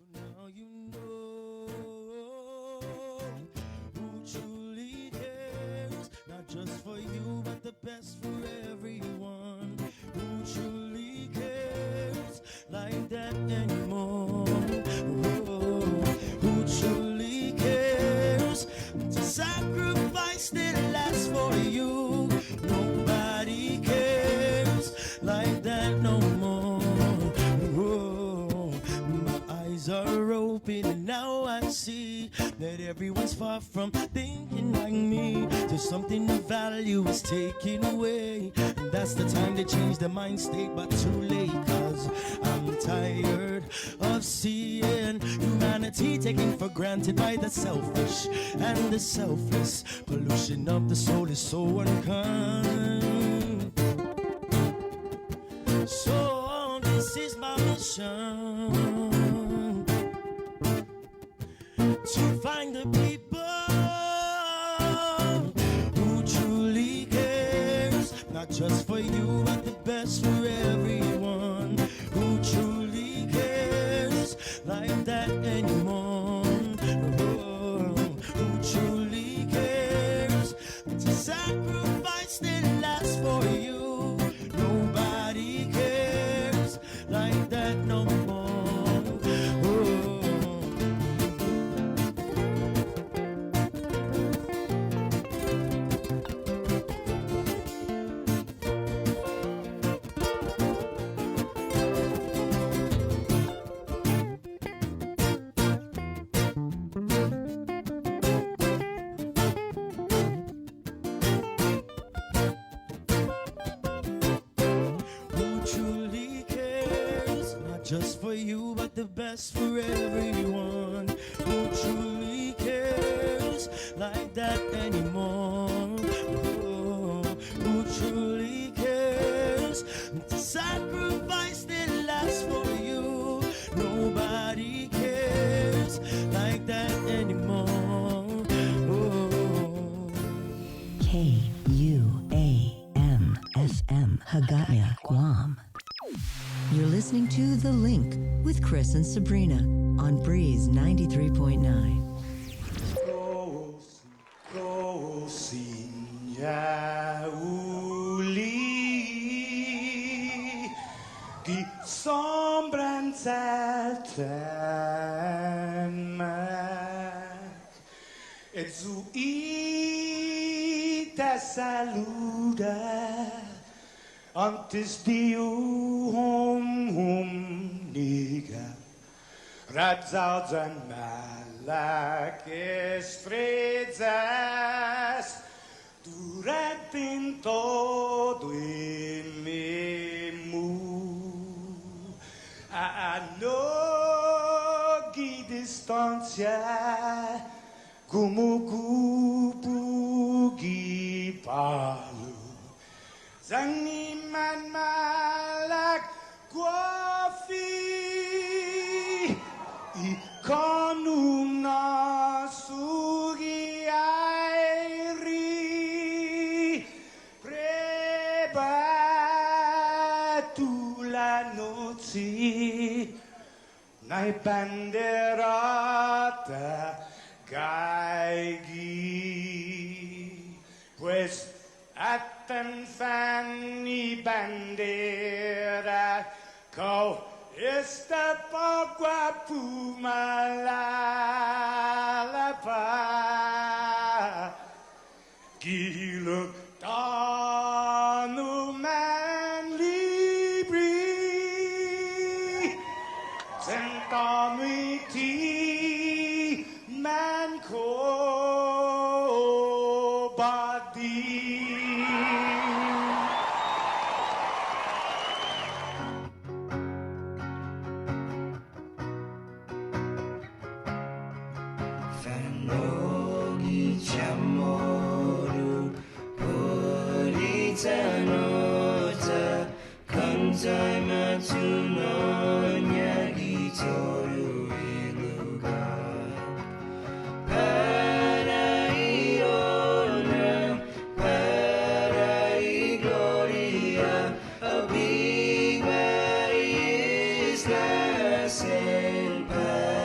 So now you know who truly cares, not just for you, but the best for everyone. Who truly cares like that anymore? Oh, who truly cares to sacrifice their lives for you? Nobody cares like that no more. Oh, my eyes are open and now I see that everyone's far from thinking like me. There's something of value is taken away, and that's the time to change the mind state, but too late, cause I'm tired of seeing humanity taken for granted by the selfish and the selfless. Pollution of the soul is so unkind. So this is my mission, to find the people who truly cares, not just for you, but the best for everyone. Who truly cares like that anymore? Oh, who truly cares to sacrifice their lives for you? Nobody cares like that no more. Just for you, but the best for everyone. Who truly cares like that anymore? Oh, who truly cares to sacrifice their lives for you? Nobody cares like that anymore. Oh. KUAMFM Hagaya, Guam. You're listening to The Link with Chris and Sabrina on Breeze 93.9. Ya uli di sombran saltan mak etzu ita saluda antes de niga radzaudzan malak estrezas durante todo el memu a no distancia como kupugi palu Zangiman malak guafi ikonum nasugi airi prebatu la noci nai banderata gaigi pues Atan Fanny Bandera, kau esta pagua pumalalapa, giluk tanu man libri, centamiti man ko badi. Nota kantai matunonya gitoru iluga para iona para gloria a big isla senpai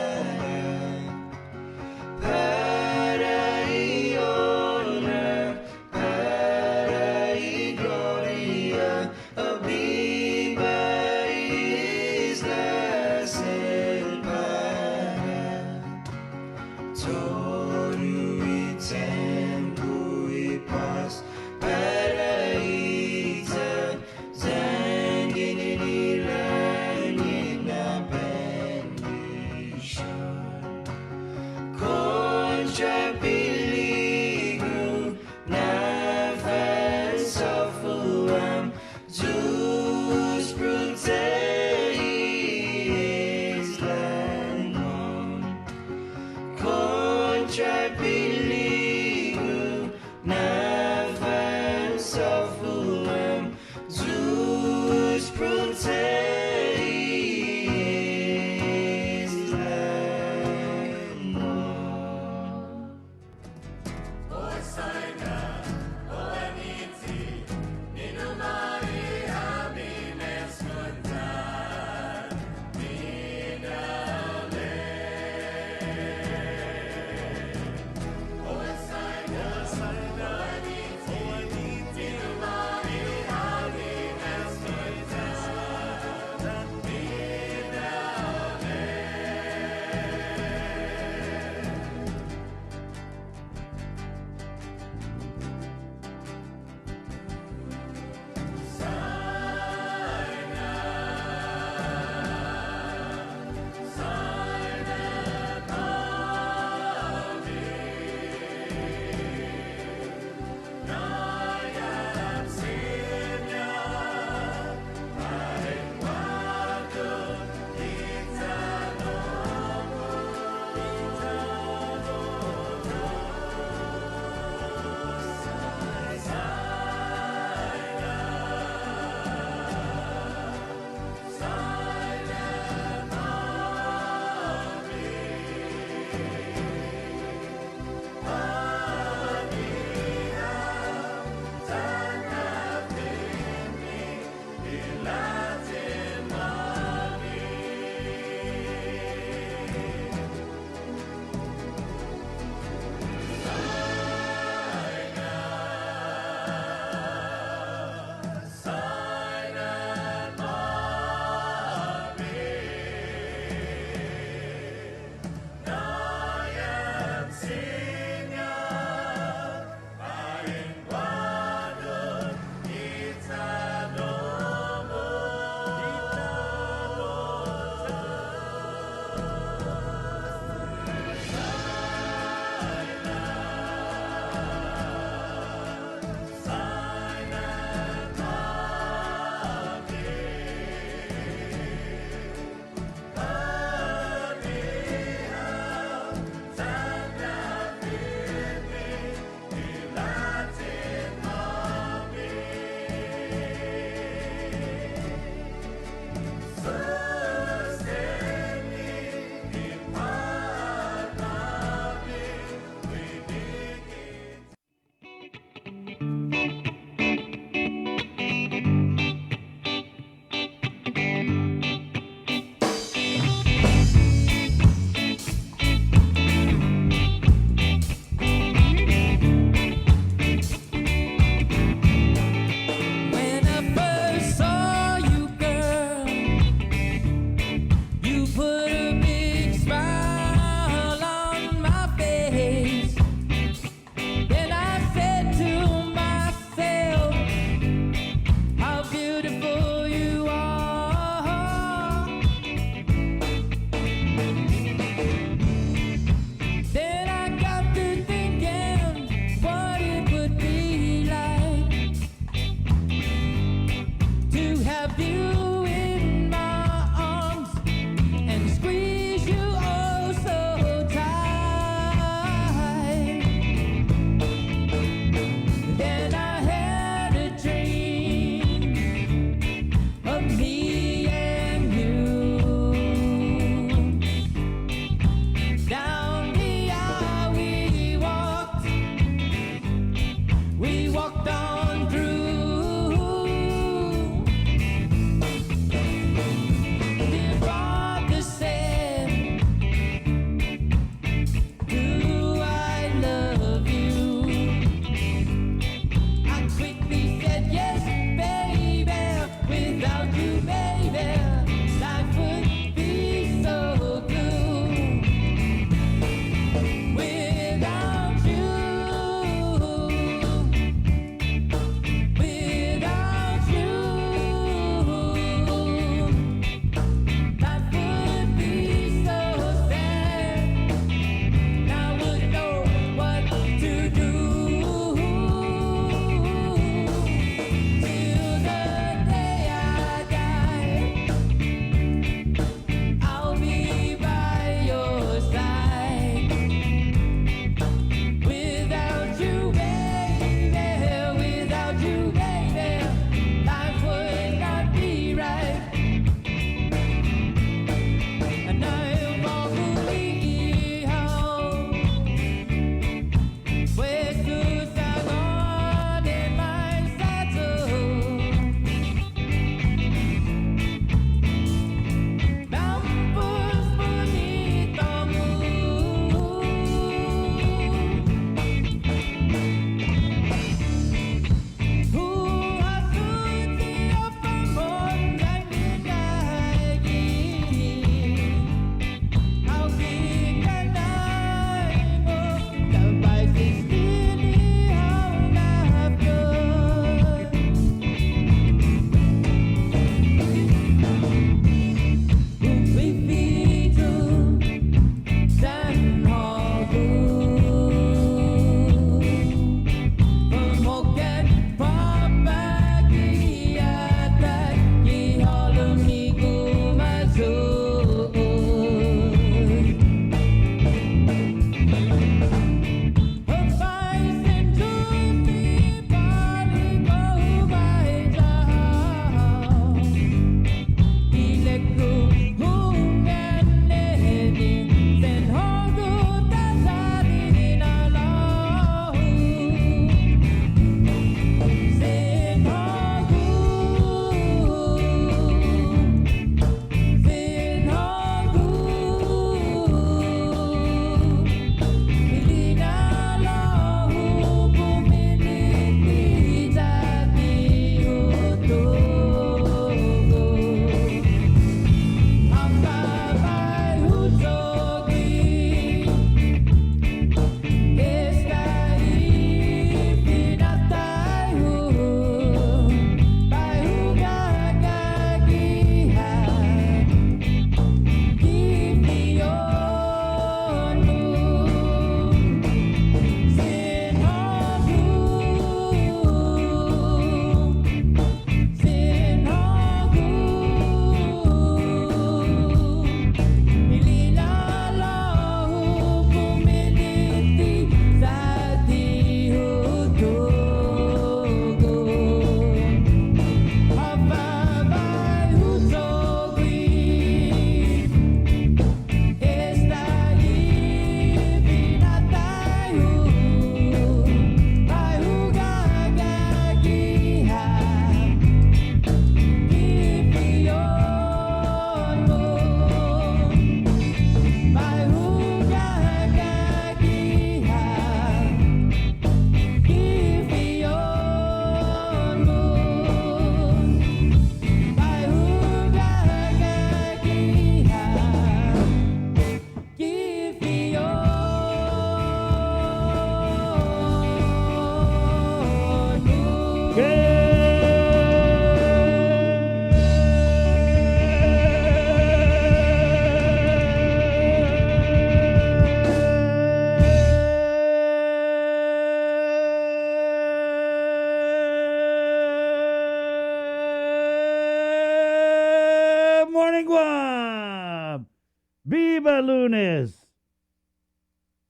Viva Lunes!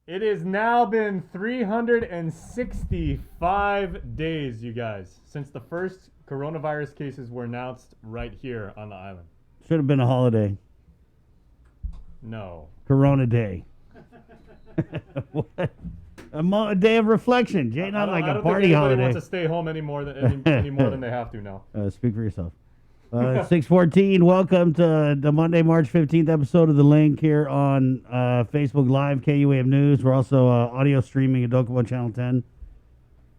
It has now been 365 days, you guys, since the first coronavirus cases were announced right here on the island. Should have been a holiday. No. Corona Day. What? A day of reflection, Jay. Not like a party holiday. I holiday. don't wants to stay home any more than they have to now. Speak for yourself. 6:14. Welcome to the Monday, March 15th episode of The Link here on Facebook Live, KUAM News. We're also audio streaming at Dokubo Channel 10.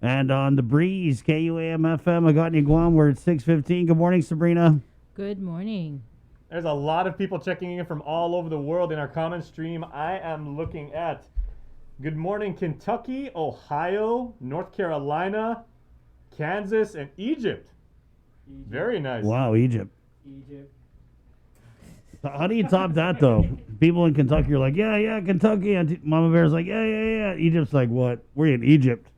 And on The Breeze, KUAM FM, Agotni, Guam. We're at 6:15. Good morning, Sabrina. Good morning. There's a lot of people checking in from all over the world in our comment stream. I am looking at good morning, Kentucky, Ohio, North Carolina, Kansas, and Egypt. Very nice. Wow, Egypt. How do you top that, though? People in Kentucky are like, yeah, Kentucky. And Mama Bear's like, yeah. Egypt's like, what? We're in Egypt.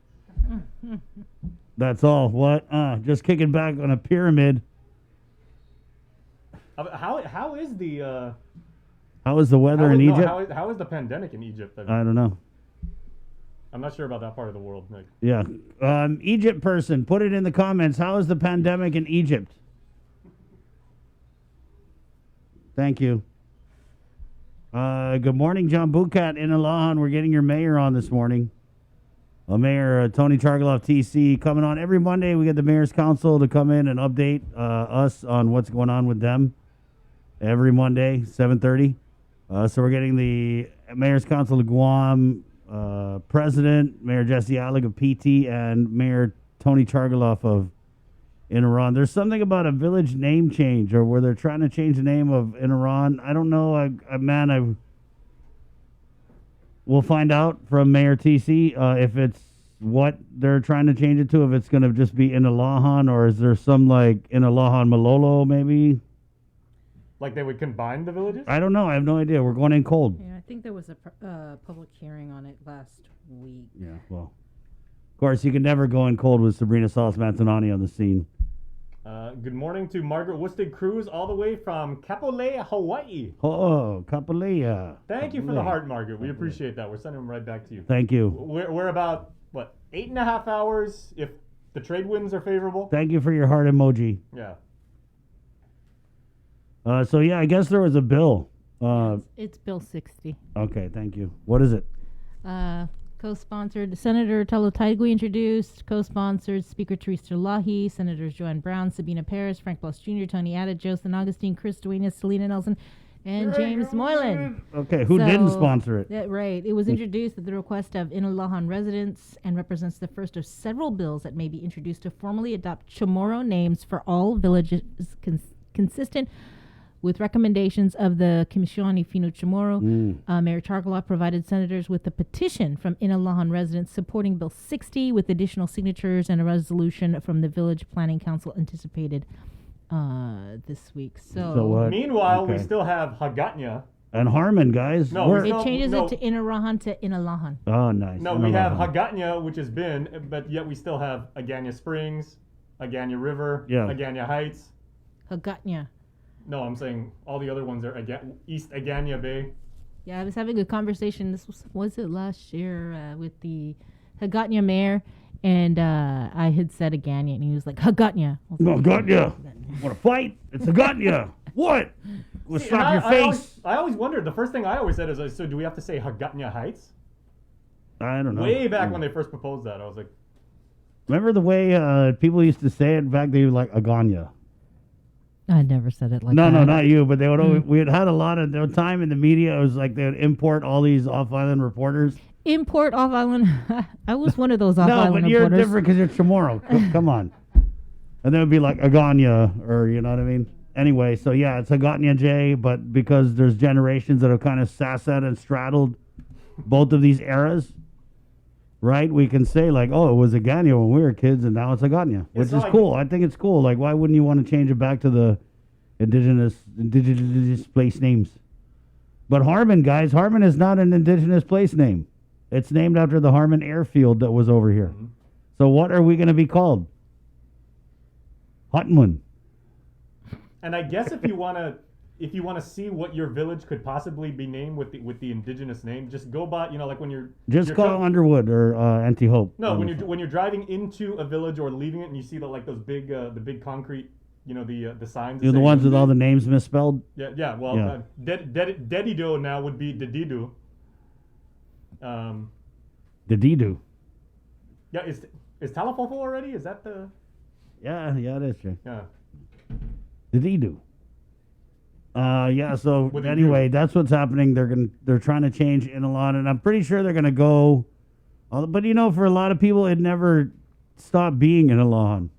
That's all. What? Just kicking back on a pyramid. How is the How is the weather in Egypt? how is the pandemic in Egypt? I don't know. I'm not sure about that part of the world, Nick. Yeah. Egypt person, put it in the comments. How is the pandemic in Egypt? Thank you. Good morning, John Bukat in Alahan. We're getting your mayor on this morning. Mayor Tony Chargaloff, TC, coming on every Monday. We get the Mayor's Council to come in and update us on what's going on with them every Monday, 7:30. So we're getting the Mayor's Council of Guam, President, Mayor Jesse Alec of PT, and Mayor Tony Chargaloff of Inaran. There's something about a village name change, or where they're trying to change the name of Inaran. I don't know. We'll find out from Mayor TC if it's what they're trying to change it to, if it's going to just be Inalahan, or is there some like Inalahan Malolo maybe? Like they would combine the villages? I don't know. I have no idea. We're going in cold. Yeah, I think there was a public hearing on it last week. Yeah, well, of course, you can never go in cold with Sabrina Salas Mantanani on the scene. Good morning to Margaret Woosted Cruz, all the way from Kapolei, Hawaii. Oh, Kapolei. Thank you for the heart, Margaret. We appreciate that. We're sending them right back to you. Thank you. We're about, 8.5 hours if the trade winds are favorable? Thank you for your heart emoji. Yeah. So, yeah, I guess there was a bill. It's Bill 60. Okay, thank you. What is it? Co-sponsored, Senator Talo Taigui introduced, co-sponsored Speaker Teresa Lahi, Senators Joanne Brown, Sabina Paris, Frank Bloss Jr., Tony Addett, Joe Augustine, Chris Duenas, Selena Nelson, and James Moylan. Okay, who didn't sponsor it? Right. It was introduced at the request of Inalahan residents and represents the first of several bills that may be introduced to formally adopt Chamorro names for all villages consistent with recommendations of the Comisión Fino Chamorro. Mayor Chargaloff provided senators with a petition from Inalahan residents supporting Bill 60 with additional signatures and a resolution from the Village Planning Council anticipated this week. Meanwhile, we still have Hagatnya. And Harmon, guys. No, it changes it to Inarahan to Inalahan. Oh, nice. No, we have Hagatnya, which has been, but yet we still have Aganya Springs, Aganya River, Aganya Heights. Hagatnya. No, I'm saying all the other ones are East Aganya Bay. Yeah, I was having a conversation. This was it last year with the Hagatnya mayor, and I had said Aganya, and he was like, Hagatnya. Hagatnya. Want to fight? It's Hagatnya. What? We'll slap your face. I always wondered. The first thing I always said is, so do we have to say Hagatnya Heights? I don't know. Way back when they first proposed that, I was like, remember the way people used to say it? In fact, they were like Aganya. I never said it like that. No, that. not you, but they would always, we had a lot of the time in the media. It was like they would import all these off-island reporters. Import off-island? I was one of those off-island reporters. No, but you're different because you're Chamorro. Come on. And then it would be like Aganya, or you know what I mean? Anyway, so yeah, it's Hagatnya J, but because there's generations that have kind of sassed and straddled both of these eras, right? We can say like, oh, it was Aganya when we were kids, and now it's Hagatnya, which is cool. I think it's cool. Like, why wouldn't you want to change it back to the indigenous place names? But Harmon, guys, Harmon is not an indigenous place name. It's named after the Harmon airfield that was over here. Mm-hmm. So what are we going to be called? Hutman. And I guess if you want to if you want to see what your village could possibly be named with the indigenous name, just go by, like when you're Just call Underwood or Anti-Hope. No, when you're driving into a village or leaving it, and you see those big the big concrete, the signs. You're the ones with all the names misspelled. Yeah. Well, Dedido now would be Dedido. Dedido. Yeah, is Talafofo already? Is that the? Yeah, it is true. Yeah. Dedido. So With a anyway, U. that's what's happening. They're trying to change Inalon, and I'm pretty sure they're gonna go. But for a lot of people, it never stopped being Inalon.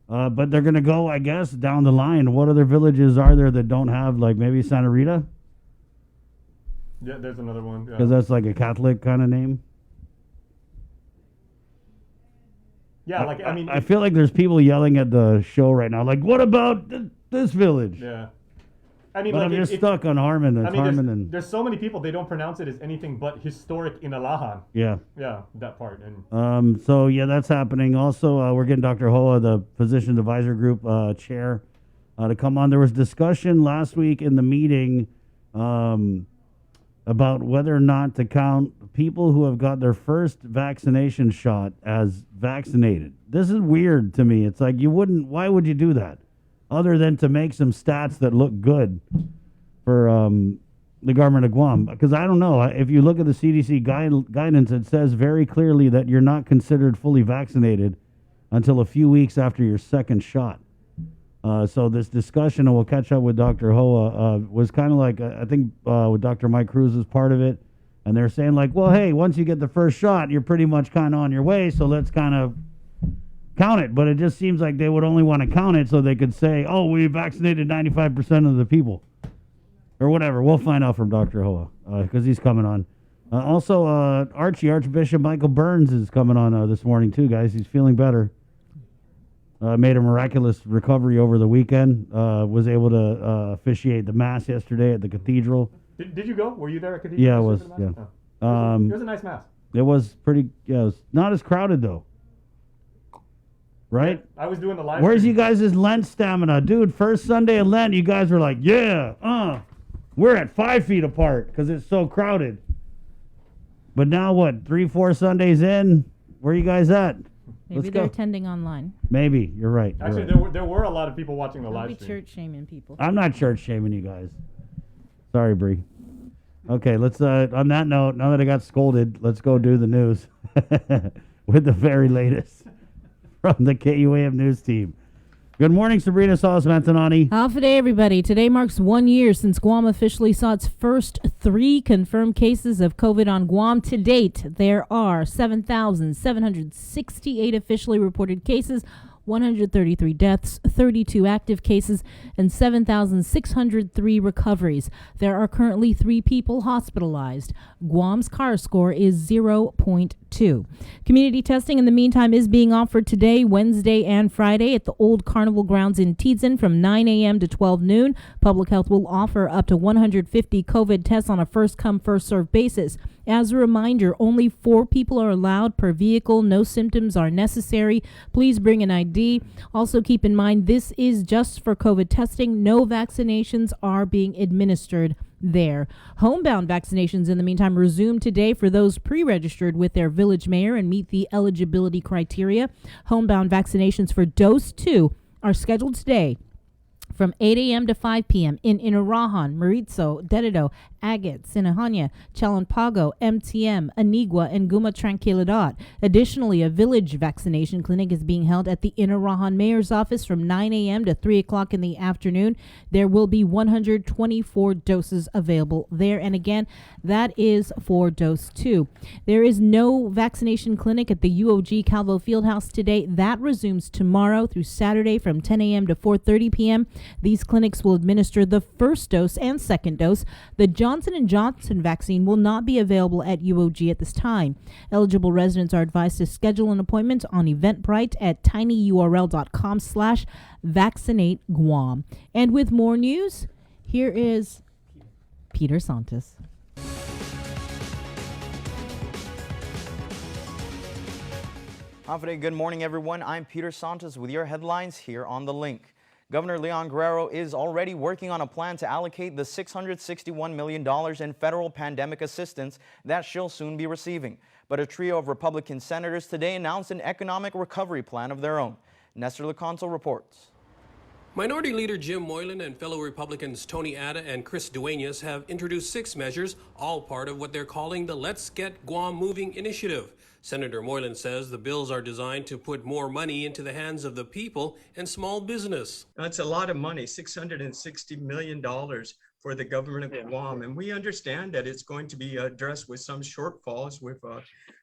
But they're gonna go, I guess, down the line. What other villages are there that don't have, like maybe Santa Rita? Yeah, there's another one. Because that's like a Catholic kind of name. Yeah, I feel like there's people yelling at the show right now, like, what about this village? Yeah. But I'm just stuck on Harmon. There's so many people, they don't pronounce it as anything but historic Inalahan. Yeah. Yeah, that part. And So, yeah, that's happening. Also, we're getting Dr. Hoa, the Physicians Advisor Group chair, to come on. There was discussion last week in the meeting about whether or not to count people who have got their first vaccination shot as vaccinated. This is weird to me. It's like why would you do that? Other than to make some stats that look good for the government of Guam. Because I don't know, if you look at the CDC guidance, it says very clearly that you're not considered fully vaccinated until a few weeks after your second shot. So this discussion, and we'll catch up with Dr. Hoa, was kind of like, I think with Dr. Mike Cruz was part of it. And they're saying like, well, hey, once you get the first shot, you're pretty much kind of on your way. So let's kind of count it. But it just seems like they would only want to count it so they could say, oh, we vaccinated 95% of the people. Or whatever. We'll find out from Dr. Hoa because he's coming on. Also, Archbishop Michael Burns is coming on this morning too, guys. He's feeling better. Made a miraculous recovery over the weekend. Was able to officiate the Mass yesterday at the cathedral. Did you go? Were you there at cathedral? Yeah, it was. Yeah. Oh. It was a nice Mass. It was pretty. Yeah, it was not as crowded though. Right? Yeah, I was doing the live. Where's stream. you guys' Lent stamina, dude? First Sunday of Lent, you guys were like, yeah, we're at 5 feet apart because it's so crowded. But now what? 3-4 Sundays in, where are you guys at? Maybe they're attending online. Maybe you're right. Actually, right. there were a lot of people watching the Don't live be stream. church shaming people. I'm not church shaming you guys. Sorry, Bree. Okay, let's. On that note, now that I got scolded, let's go do the news with the very latest from the KUAM news team. Good morning, Sabrina Salas-Mantanani. Half a day, everybody. Today marks 1 year since Guam officially saw its first 3 confirmed cases of COVID on Guam. To date, there are 7,768 officially reported cases, 133 deaths, 32 active cases, and 7,603 recoveries. There are currently 3 people hospitalized. Guam's CAR score is 0.2. Community testing, in the meantime, is being offered today, Wednesday, and Friday at the Old Carnival Grounds in Tidzin from 9 a.m. to 12 noon. Public Health will offer up to 150 COVID tests on a first-come, first-served basis. As a reminder, only 4 people are allowed per vehicle. No symptoms are necessary. Please bring an ID. Also keep in mind, this is just for COVID testing. No vaccinations are being administered there. Homebound vaccinations, in the meantime, resume today for those pre-registered with their village mayor and meet the eligibility criteria. Homebound vaccinations for dose 2 are scheduled today from 8 a.m. to 5 p.m. in Inarajan, Maritzo, Dedido, Agate, Sinahanya, Chalanpago, MTM, Anigua, and Guma Tranquilidad. Additionally, a village vaccination clinic is being held at the Inarajan Mayor's Office from 9 a.m. to 3 o'clock in the afternoon. There will be 124 doses available there. And again, that is for dose 2. There is no vaccination clinic at the UOG Calvo Fieldhouse today. That resumes tomorrow through Saturday from 10 a.m. to 4:30 p.m. These clinics will administer the first dose and second dose. The Johnson & Johnson vaccine will not be available at UOG at this time. Eligible residents are advised to schedule an appointment on Eventbrite at tinyurl.com/vaccinateguam. And with more news, here is Peter Santos. Good morning, everyone. I'm Peter Santos with your headlines here on The Link. Governor Leon Guerrero is already working on a plan to allocate the $661 million in federal pandemic assistance that she'll soon be receiving. But a trio of Republican senators today announced an economic recovery plan of their own. Nestor Lecanto reports. Minority Leader Jim Moylan and fellow Republicans Tony Ada and Chris Duenas have introduced 6 measures, all part of what they're calling the Let's Get Guam Moving initiative. Senator Moylan says the bills are designed to put more money into the hands of the people and small business. That's a lot of money, $660 million for the government of Guam. And we understand that it's going to be addressed with some shortfalls with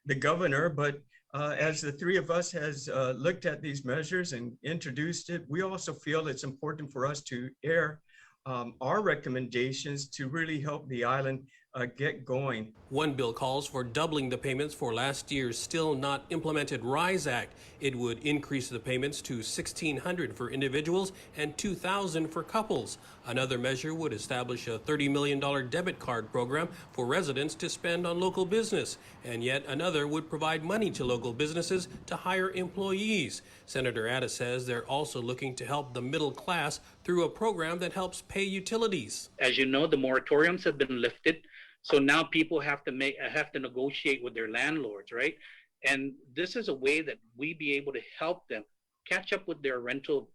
the governor, but as the three of us has looked at these measures and introduced it, we also feel it's important for us to air our recommendations to really help the island get going. One bill calls for doubling the payments for last year's still not implemented RISE Act. It would increase the payments to $1,600 for individuals and $2,000 for couples. Another measure would establish a $30 million debit card program for residents to spend on local business. And yet another would provide money to local businesses to hire employees. Senator Ada says they're also looking to help the middle class through a program that helps pay utilities. As you know, the moratoriums have been lifted. So now people have to negotiate with their landlords, right? And this is a way that we be able to help them catch up with their rental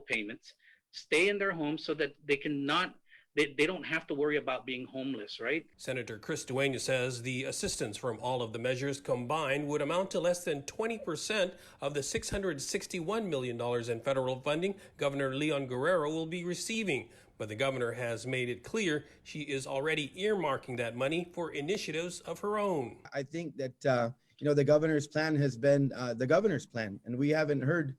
payments, stay in their homes so that they don't have to worry about being homeless, right? Senator Chris Duenas says the assistance from all of the measures combined would amount to less than 20% of the $661 million in federal funding Governor Leon Guerrero will be receiving. But the governor has made it clear she is already earmarking that money for initiatives of her own. I think that, the governor's plan has been the governor's plan, and we haven't heard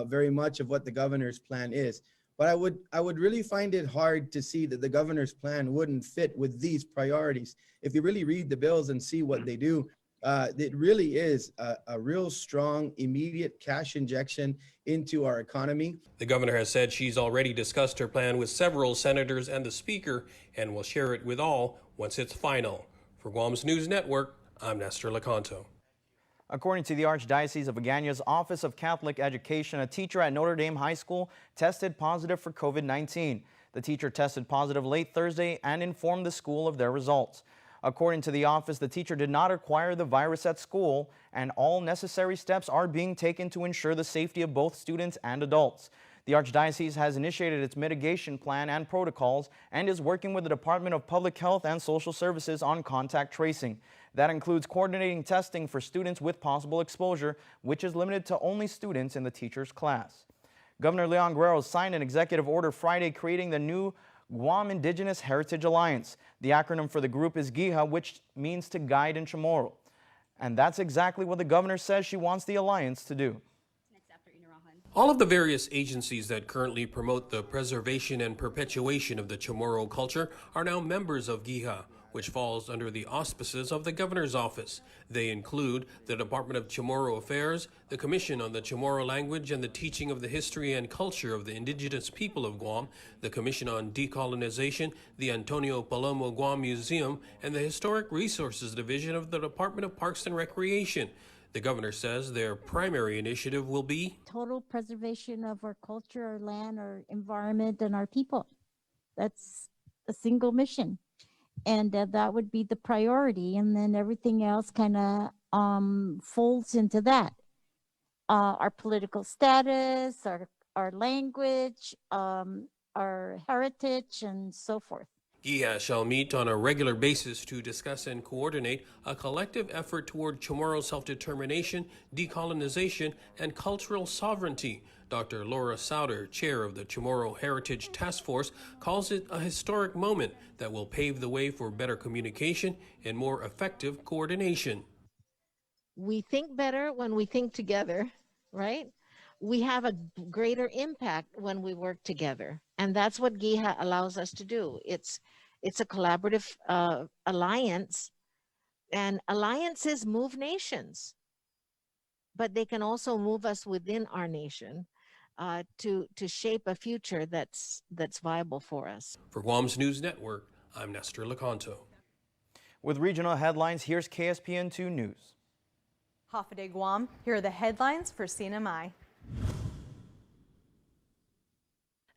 very much of what the governor's plan is. But I would really find it hard to see that the governor's plan wouldn't fit with these priorities. If you really read the bills and see what they do, it really is a real strong, immediate cash injection into our economy. The governor has said she's already discussed her plan with several senators and the speaker and will share it with all once it's final. For Guam's News Network, I'm Nestor Lecanto. According to the Archdiocese of Agaña's Office of Catholic Education, a teacher at Notre Dame High School tested positive for COVID-19. The teacher tested positive late Thursday and informed the school of their results. According to the office, the teacher did not acquire the virus at school, and all necessary steps are being taken to ensure the safety of both students and adults. The Archdiocese has initiated its mitigation plan and protocols and is working with the Department of Public Health and Social Services on contact tracing. That includes coordinating testing for students with possible exposure, which is limited to only students in the teacher's class. Governor Leon Guerrero signed an executive order Friday creating the new Guam Indigenous Heritage Alliance. The acronym for the group is GIHA, which means to guide in Chamorro. And that's exactly what the governor says she wants the alliance to do. All of the various agencies that currently promote the preservation and perpetuation of the Chamorro culture are now members of GIHA, which falls under the auspices of the governor's office. They include the Department of Chamorro Affairs, the Commission on the Chamorro Language and the Teaching of the History and Culture of the Indigenous People of Guam, the Commission on Decolonization, the Antonio Palomo Guam Museum, and the Historic Resources Division of the Department of Parks and Recreation. The governor says their primary initiative will be total preservation of our culture, our land, our environment, and our people. That's a single mission. And that would be the priority, and then everything else kind of folds into that. Our political status, our language, our heritage, and so forth. GIHA shall meet on a regular basis to discuss and coordinate a collective effort toward Chamorro self-determination, decolonization, and cultural sovereignty. Dr. Laura Souter, chair of the Chamorro Heritage Task Force, calls it a historic moment that will pave the way for better communication and more effective coordination. We think better when we think together, right? We have a greater impact when we work together. And that's what GIHA allows us to do. It's a collaborative alliance, and alliances move nations, but they can also move us within our nation to shape a future that's viable for us. For Guam's News Network, I'm Nestor Lecanto. With regional headlines, here's KSPN2 News. Hafaday Guam, here are the headlines for CNMI.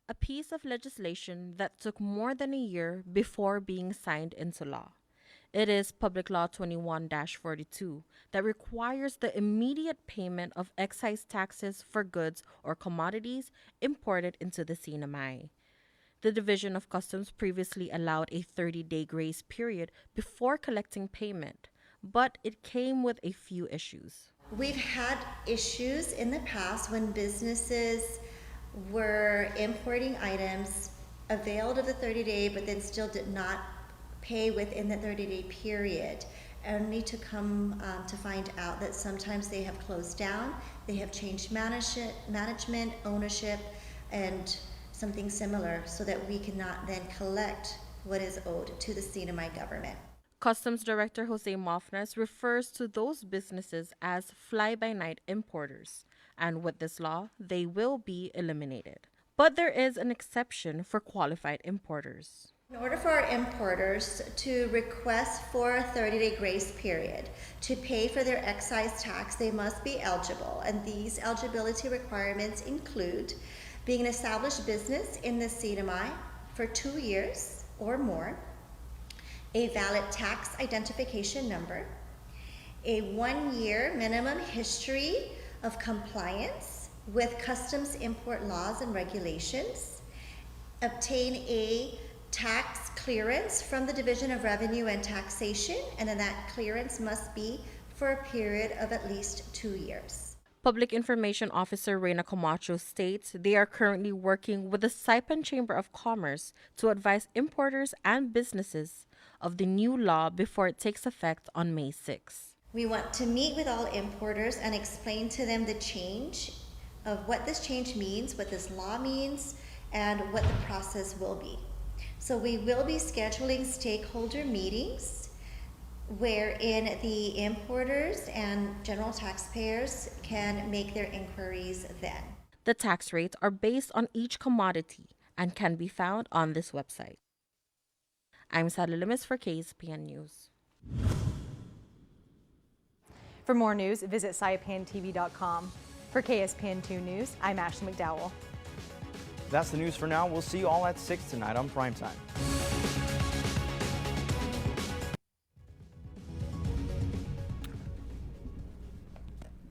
a piece of legislation that took more than a year before being signed into law. It is Public Law 21-42 that requires the immediate payment of excise taxes for goods or commodities imported into the CNMI. The Division of Customs previously allowed a 30-day grace period before collecting payment, but it came with a few issues. We've had issues in the past when businesses were importing items, availed of the 30-day, but then still did not pay within the 30-day period, only to come to find out that sometimes they have closed down, they have changed management, ownership, and something similar, so that we cannot then collect what is owed to the CNMI government. Customs Director Jose Mofnes refers to those businesses as fly-by-night importers, and with this law, they will be eliminated. But there is an exception for qualified importers. In order for our importers to request for a 30-day grace period to pay for their excise tax, they must be eligible, and these eligibility requirements include being an established business in the CNMI for 2 years or more, a valid tax identification number, a 1-year minimum history of compliance with customs import laws and regulations, obtain a tax clearance from the Division of Revenue and Taxation, and then that clearance must be for a period of at least 2 years. Public Information Officer Reyna Camacho states they are currently working with the Saipan Chamber of Commerce to advise importers and businesses of the new law before it takes effect on May 6. We want to meet with all importers and explain to them the change of what this change means, what this law means, and what the process will be. So we will be scheduling stakeholder meetings wherein the importers and general taxpayers can make their inquiries then. The tax rates are based on each commodity and can be found on this website. I'm Sally Limis for KSPN News. For more news, visit saipantv.com. For KSPN2 News, I'm Ashley McDowell. That's the news for now. We'll see you all at 6 tonight on Primetime.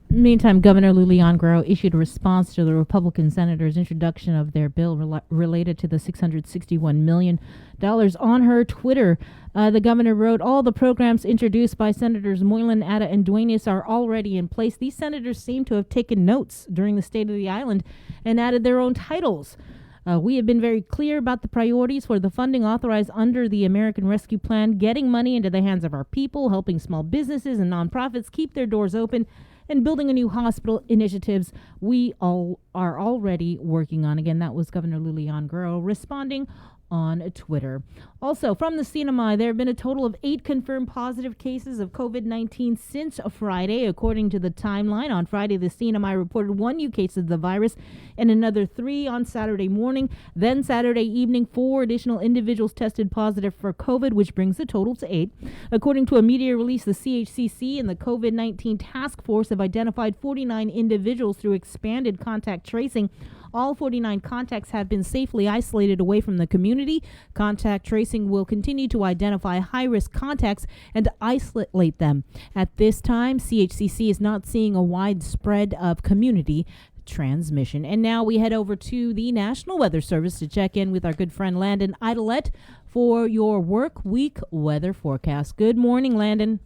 Meantime, Governor Lulian Guerrero issued a response to the Republican senators' introduction of their bill related to the $661 million on her Twitter. The governor wrote, "All the programs introduced by Senators Moylan, Atta, and Duenas are already in place. These senators seem to have taken notes during the State of the Island and added their own titles. We have been very clear about the priorities for the funding authorized under the American Rescue Plan, getting money into the hands of our people, helping small businesses and nonprofits keep their doors open, and building a new hospital initiatives we all are already working on." Again, that was Governor Lulian Guerrero responding on Twitter. Also, from the CNMI, there have been a total of 8 confirmed positive cases of COVID-19 since Friday. According to the timeline, on Friday, the CNMI reported 1 new case of the virus and another 3 on Saturday morning. Then Saturday evening, 4 additional individuals tested positive for COVID, which brings the total to 8. According to a media release, the CHCC and the COVID-19 task force have identified 49 individuals through expanded contact tracing. All 49 contacts have been safely isolated away from the community. Contact tracing will continue to identify high-risk contacts and isolate them. At this time, CHCC is not seeing a widespread of community transmission. And now we head over to the National Weather Service to check in with our good friend Landon Idolette for your work week weather forecast. Good morning, Landon.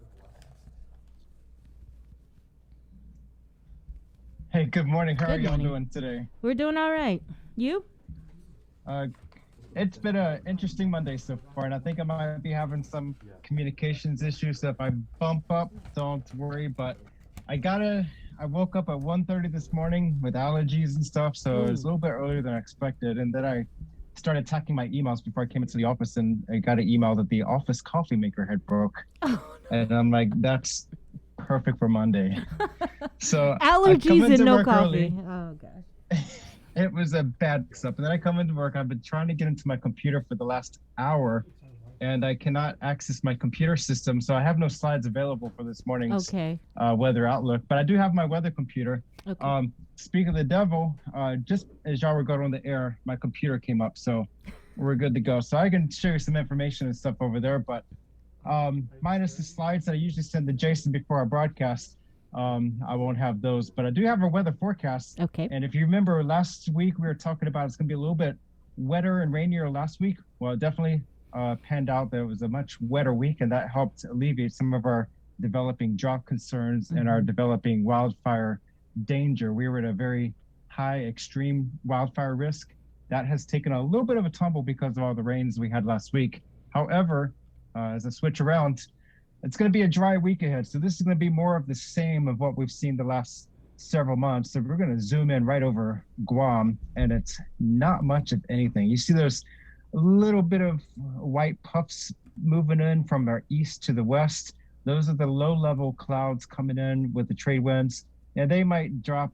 Hey, good morning. How Good are y'all morning. doing today? We're doing all right. You? It's been an interesting Monday so far, and I think I might be having some communications issues. So if I bump up, don't worry. But I woke up at 1:30 this morning with allergies and stuff, so it was a little bit earlier than I expected. And then I started checking my emails before I came into the office, and I got an email that the office coffee maker had broke. And I'm like, that's perfect for Monday. So Allergies and no coffee. Oh gosh. It was a bad mix up. And then I come into work. I've been trying to get into my computer for the last hour, and I cannot access my computer system, so I have no slides available for this morning's weather outlook. But I do have my weather computer. Okay. Speaking of the devil, just as y'all were going on the air, my computer came up, so we're good to go. So I can show you some information and stuff over there, but minus the slides that I usually send to Jason before our broadcast, I won't have those. But I do have our weather forecast. Okay. And if you remember last week, we were talking about it's going to be a little bit wetter and rainier last week. Well, it definitely panned out that it was a much wetter week, and that helped alleviate some of our developing drought concerns and our developing wildfire danger. We were at a very high extreme wildfire risk. That has taken a little bit of a tumble because of all the rains we had last week. However, as I switch around, it's going to be a dry week ahead. So this is going to be more of the same of what we've seen the last several months. So we're going to zoom in right over Guam, and it's not much of anything. You see there's a little bit of white puffs moving in from our east to the west. Those are the low-level clouds coming in with the trade winds, and they might drop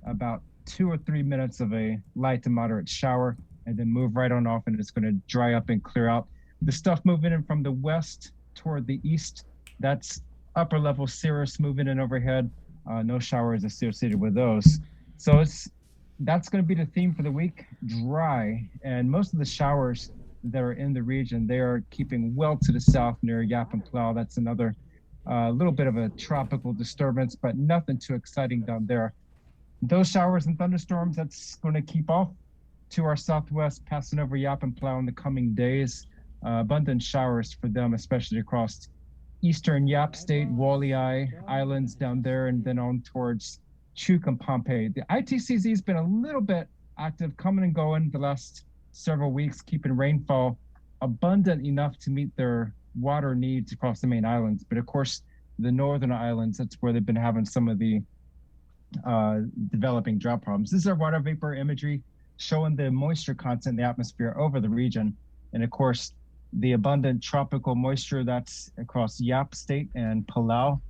about 2 or 3 minutes of a light to moderate shower and then move right on off, and it's going to dry up and clear out. The stuff moving in from the west toward the east, that's upper level cirrus moving in overhead. No showers associated with those. So that's going to be the theme for the week, dry. And most of the showers that are in the region, they are keeping well to the south near Yap and Plow. That's another little bit of a tropical disturbance, but nothing too exciting down there. Those showers and thunderstorms, that's going to keep off to our southwest, passing over Yap and Plow in the coming days. Abundant showers for them, especially across eastern Yap State, Walleye Islands down there, and then on towards Chuuk and Pohnpei. The ITCZ has been a little bit active, coming and going the last several weeks, keeping rainfall abundant enough to meet their water needs across the main islands. But of course, the northern islands, that's where they've been having some of the developing drought problems. This is our water vapor imagery showing the moisture content in the atmosphere over the region. And of course, the abundant tropical moisture that's across Yap State and Palau.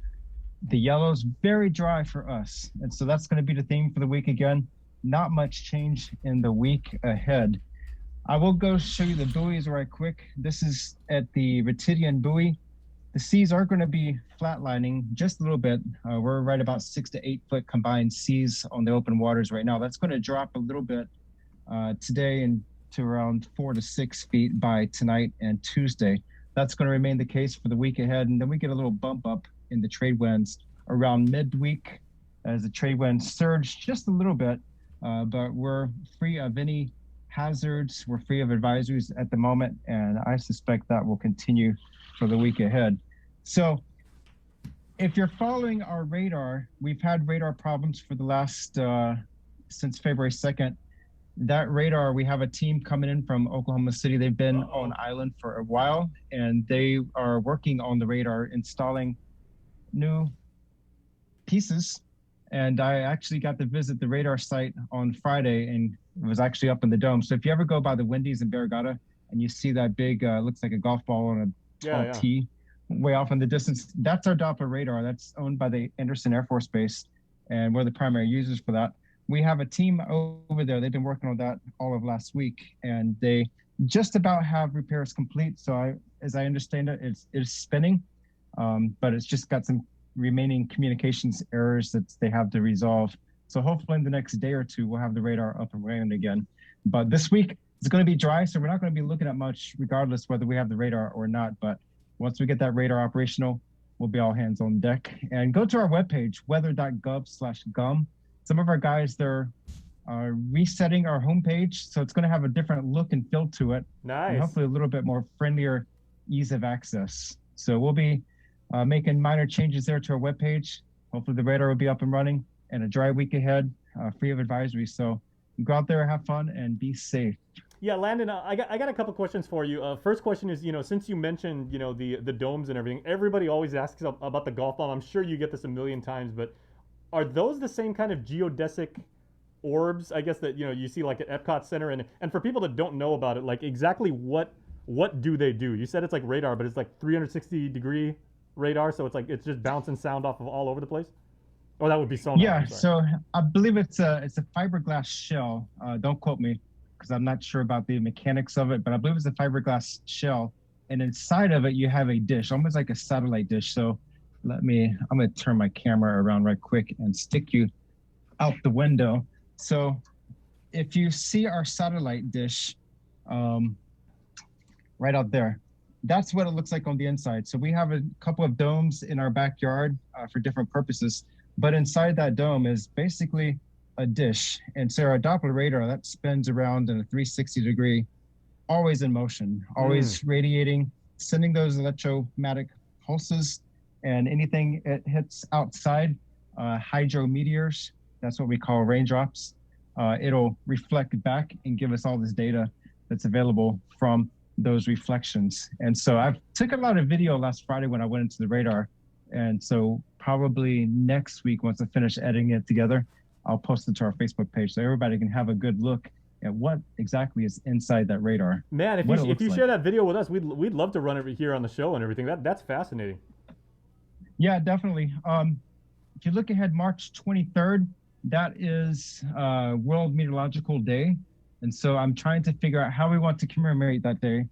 The yellow's very dry for us. And so that's going to be the theme for the week again. Not much change in the week ahead. I will go show you the buoys right quick. This is at the Retidian buoy. The seas are going to be flatlining just a little bit. We're right about 6 to 8 foot combined seas on the open waters right now. That's going to drop a little bit today and to around 4 to 6 feet by tonight and Tuesday. That's going to remain the case for the week ahead. And then we get a little bump up in the trade winds around midweek as the trade winds surge just a little bit, but we're free of any hazards. We're free of advisories at the moment, and I suspect that will continue for the week ahead. So if you're following our radar, we've had radar problems for the last, since February 2nd. That radar, we have a team coming in from Oklahoma City. They've been on island for a while, and they are working on the radar, installing new pieces. And I actually got to visit the radar site on Friday, and it was actually up in the dome. So if you ever go by the Wendy's in Barragata and you see that big, looks like a golf ball on a tall tee way off in the distance, that's our Doppler radar. That's owned by the Anderson Air Force Base, and we're the primary users for that. We have a team over there. They've been working on that all of last week, and they just about have repairs complete. So as I understand it, it's spinning, but it's just got some remaining communications errors that they have to resolve. So hopefully in the next day or two, we'll have the radar up and running again. But this week, it's going to be dry, so we're not going to be looking at much regardless whether we have the radar or not. But once we get that radar operational, we'll be all hands on deck. And go to our webpage, weather.gov/gum. Some of our guys, they're resetting our homepage, so it's going to have a different look and feel to it. Nice. And hopefully a little bit more friendlier ease of access. So we'll be making minor changes there to our webpage. Hopefully the radar will be up and running, and a dry week ahead, free of advisories. So go out there, have fun, and be safe. Yeah, Landon, I got a couple questions for you. First question is, since you mentioned, the domes and everything, everybody always asks about the golf ball. I'm sure you get this a million times, but are those the same kind of geodesic orbs, I guess, that you see like at Epcot Center? And for people that don't know about it, like exactly what do they do? You said it's like radar, but it's like 360-degree radar, so it's just bouncing sound off of all over the place? Or that would be sonar. Yeah, so I believe it's a fiberglass shell. Don't quote me, because I'm not sure about the mechanics of it, but I believe it's a fiberglass shell and inside of it you have a dish, almost like a satellite dish. So I'm going to turn my camera around right quick and stick you out the window. So if you see our satellite dish right out there, that's what it looks like on the inside. So we have a couple of domes in our backyard for different purposes, but inside that dome is basically a dish. And so our Doppler radar, that spins around in a 360-degree, always in motion, always radiating, sending those electromagnetic pulses, and anything it hits outside, hydrometeors, that's what we call raindrops, it'll reflect back and give us all this data that's available from those reflections. And so I took a lot of video last Friday when I went into the radar. And so probably next week, once I finish editing it together, I'll post it to our Facebook page so everybody can have a good look at what exactly is inside that radar. Man, if you share that video with us, we'd love to run it here on the show and everything. That's fascinating. Yeah, definitely. If you look ahead, March 23rd, that is World Meteorological Day. And so I'm trying to figure out how we want to commemorate that day.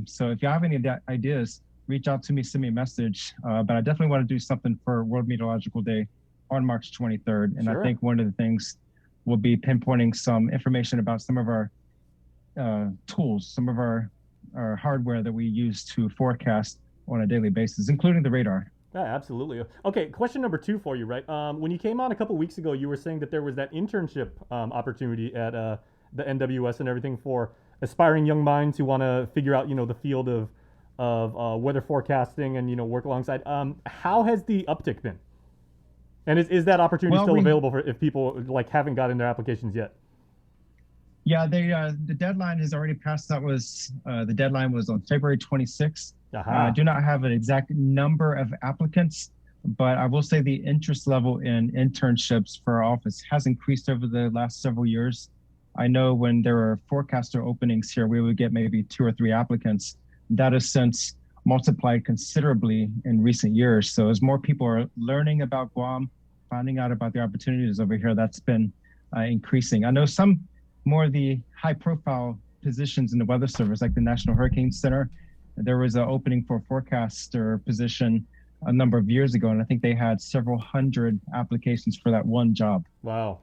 So if you have any ideas, reach out to me, send me a message. But I definitely want to do something for World Meteorological Day on March 23rd. And I think one of the things will be pinpointing some information about some of our tools, some of our hardware that we use to forecast on a daily basis, including the radar. Yeah, absolutely. Okay, question number 2 for you, right? When you came on a couple weeks ago, you were saying that there was that internship opportunity at the NWS and everything for aspiring young minds who want to figure out, the field of weather forecasting and, work alongside. How has the uptick been? And is that opportunity still available for if people haven't gotten their applications yet? Yeah, the deadline has already passed. That was the deadline was on February 26th. I do not have an exact number of applicants, but I will say the interest level in internships for our office has increased over the last several years. I know when there were forecaster openings here, we would get maybe 2 or 3 applicants. That has since multiplied considerably in recent years. So as more people are learning about Guam, finding out about the opportunities over here, that's been increasing. I know some more of the high profile positions in the Weather Service, like the National Hurricane Center, there was an opening for a forecaster position a number of years ago, and I think they had several hundred applications for that one job. Wow.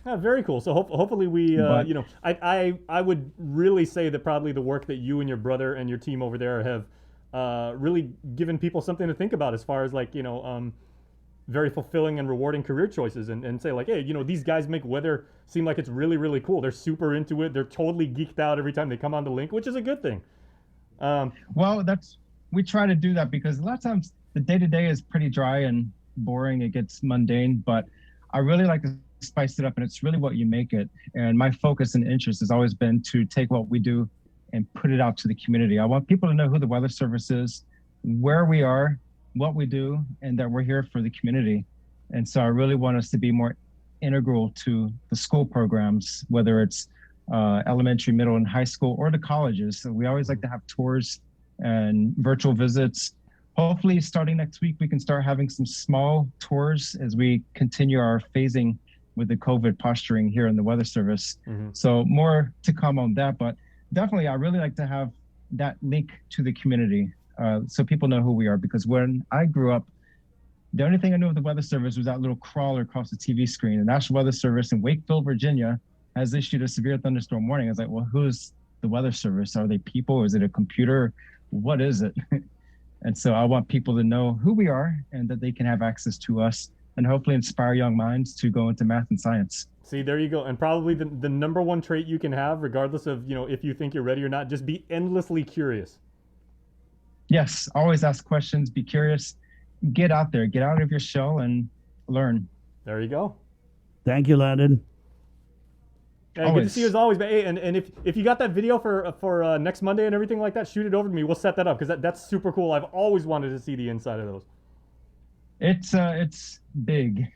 Yeah, very cool. So hopefully we, I would really say that probably the work that you and your brother and your team over there have really given people something to think about as far as very fulfilling and rewarding career choices and say hey, these guys make weather seem like it's really, really cool. They're super into it. They're totally geeked out every time they come on the link, which is a good thing. Well, we try to do that because a lot of times the day-to-day is pretty dry and boring. It gets mundane, but I really like to spice it up, and it's really what you make it. And my focus and interest has always been to take what we do and put it out to the community. I want people to know who the Weather Service is, where we are, what we do, and that we're here for the community. And so I really want us to be more integral to the school programs, whether it's elementary, middle, and high school, or the colleges. So we always like to have tours and virtual visits. Hopefully, starting next week, we can start having some small tours as we continue our phasing with the COVID posturing here in the Weather Service. So more to come on that, but definitely I really like to have that link to the community so people know who we are, because when I grew up, the only thing I knew of the Weather Service was that little crawler across the TV screen. The National Weather Service in Wakefield, Virginia has issued a severe thunderstorm warning. I was like, well, who's the Weather Service? Are they people? Is it a computer? What is it? And so I want people to know who we are and that they can have access to us and hopefully inspire young minds to go into math and science. See, there you go. And probably the number one trait you can have, regardless of, if you think you're ready or not, just be endlessly curious. Yes, always ask questions, be curious, get out there, get out of your shell and learn. There you go. Thank you, Landon. Good to see you as always. But hey, and if you got that video for next Monday and everything like that, shoot it over to me. We'll set that up because that's super cool. I've always wanted to see the inside of those. It's big.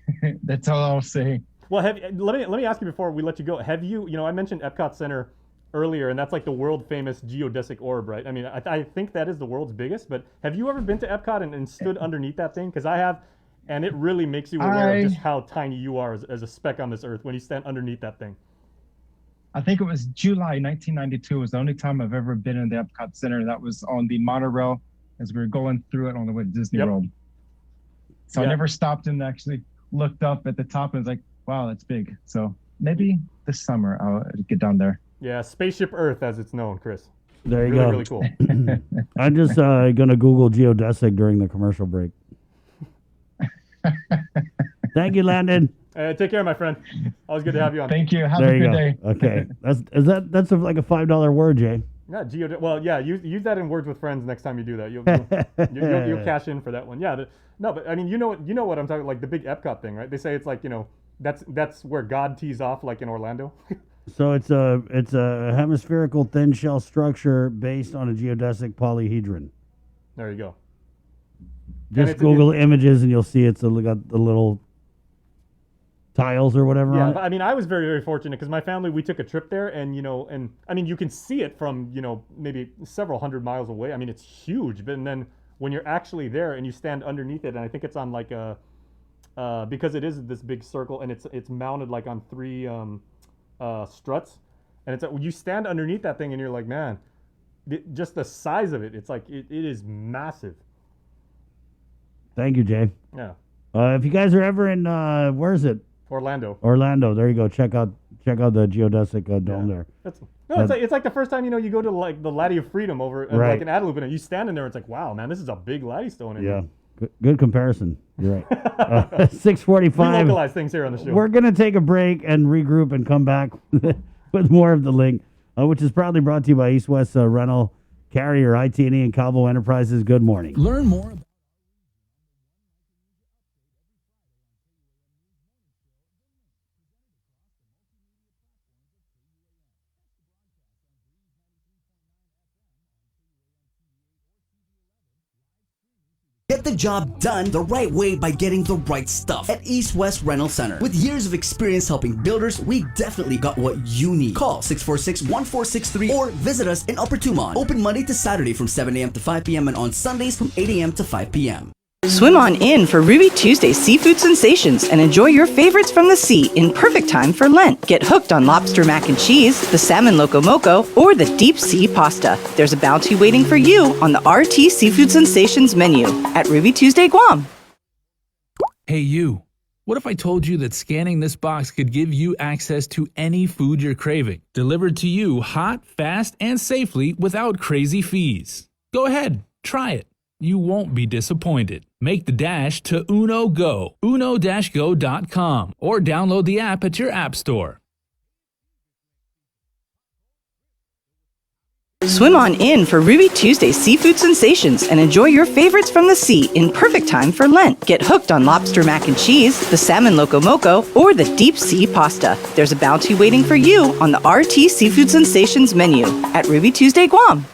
That's all I'll say. Well, let me ask you before we let you go. Have you, I mentioned Epcot Center earlier, and that's like the world famous geodesic orb, right? I mean, I think that is the world's biggest. But have you ever been to Epcot and stood underneath that thing? Because I have, and it really makes you aware of just how tiny you are as a speck on this earth when you stand underneath that thing. I think it was July 1992 was the only time I've ever been in the Epcot Center. That was on the monorail as we were going through it on the way to Disney World. So I never stopped and actually looked up at the top and was like, wow, that's big. So maybe this summer I'll get down there. Yeah, Spaceship Earth as it's known, Chris. There you really, go. Really cool. I'm just going to Google geodesic during the commercial break. Thank you, Landon. Take care, my friend. Always good to have you on. Thank you. Have a good day. Okay. That's like a $5 word, Jay. Yeah, well, yeah, use that in Words with Friends next time you do that. You'll cash in for that one. Yeah, no, but I mean, you know what I'm talking, like the big Epcot thing, right? They say it's like, that's where God tees off, like in Orlando. So it's a hemispherical thin shell structure based on a geodesic polyhedron. There you go. Just Google images and you'll see got the little tiles or whatever. Yeah, on but I mean, I was very, very fortunate because my family, we took a trip there, and I mean, you can see it from maybe several hundred miles away. I mean, it's huge. But then when you're actually there and you stand underneath it, and I think it's on like a because it is this big circle and it's mounted like on 3 struts, and it's you stand underneath that thing and you're like, man, just the size of it, it's like it is massive. Thank you, Jay. Yeah. If you guys are ever in where is it? Orlando. There you go. Check out the geodesic dome there. It's like the first time you go to like the Lattie of Freedom over like in Adelup, and you stand in there, it's like, wow, man, this is a big Lattie stone. Yeah. Good comparison. You're right. 6:45. We localize things here on the show. We're gonna take a break and regroup and come back with more of the link, which is proudly brought to you by East West Rental Carrier, IT&E, and Calvo Enterprises. Good morning. Learn more. Get the job done the right way by getting the right stuff at East West Rental Center. With years of experience helping builders, we definitely got what you need. Call 646-1463 or visit us in Upper Tumon. Open Monday to Saturday from 7 a.m. to 5 p.m. and on Sundays from 8 a.m. to 5 p.m. Swim on in for Ruby Tuesday Seafood Sensations and enjoy your favorites from the sea in perfect time for Lent. Get hooked on lobster mac and cheese, the salmon loco moco, or the deep sea pasta. There's a bounty waiting for you on the RT Seafood Sensations menu at Ruby Tuesday Guam. Hey you, what if I told you that scanning this box could give you access to any food you're craving, delivered to you hot, fast, and safely without crazy fees? Go ahead, try it. You won't be disappointed. Make the dash to Uno Go, uno-go.com, or download the app at your app store. Swim on in for Ruby Tuesday Seafood Sensations and enjoy your favorites from the sea in perfect time for Lent. Get hooked on lobster mac and cheese, the salmon loco moco, or the deep sea pasta. There's a bounty waiting for you on the RT Seafood Sensations menu at Ruby Tuesday Guam.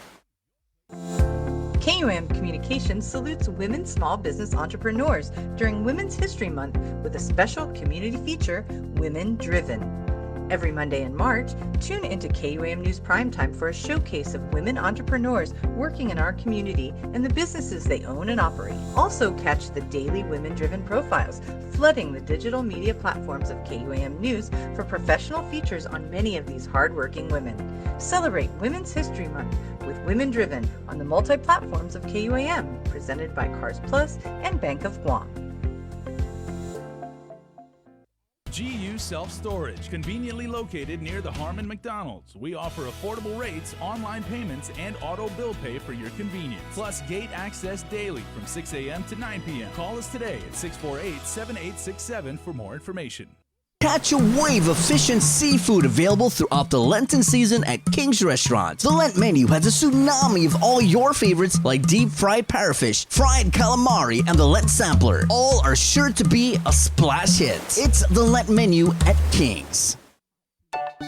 KUAM Communications salutes women small business entrepreneurs during Women's History Month with a special community feature, Women Driven. Every Monday in March, tune into KUAM News Primetime for a showcase of women entrepreneurs working in our community and the businesses they own and operate. Also catch the daily women-driven profiles, flooding the digital media platforms of KUAM News for professional features on many of these hardworking women. Celebrate Women's History Month with Women Driven on the multi-platforms of KUAM, presented by Cars Plus and Bank of Guam. GU Self-Storage, conveniently located near the Harmon McDonald's. We offer affordable rates, online payments, and auto bill pay for your convenience. Plus gate access daily from 6 a.m. to 9 p.m. Call us today at 648-7867 for more information. Catch a wave of fish and seafood available throughout the Lenten season at King's Restaurant. The Lent menu has a tsunami of all your favorites like deep fried parrotfish, fried calamari, and the Lent sampler. All are sure to be a splash hit. It's the Lent menu at King's.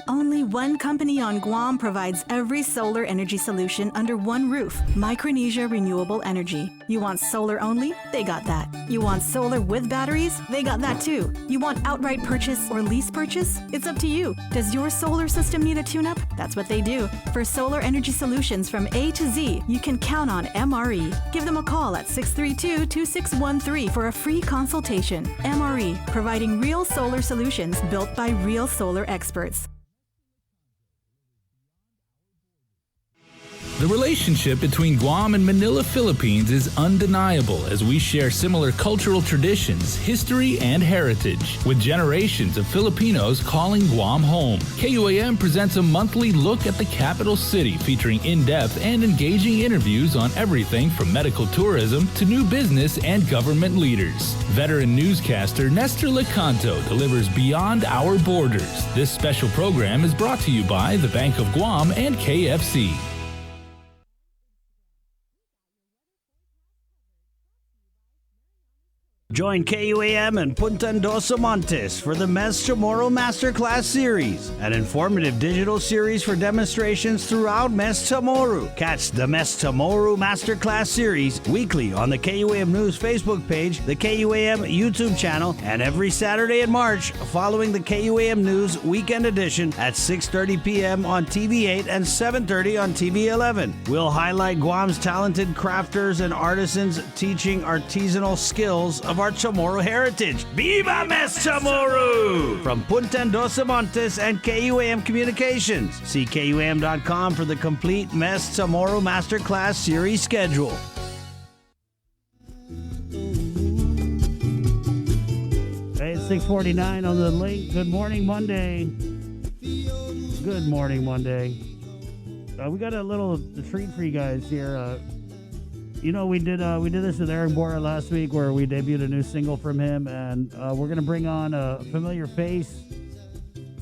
Only one company on Guam provides every solar energy solution under one roof, Micronesia Renewable Energy. You want solar only? They got that. You want solar with batteries? They got that too. You want outright purchase or lease purchase? It's up to you. Does your solar system need a tune-up? That's what they do. For solar energy solutions from A to Z, you can count on MRE. Give them a call at 632-2613 for a free consultation. MRE, providing real solar solutions built by real solar experts. The relationship between Guam and Manila, Philippines is undeniable as we share similar cultural traditions, history, and heritage, with generations of Filipinos calling Guam home. KUAM presents a monthly look at the capital city featuring in-depth and engaging interviews on everything from medical tourism to new business and government leaders. Veteran newscaster Nestor Lecanto delivers Beyond Our Borders. This special program is brought to you by the Bank of Guam and KFC. Join KUAM and Punta Dos Montes for the Mes Chamorro Masterclass Series, an informative digital series for demonstrations throughout Mes Chamorro. Catch the Mes Chamorro Masterclass Series weekly on the KUAM News Facebook page, the KUAM YouTube channel, and every Saturday in March following the KUAM News Weekend Edition at 6:30 p.m. on TV8 and 7:30 on TV11. We'll highlight Guam's talented crafters and artisans teaching artisanal skills of our Chamorro heritage. Viva Mes Chamorro! From Punta Dos Montes and KUAM Communications. See KUAM.com for the complete Mes Chamorro Masterclass Series schedule. Hey, it's 6:49 on the link. Good morning, Monday. Good morning, Monday. We got a little treat for you guys here. You know, we did this with Eric Bora last week where we debuted a new single from him, and we're going to bring on a familiar face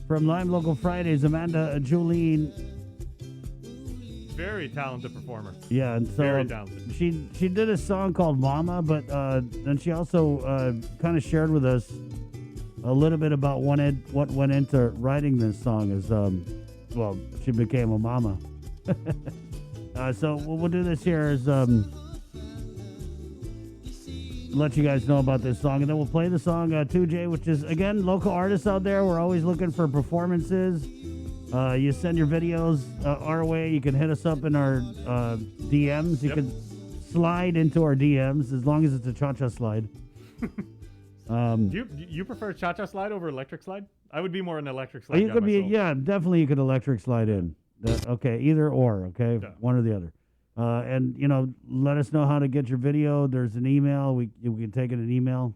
from Lime Local Fridays, Amanda Julene. Very talented performer. Yeah, and so Very talented. she did a song called Mama, but then she also kind of shared with us a little bit about what went into writing this song as, well, she became a mama. So what we'll do this here is let you guys know about this song, and then we'll play the song 2J, which is, again, local artists out there. We're always looking for performances. You send your videos our way. You can hit us up in our DMs. You can slide into our DMs as long as it's a cha-cha slide. You prefer cha-cha slide over electric slide? I would be more an electric slide. You guy could be, myself. yeah, definitely you could electric slide in. Okay, either or, okay? Yeah. One or the other. And, you know, let us know how to get your video. There's an email. We can take it in email.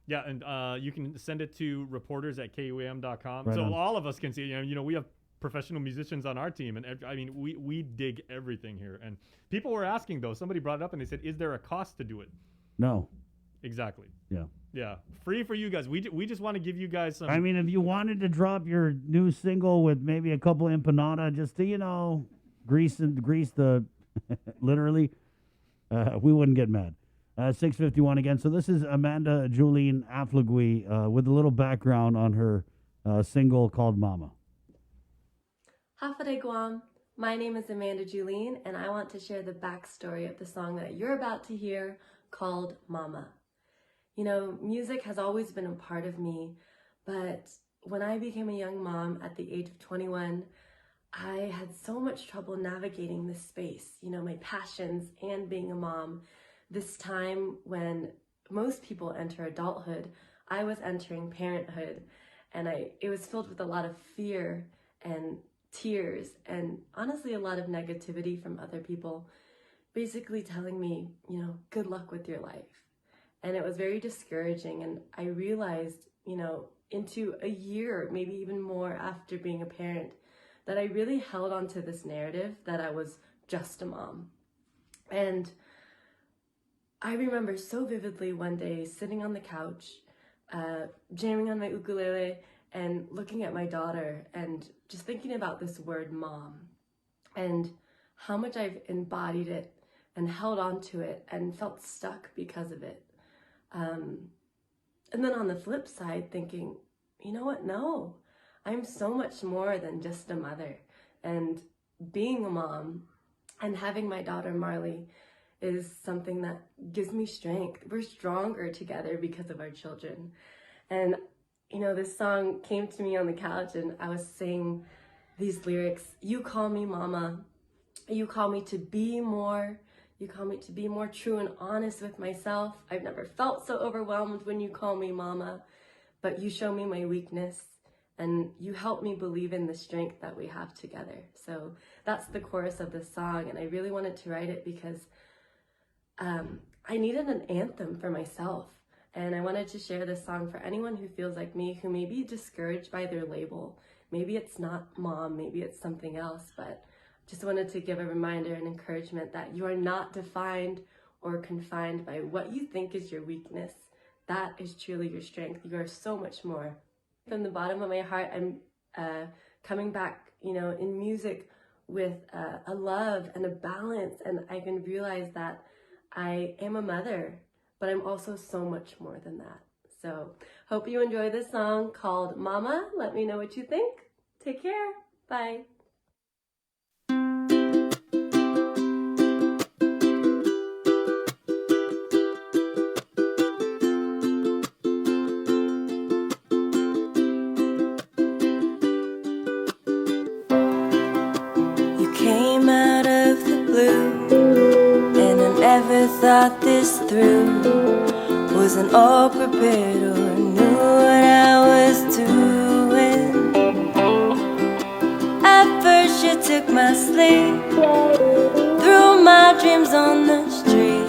Yeah, and you can send it to reporters@kuam.com. Right so on. all of us can see it. You know, we have professional musicians on our team, and I mean, we dig everything here. And people were asking, though, somebody brought it up and they said, is there a cost to do it? No. Exactly. Yeah. Yeah, free for you guys. We just want to give you guys some. I mean, if you wanted to drop your new single with maybe a couple empanada just to, you know, grease the, literally, we wouldn't get mad. 6:51 again. So this is Amanda Julene Aflagui with a little background on her single called Mama. Hafade Guam. My name is Amanda Julene, and I want to share the backstory of the song that you're about to hear called Mama. You know, music has always been a part of me, but when I became a young mom at the age of 21, I had so much trouble navigating this space, you know, my passions and being a mom. This time when most people enter adulthood, I was entering parenthood, and it was filled with a lot of fear and tears and honestly a lot of negativity from other people, basically telling me, you know, good luck with your life. And it was very discouraging, and I realized, you know, into a year, maybe even more after being a parent, that I really held on to this narrative that I was just a mom. And I remember so vividly one day sitting on the couch, jamming on my ukulele and looking at my daughter and just thinking about this word mom and how much I've embodied it and held on to it and felt stuck because of it. And then on the flip side, thinking, you know what? No, I'm so much more than just a mother. And being a mom and having my daughter Marley is something that gives me strength. We're stronger together because of our children. And, you know, this song came to me on the couch and I was saying these lyrics, you call me mama, you call me to be more, you call me to be more true and honest with myself. I've never felt so overwhelmed when you call me mama, but you show me my weakness and you help me believe in the strength that we have together. So that's the chorus of this song, and I really wanted to write it because I needed an anthem for myself. And I wanted to share this song for anyone who feels like me, who may be discouraged by their label. Maybe it's not mom, maybe it's something else, but just wanted to give a reminder and encouragement that you are not defined or confined by what you think is your weakness. That is truly your strength. You are so much more. From the bottom of my heart, I'm coming back, in music with a love and a balance, and I can realize that I am a mother, but I'm also so much more than that. So hope you enjoy this song called Mama. Let me know what you think. Take care. Bye. You came out of the blue, and I never thought this through. Wasn't all prepared or knew what I was doing. At first you took my sleep, threw my dreams on the street,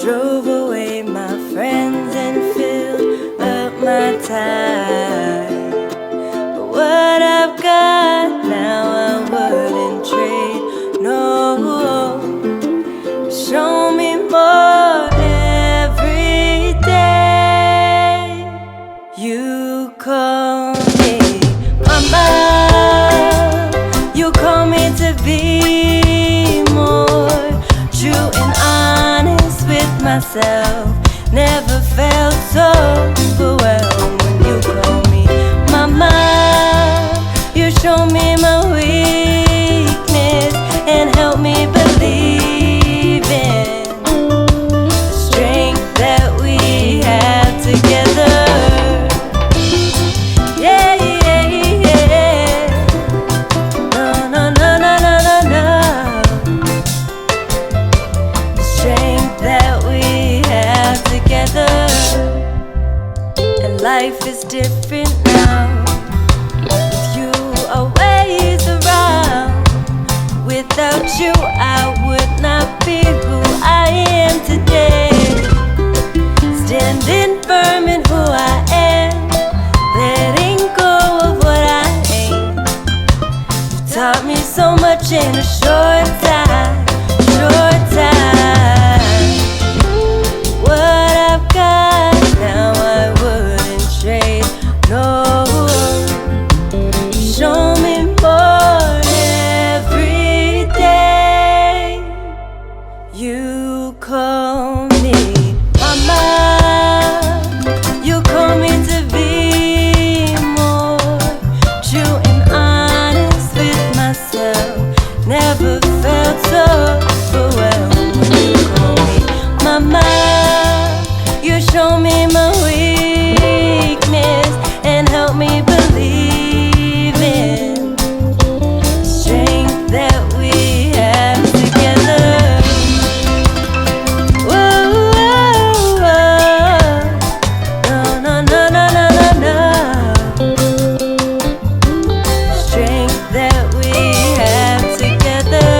drove away my friends and filled up my time. But what I've got now I wouldn't trade, no. Show me more every day. You call me mama, you call me to be more true and honest with myself. Never felt so overwhelmed when you call me mama. You show me my weakness and help me believe in the strength that we have together. Yeah, yeah, yeah. No, no, no, no, no, no, no. The strength that we have together. And life is different now, with you always around. Without you I would not be who I am today. Standing firm in who I am, letting go of what I ain't. You taught me so much in a short time, short time. What I've got now I wouldn't trade, no. Show me more every day. You call me mama, you call me to be more true and honest with myself. Never felt so overwhelmed when you call me mama. You show me my weakness and help me believe in the strength that we have together. Whoa, whoa, whoa. No, no, no, no, no, no, no. Strength that we have together.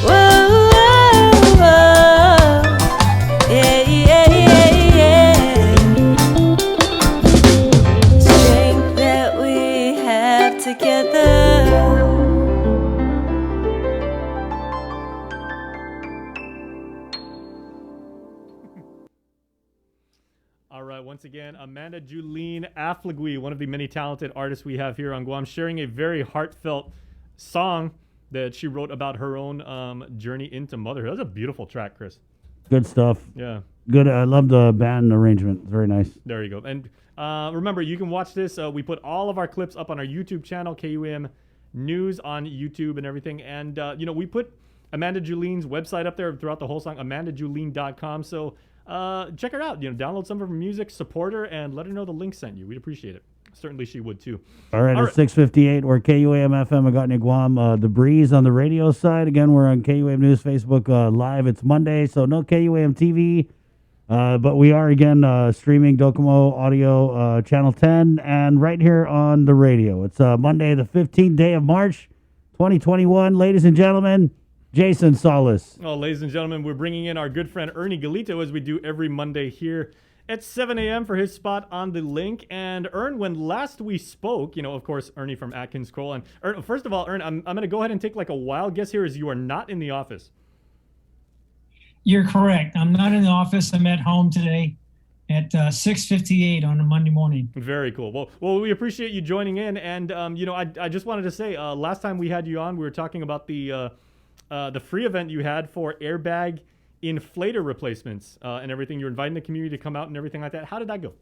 Whoa, whoa, whoa. Yeah, yeah, yeah, yeah. Strength that we have together. All right, once again, Amanda Julene Afligui, one of the many talented artists we have here on Guam, sharing a very heartfelt song that she wrote about her own journey into motherhood. That's a beautiful track, Chris. Good stuff. Yeah. Good. I love the band arrangement. Very nice. There you go. And remember, you can watch this. We put all of our clips up on our YouTube channel, KUM News on YouTube and everything. And, we put Amanda Julene's website up there throughout the whole song, amandajulene.com. So check her out. Download some of her music, support her, and let her know the link sent you. We'd appreciate it. Certainly she would, too. All right, at 6:58, we're KUAM FM, Agotnia, Guam. The Breeze on the radio side. Again, we're on KUAM News Facebook Live. It's Monday, so no KUAM TV. But we are again streaming Docomo Audio Channel 10 and right here on the radio. It's Monday, the 15th day of March, 2021. Ladies and gentlemen, Jason Solis. Oh, ladies and gentlemen, we're bringing in our good friend Ernie Galito as we do every Monday here at 7 a.m. for his spot on the link. And Ern, when last we spoke, you know, of course, Ernie from Atkins Kroll. And Ern, first of all, Ern, I'm going to go ahead and take like a wild guess here, as you are not in the office. You're correct. I'm not in the office. I'm at home today at 6:58 on a Monday morning. Very cool. Well, we appreciate you joining in. And, you know, I just wanted to say, last time we had you on, we were talking about the free event you had for airbag inflator replacements and everything. You're inviting the community to come out and everything like that. How did that go?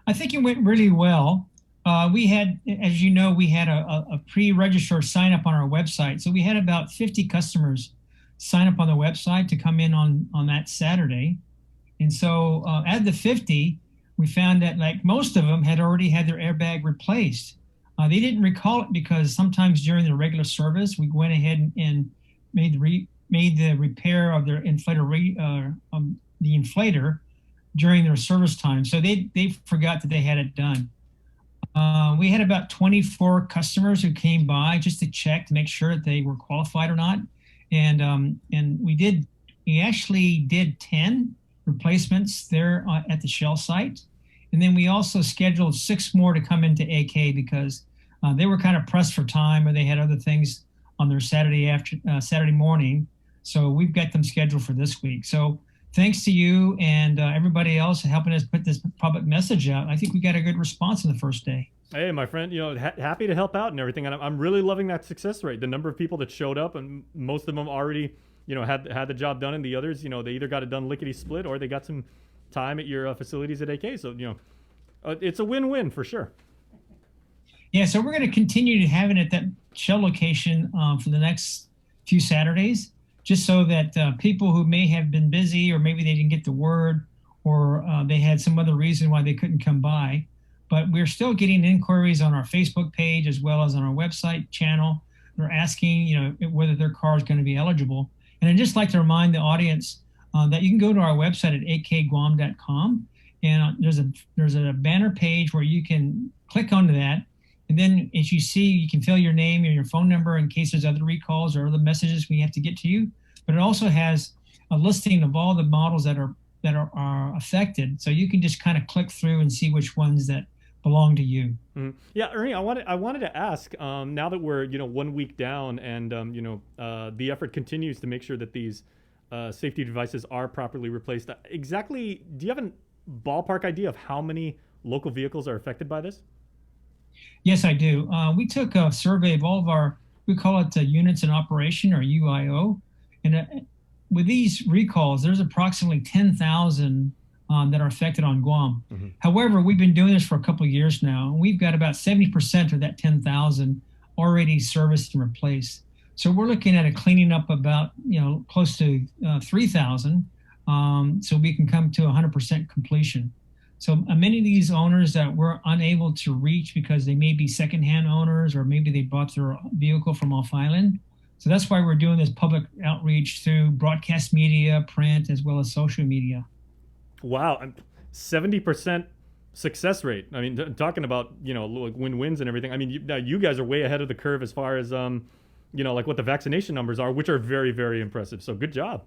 I think it went really well. We had, as you know, we had a pre-register sign up on our website. So we had about 50 customers sign up on the website to come in on that Saturday. And so at the 50, we found that like most of them had already had their airbag replaced. They didn't recall it because sometimes during the regular service, we went ahead and made the repair of their inflator, the inflator during their service time. So they forgot that they had it done. We had about 24 customers who came by just to check to make sure that they were qualified or not. And we actually did 10 replacements there at the Shell site. And then we also scheduled 6 more to come into AK because they were kind of pressed for time, or they had other things on their Saturday morning. So we've got them scheduled for this week. So thanks to you and everybody else helping us put this public message out. I think we got a good response in the first day. Hey, my friend, you know, happy to help out and everything. And I'm really loving that success rate. The number of people that showed up, and most of them already, you know, had the job done. And the others, you know, they either got it done lickety split or they got some time at your facilities at AK. So, you know, it's a win-win for sure. Yeah, so we're going to continue to have it at that Shell location for the next few Saturdays, just so that people who may have been busy or maybe they didn't get the word or they had some other reason why they couldn't come by. But we're still getting inquiries on our Facebook page as well as on our website channel. They're asking, you know, whether their car is going to be eligible. And I'd just like to remind the audience that you can go to our website at akguam.com, and there's a banner page where you can click onto that. And then as you see, you can fill your name and your phone number in case there's other recalls or other messages we have to get to you. But it also has a listing of all the models that are affected. So you can just kind of click through and see which ones that belong to you. Mm-hmm. Yeah, Ernie, I wanted to ask, now that we're, you know, 1 week down and, you know, the effort continues to make sure that these safety devices are properly replaced. Exactly, do you have a ballpark idea of how many local vehicles are affected by this? Yes, I do. We took a survey of all of our, we call it units in operation, or UIO. And with these recalls, there's approximately 10,000 that are affected on Guam. Mm-hmm. However, we've been doing this for a couple of years now, and we've got about 70% of that 10,000 already serviced and replaced. So we're looking at cleaning up about, you know, close to 3,000, so we can come to 100% completion. So many of these owners that we're unable to reach because they may be secondhand owners or maybe they bought their vehicle from off island. So that's why we're doing this public outreach through broadcast media, print, as well as social media. Wow, 70% success rate. I mean, talking about, you know, like win-wins and everything. I mean, you guys are way ahead of the curve as far as, you know, like what the vaccination numbers are, which are very, very impressive. So good job.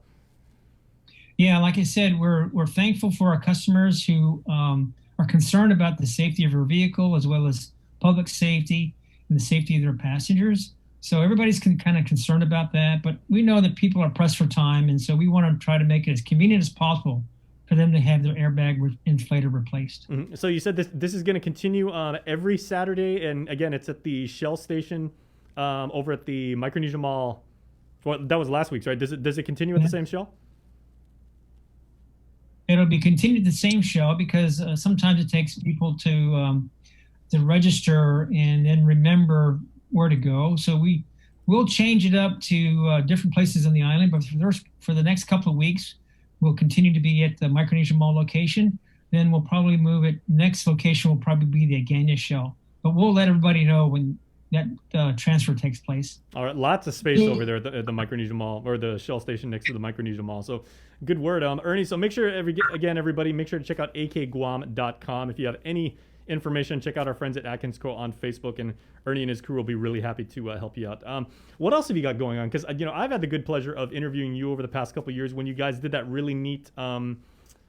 Yeah, like I said, we're thankful for our customers who are concerned about the safety of their vehicle as well as public safety and the safety of their passengers. So everybody's kind of concerned about that, but we know that people are pressed for time, and so we want to try to make it as convenient as possible for them to have their airbag inflator replaced. Mm-hmm. So you said this is going to continue every Saturday, and again, it's at the Shell station over at the Micronesia Mall. Well, that was last week's, right? Does it continue at the same Shell? It'll be continued the same Shell because sometimes it takes people to register and then remember where to go. So we'll change it up to different places on the island, but for the next couple of weeks, we'll continue to be at the Micronesia Mall location. Then we'll probably move it. Next location will probably be the Agana Shell. But we'll let everybody know when transfer takes place. All right, lots of space over there at the Micronesia Mall, or the Shell station next to the Micronesia Mall. So good word, Ernie. So make sure, everybody, make sure to check out akguam.com. If you have any information, check out our friends at Atkins Crow on Facebook, and Ernie and his crew will be really happy to help you out. What else have you got going on? Because I've had the good pleasure of interviewing you over the past couple of years when you guys did that really neat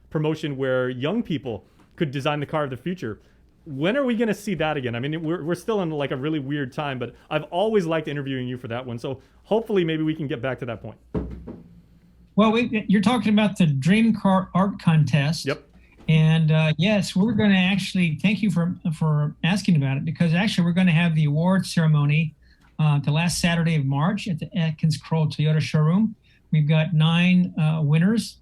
promotion where young people could design the car of the future. When are we going to see that again? I mean, we're still in like a really weird time, but I've always liked interviewing you for that one. So hopefully maybe we can get back to that point. Well, you're talking about the Dream Car Art Contest. Yep. And yes, we're going to actually, thank you for asking about it, because actually we're going to have the award ceremony the last Saturday of March at the Atkins Kroll Toyota showroom. We've got 9 winners,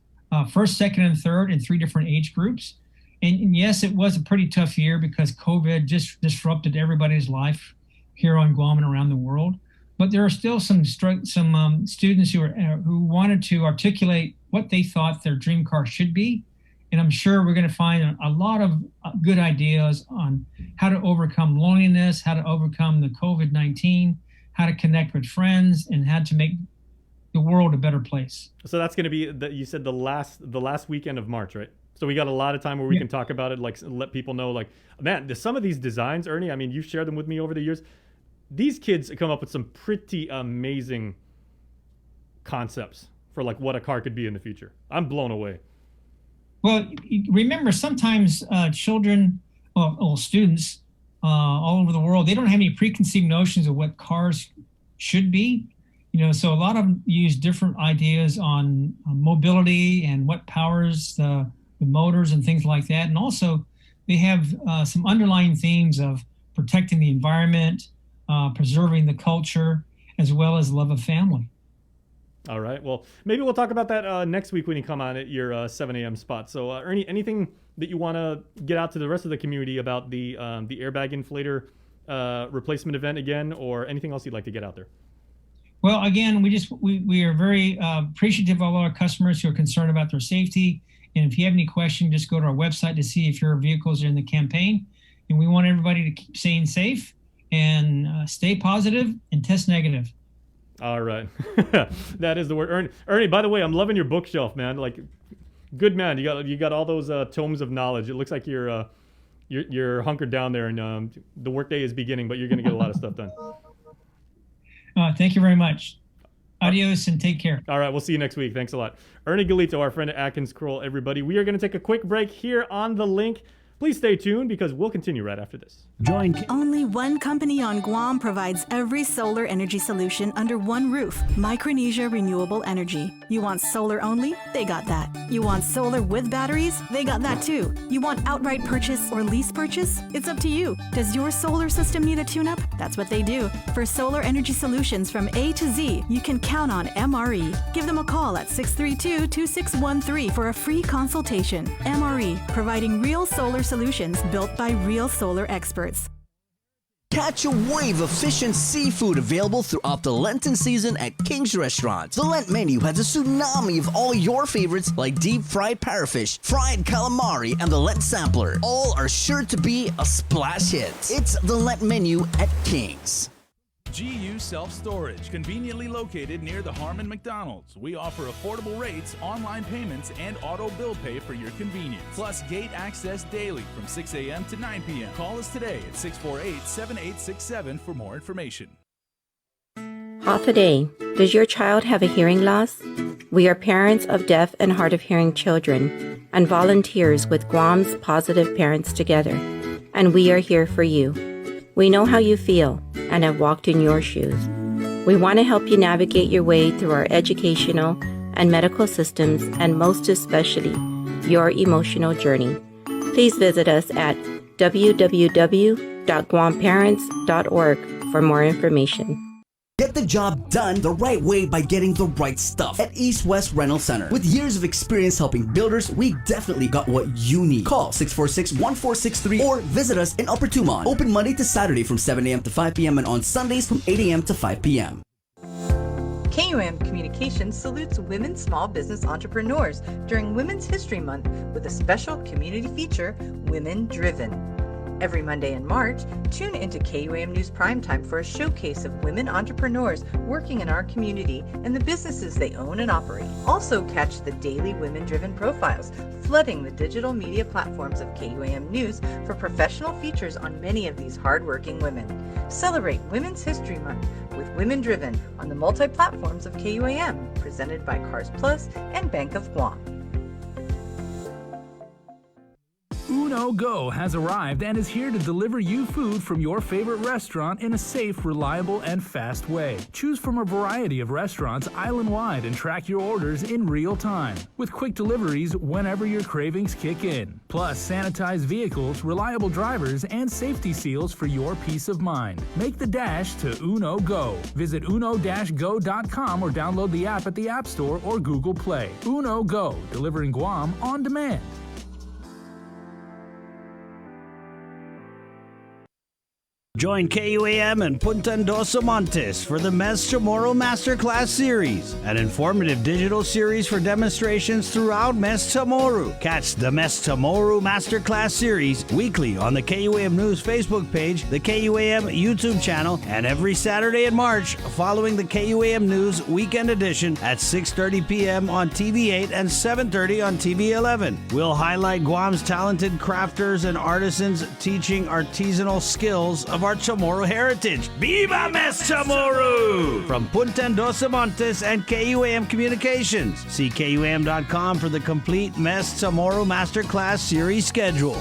first, second, and third in 3 different age groups. And yes, it was a pretty tough year because COVID just disrupted everybody's life here on Guam and around the world. But there are still some students who wanted to articulate what they thought their dream car should be. And I'm sure we're going to find a lot of good ideas on how to overcome loneliness, how to overcome the COVID-19, how to connect with friends, and how to make the world a better place. So that's going to be, you said the last weekend of March, right? So we got a lot of time where we can talk about it, like let people know, like, man, some of these designs, Ernie, I mean, you've shared them with me over the years. These kids come up with some pretty amazing concepts for like what a car could be in the future. I'm blown away. Well, remember, sometimes children or students all over the world, they don't have any preconceived notions of what cars should be. So a lot of them use different ideas on mobility and what powers the motors and things like that. And also they have some underlying themes of protecting the environment, preserving the culture, as well as love of family. All right. Well, maybe we'll talk about that next week when you come on at your 7 a.m. spot. So Ernie, anything that you want to get out to the rest of the community about the airbag inflator replacement event again, or anything else you'd like to get out there? Well, again, we are very appreciative of all our customers who are concerned about their safety. And if you have any questions, just go to our website to see if your vehicles are in the campaign. And we want everybody to keep staying safe and stay positive and test negative. All right. That is the word. Ernie, by the way, I'm loving your bookshelf, man. Like, good man. You got all those tomes of knowledge. It looks like you're hunkered down there, and the workday is beginning, but you're going to get a lot of stuff done. Thank you very much. Adios and take care. All right, we'll see you next week. Thanks a lot. Ernie Galito, our friend at Atkins Kroll, everybody. We are going to take a quick break here on The Link. Please stay tuned because we'll continue right after this. Only one company on Guam provides every solar energy solution under one roof. Micronesia Renewable Energy. You want solar only? They got that. You want solar with batteries? They got that too. You want outright purchase or lease purchase? It's up to you. Does your solar system need a tune-up? That's what they do. For solar energy solutions from A to Z, you can count on MRE. Give them a call at 632-2613 for a free consultation. MRE, providing real solar solutions built by real solar experts. Catch a wave of fish and seafood available throughout the Lenten season at King's Restaurants. The Lent menu has a tsunami of all your favorites like deep fried parrotfish, fried calamari, and the Lent sampler. All are sure to be a splash hit. It's the Lent menu at King's. GU Self-Storage, conveniently located near the Harmon McDonald's. We offer affordable rates, online payments, and auto bill pay for your convenience. Plus gate access daily from 6 a.m. to 9 p.m. Call us today at 648-7867 for more information. Half a day. Does your child have a hearing loss? We are parents of deaf and hard of hearing children and volunteers with Guam's Positive Parents Together, and we are here for you. We know how you feel and have walked in your shoes. We want to help you navigate your way through our educational and medical systems, and most especially, your emotional journey. Please visit us at www.guamparents.org for more information. Get the job done the right way by getting the right stuff at East West Rental Center. With years of experience helping builders, we definitely got what you need. Call 646-1463 or visit us in Upper Tumon. Open Monday to Saturday from 7 a.m. to 5 p.m. and on Sundays from 8 a.m. to 5 p.m. KUAM Communications salutes women small business entrepreneurs during Women's History Month with a special community feature, Women Driven. Every Monday in March, tune into KUAM News Primetime for a showcase of women entrepreneurs working in our community and the businesses they own and operate. Also catch the daily women-driven profiles, flooding the digital media platforms of KUAM News for professional features on many of these hardworking women. Celebrate Women's History Month with Women Driven on the multi-platforms of KUAM, presented by Cars Plus and Bank of Guam. Uno Go has arrived and is here to deliver you food from your favorite restaurant in a safe, reliable, and fast way. Choose from a variety of restaurants island-wide and track your orders in real time, with quick deliveries whenever your cravings kick in. Plus, sanitized vehicles, reliable drivers, and safety seals for your peace of mind. Make the dash to Uno Go. Visit uno-go.com or download the app at the App Store or Google Play. Uno Go, delivering Guam on demand. Join KUAM and Punta Dos Montes for the Mes Chamorro Masterclass Series, an informative digital series for demonstrations throughout Mes Chamorro. Catch the Mes Chamorro Masterclass Series weekly on the KUAM News Facebook page, the KUAM YouTube channel, and every Saturday in March following the KUAM News Weekend Edition at 6:30 p.m. on TV8 and 7:30 on TV11. We'll highlight Guam's talented crafters and artisans teaching artisanal skills of our Chamorro heritage. Viva Mes Chamorro! From Punta Dos Montes and KUAM Communications. See KUAM.com for the complete Mes Chamorro Masterclass Series schedule.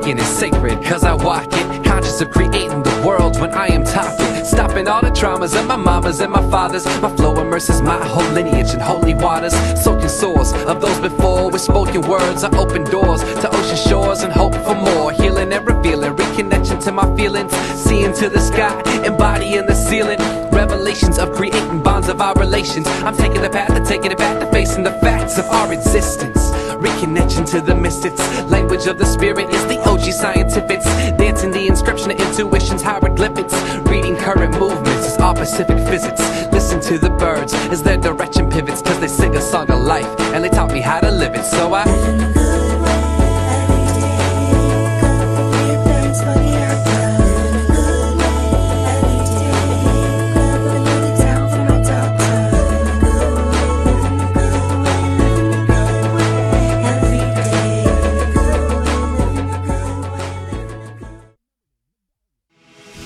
Is sacred, cause I walk it, conscious of creating the world when I am talking, stopping all the traumas of my mamas and my fathers. My flow immerses my whole lineage in holy waters, soaking sores of those before with spoken words. I open doors to ocean shores and hope for more, healing and revealing, reconnection to my feelings, seeing to the sky, embodying the ceiling, revelations of creating bonds of our relations. I'm taking the path to taking it back to facing the facts of our existence, reconnection to the mystics. Language of the spirit is the OG scientifics, dancing the inscription of intuition's hieroglyphics, reading current movements is all Pacific physics. Listen to the birds as their direction pivots, cause they sing a song of life and they taught me how to live it. So I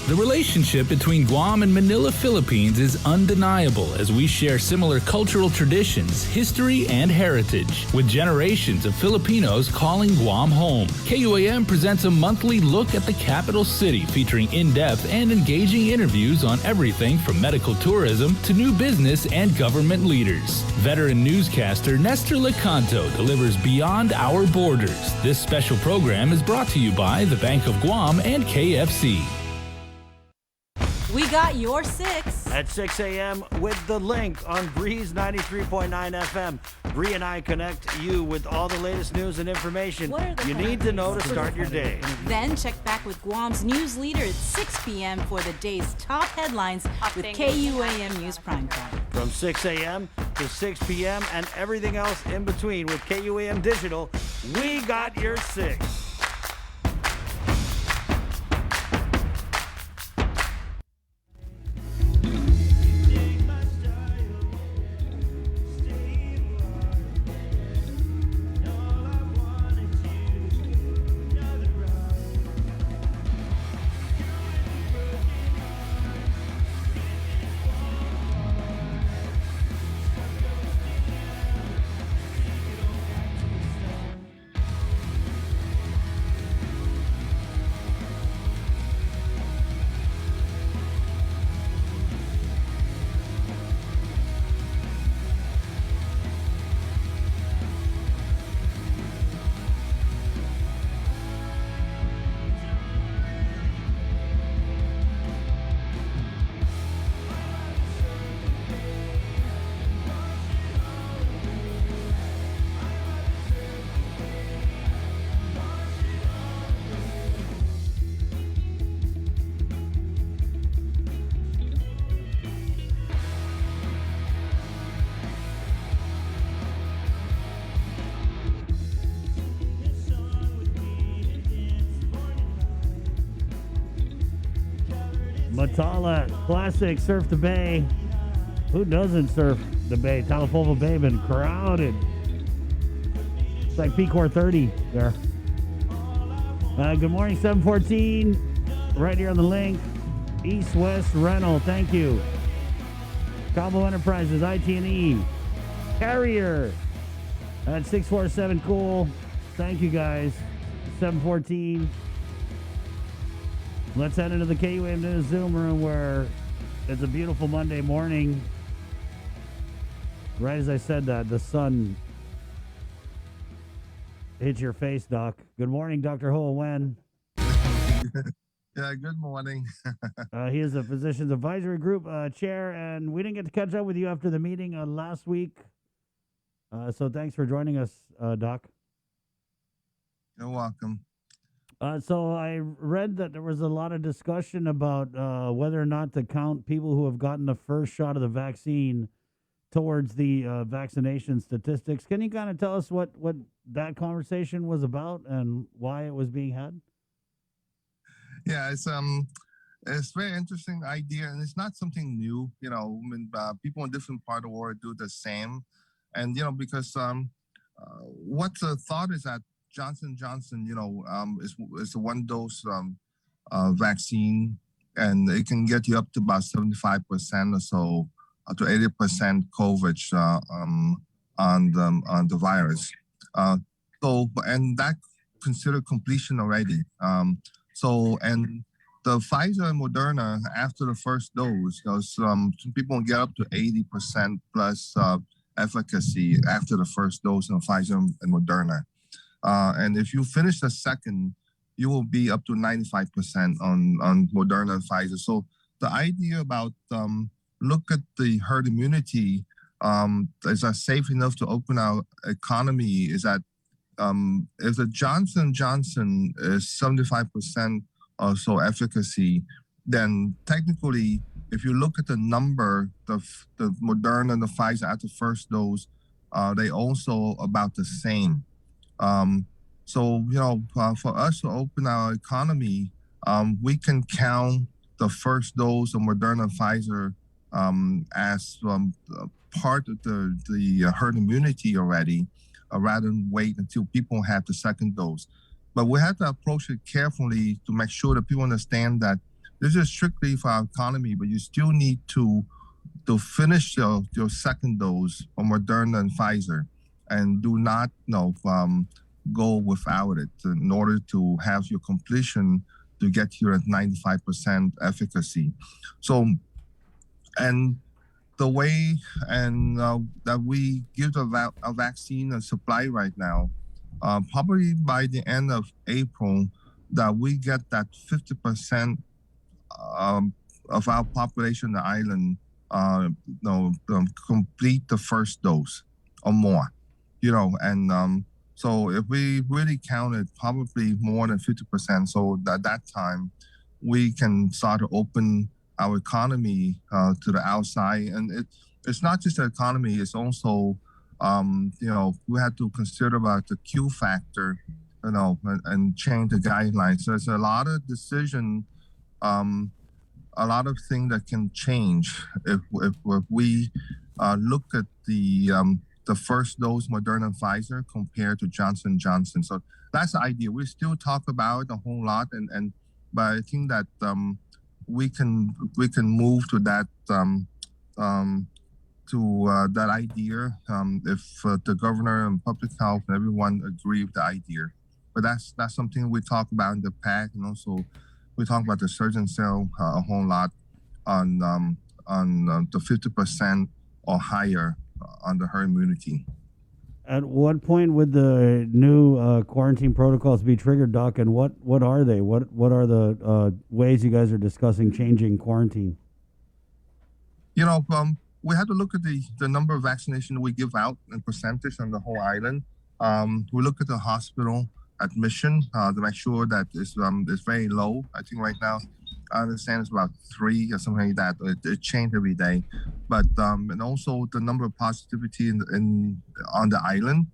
The relationship between Guam and Manila, Philippines is undeniable as we share similar cultural traditions, history, and heritage, with generations of Filipinos calling Guam home. KUAM presents a monthly look at the capital city featuring in-depth and engaging interviews on everything from medical tourism to new business and government leaders. Veteran newscaster Nestor Lecanto delivers Beyond Our Borders. This special program is brought to you by the Bank of Guam and KFC. We got your 6 at 6 a.m. with the link on Breeze 93.9 FM. Bree and I connect you with all the latest news and information you need to know to start your day. Then check back with Guam's news leader at 6 p.m. for the day's top headlines with KUAM News Primetime. From 6 a.m. to 6 p.m. and everything else in between with KUAM Digital, we got your 6. Matala Classic, Surf the Bay. Who doesn't surf the bay? Talapova Bay been crowded. It's like Pecor 30 there. Good morning, 714. Right here on the link. East West Rental, thank you. Cabo Enterprises, IT&E. Carrier at 647 Cool. Thank you guys. 714. Let's head into the KUAM News Zoom room where it's a beautiful Monday morning. Right as I said that, the sun hit your face, Doc. Good morning, Dr. Ho Wen. Yeah, good morning. He is the Physicians Advisory Group chair, and we didn't get to catch up with you after the meeting last week. So thanks for joining us, Doc. You're welcome. So I read that there was a lot of discussion about whether or not to count people who have gotten the first shot of the vaccine towards the vaccination statistics. Can you kind of tell us what that conversation was about and why it was being had? Yeah, it's a very interesting idea, and it's not something new. You know, I mean, people in different part of the world do the same, and because what the thought is that Johnson Johnson, is a one dose vaccine, and it can get you up to about 75% or so to 80% coverage on the virus. And that considered completion already. And the Pfizer and Moderna after the first dose, some people get up to 80% plus efficacy after the first dose of Pfizer and Moderna. And if you finish the second, you will be up to 95% on Moderna and Pfizer. So the idea about look at the herd immunity, is that safe enough to open our economy, is that if the Johnson Johnson is 75% or so efficacy, then technically, if you look at the number, the Moderna and the Pfizer at the first dose, they also about the same. For us to open our economy, we can count the first dose of Moderna and Pfizer as part of the herd immunity already, rather than wait until people have the second dose. But we have to approach it carefully to make sure that people understand that this is strictly for our economy, but you still need to finish your second dose of Moderna and Pfizer, and do not go without it in order to have your completion to get here at 95% efficacy. So, and the way that we give a vaccine and supply right now, probably by the end of April, that we get that 50% of our population, the island, complete the first dose or more, so if we really counted probably more than 50%, so at that time we can start to open our economy to the outside. And it's not just the economy, it's also, we had to consider about the Q factor, and change the guidelines. So there's a lot of decision, a lot of things that can change if we look at the first dose Moderna and Pfizer compared to Johnson Johnson. So that's the idea. We still talk about it a whole lot, but I think that we can move to that that idea if the governor and public health and everyone agree with the idea. But that's something we talk about in the PAC, and also we talk about the Surgeon Cell a whole lot on the 50% or higher on the herd immunity. At what point would the new quarantine protocols be triggered, Doc, and what are they? What are the ways you guys are discussing changing quarantine? We have to look at the number of vaccinations we give out in percentage on the whole island. We look at the hospital admission to make sure that it's very low. I think right now, I understand it's about 3 or something like that. It changes every day, but and also the number of positivity on the island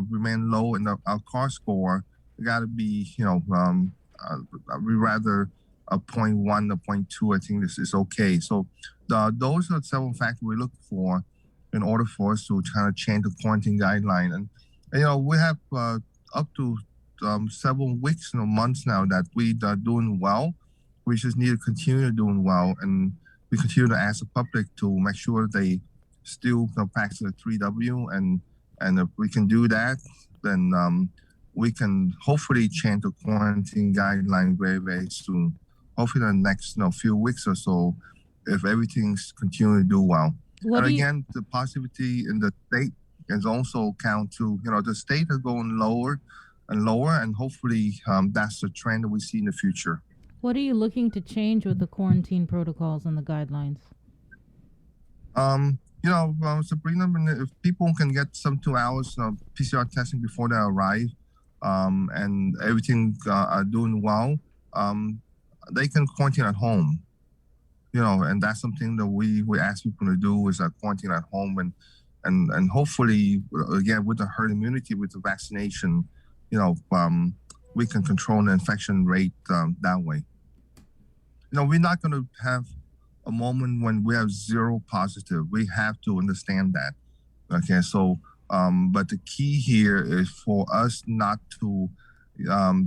remain low, and our CAR score got to be we rather a 0.1 or 0.2, I think this is okay. So those are several factors we look for in order for us to kind of change the quarantine guideline. And we have up to several weeks, months now that we are doing well. We just need to continue doing well, and we continue to ask the public to make sure they still practice the 3W, and if we can do that, then we can hopefully change the quarantine guideline very, very soon. Hopefully in the next few weeks or so, if everything's continue to do well. What and do you- again, the positivity in the state is also count to, the state is going lower and lower, and hopefully that's the trend that we see in the future. What are you looking to change with the quarantine protocols and the guidelines? Sabrina, if people can get some 2 hours PCR testing before they arrive, and everything are doing well, they can quarantine at home. And that's something that we ask people to do is quarantine at home, and hopefully again with the herd immunity with the vaccination, we can control the infection rate that way. We're not going to have a moment when we have zero positive. We have to understand that. Okay, so but the key here is for us not to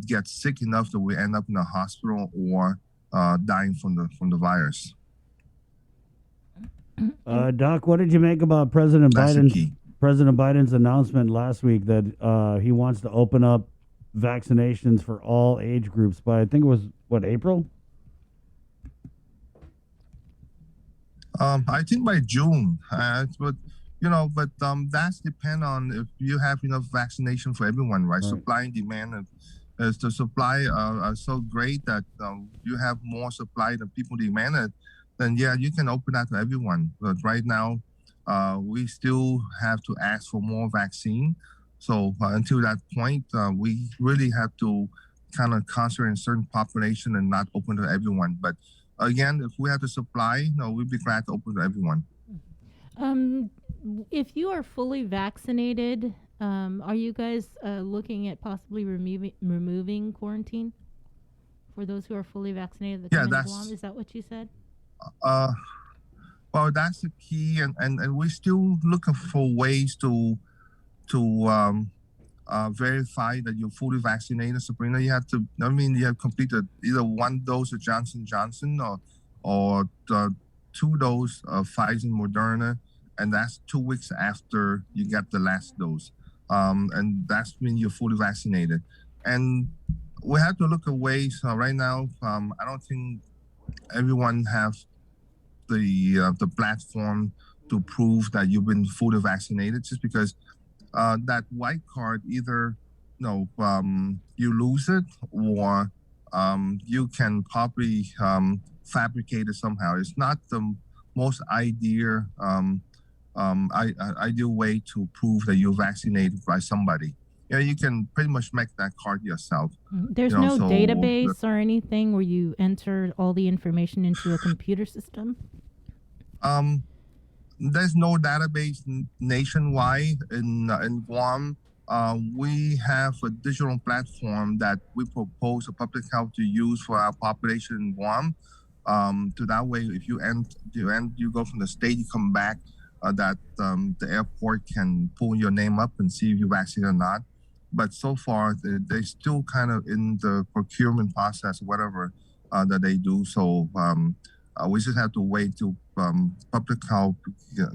get sick enough that we end up in the hospital or dying from the virus. Doc, what did you make about President That's the Biden's key. announcement last week that he wants to open up vaccinations for all age groups by, I think it was April? I think by June, but that's depend on if you have enough vaccination for everyone, right? Supply and demand, and as the supply are so great that you have more supply than people demand it, then yeah, you can open that to everyone. But right now, we still have to ask for more vaccine. So until that point, we really have to kind of concentrate in certain population and not open to everyone. But again, if we have the supply, we'd be glad to open to everyone. If you are fully vaccinated, are you guys looking at possibly removing quarantine for those who are fully vaccinated that come into Guam? Is that what you said? Well, that's the key, and we're still looking for ways to verify that you're fully vaccinated. Sabrina, you have completed either one dose of Johnson & Johnson or 2 doses of Pfizer and Moderna, and that's 2 weeks after you get the last dose. And that's when you're fully vaccinated. And we have to look at ways right now. I don't think everyone has the platform to prove that you've been fully vaccinated, just because that white card, either you lose it or you can probably fabricate it somehow. It's not the most ideal way to prove that you're vaccinated by somebody. You can pretty much make that card yourself. There's no database or anything where you enter all the information into a computer system? There's no database nationwide in Guam. We have a digital platform that we propose the public health to use for our population in Guam. To that way, if you go from the state, you come back, that the airport can pull your name up and see if you're vaccinated or not. But so far, they're still kind of in the procurement process, whatever that they do. So we just have to wait to public health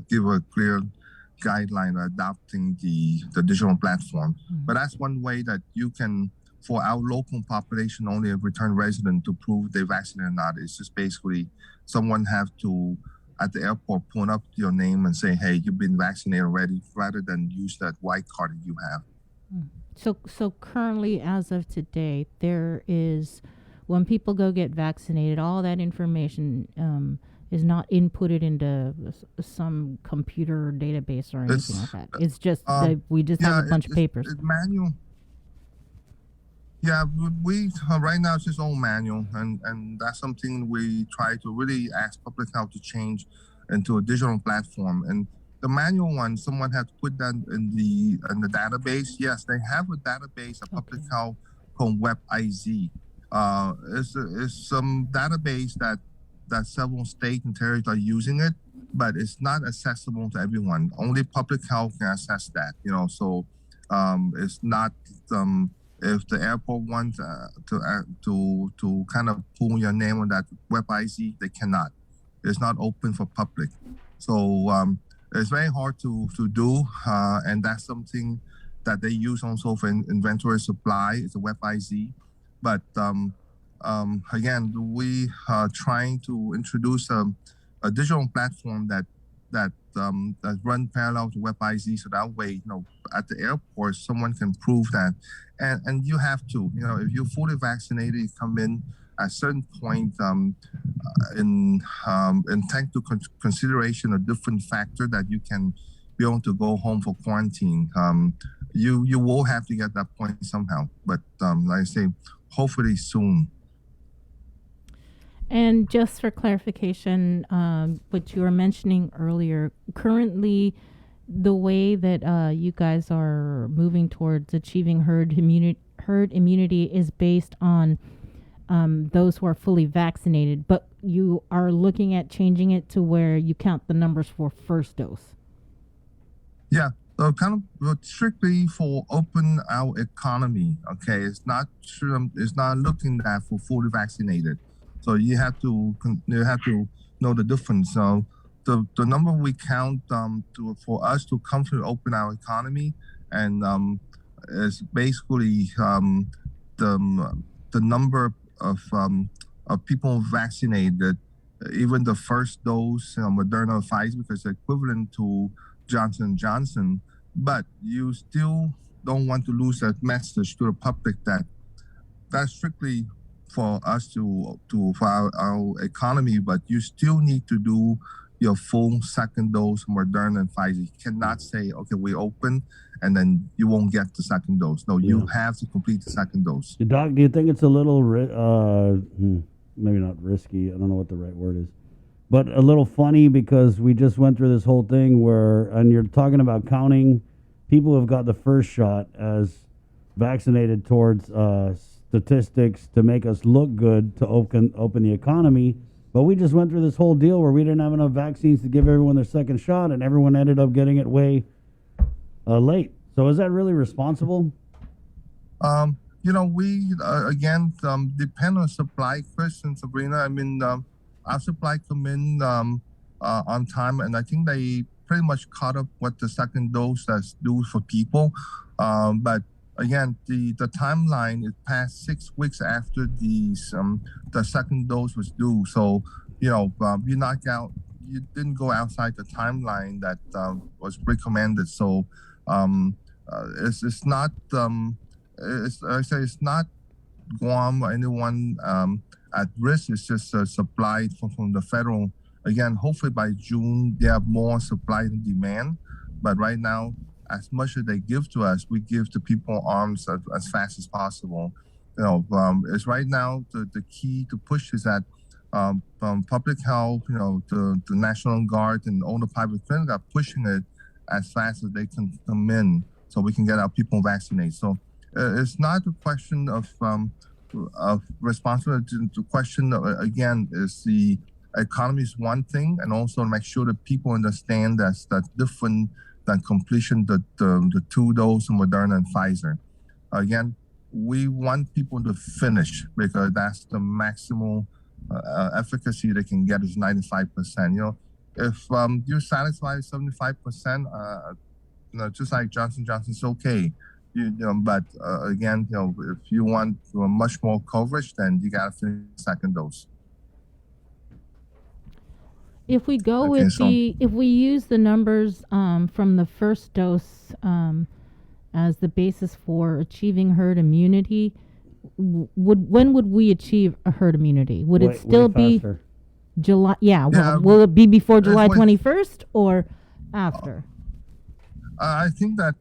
give a clear guideline adopting the digital platform. But that's one way that you can, for our local population, only a return resident, to prove they're vaccinated or not. It's just basically someone have to, at the airport, pull up your name and say, hey, you've been vaccinated already, rather than use that white card that you have. So currently, as of today, there is, when people go get vaccinated, all that information is not inputted into some computer database or anything like that. It's just we just have a bunch of papers. It's manual. Yeah, we right now it's just all manual, and that's something we try to really ask public health to change into a digital platform. And the manual one, someone had to put that in the database. Yes, they have a database of public health called WebIZ. It's some database that several states and territories are using it, but it's not accessible to everyone. Only public health can access that. So it's not. If the airport wants to kind of pull your name on that web IC, they cannot. It's not open for public. So it's very hard to do, and that's something that they use also for inventory supply. It's a web IC. But again, we are trying to introduce a digital platform that run parallel to web IC, so that way, at the airport, someone can prove that. And you have to, if you're fully vaccinated, you come in at a certain point in take to consideration a different factor that you can be able to go home for quarantine. You will have to get that point somehow, but like I say, hopefully soon. And just for clarification, what you were mentioning earlier, currently the way that you guys are moving towards achieving herd immunity is based on those who are fully vaccinated, but you are looking at changing it to where you count the numbers for first dose. Yeah, kind of strictly for open our economy. Okay, it's not looking at for fully vaccinated. So you have to know the difference. So the number we count for us to comfortably open our economy, and is basically the number of people vaccinated, even the first dose, Moderna, Pfizer, because it's equivalent to Johnson & Johnson, but you still don't want to lose that message to the public that that's strictly for us for our economy, but you still need to do your full second dose Moderna and Pfizer. You cannot say, okay, we open and then you won't get the second dose. No, you have to complete the second dose. Doc, do you think it's a little, maybe not risky, I don't know what the right word is, but a little funny because we just went through this whole thing where, and you're talking about counting people who have got the first shot as vaccinated towards statistics to make us look good to open the economy, but we just went through this whole deal where we didn't have enough vaccines to give everyone their second shot, and everyone ended up getting it way late. So is that really responsible? We again depend on supply, Chris and Sabrina. I mean, our supply come in on time, and I think they pretty much caught up what the second dose that's due for people. But again, the timeline is past 6 weeks after the second dose was due. So, you didn't go outside the timeline that was recommended. So, it's not, it's not Guam or anyone at risk. It's just supply from the federal. Again, hopefully by June, they have more supply than demand. But right now, as much as they give to us, we give to people arms as fast as possible. It's right now the key to push is that public health, the National Guard and all the private clinics are pushing it as fast as they can come in, so we can get our people vaccinated. So it's not a question of responsibility. The question again is the economy is one thing, and also make sure that people understand that's different than completion the 2 dose of Moderna and Pfizer. Again, we want people to finish because that's the maximal efficacy they can get is 95%. If you're satisfied with 75%, just like Johnson & Johnson's okay. But again, if you want much more coverage, then you gotta finish the second dose. If we go if we use the numbers from the first dose as the basis for achieving herd immunity, when would we achieve a herd immunity? Would it still be faster. July? Yeah. Will it be before July 21st or after? I think that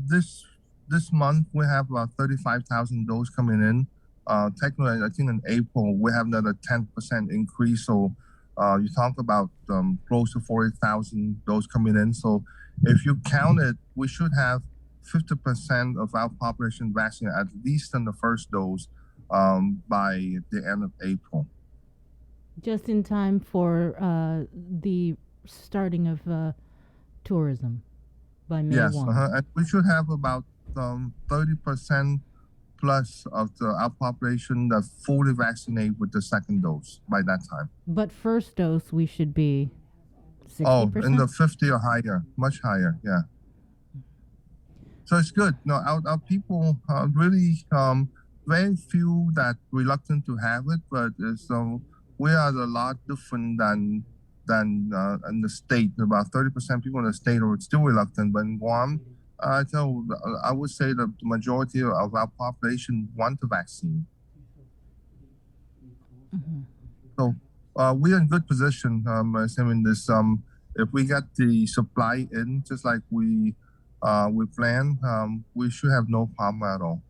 this month we have about 35,000 doses coming in. Technically, I think in April we have another 10% increase. So you talk about close to 40,000 doses coming in. So if you count it, we should have 50% of our population vaccinated at least in the first dose by the end of April. Just in time for the starting of tourism by May Yes, 1. and we should have about 30% plus of our population that fully vaccinated with the second dose by that time. But first dose, we should be 60%? Oh, in the 50 or higher, much higher, yeah. So it's good. No, our people really very few that reluctant to have it, but we are a lot different than in the state. About 30% people in the state are still reluctant, but in Guam, I would say that the majority of our population want the vaccine. Mm-hmm. So we're in good position. Assuming this, if we get the supply in just like we plan, we should have no problem at all.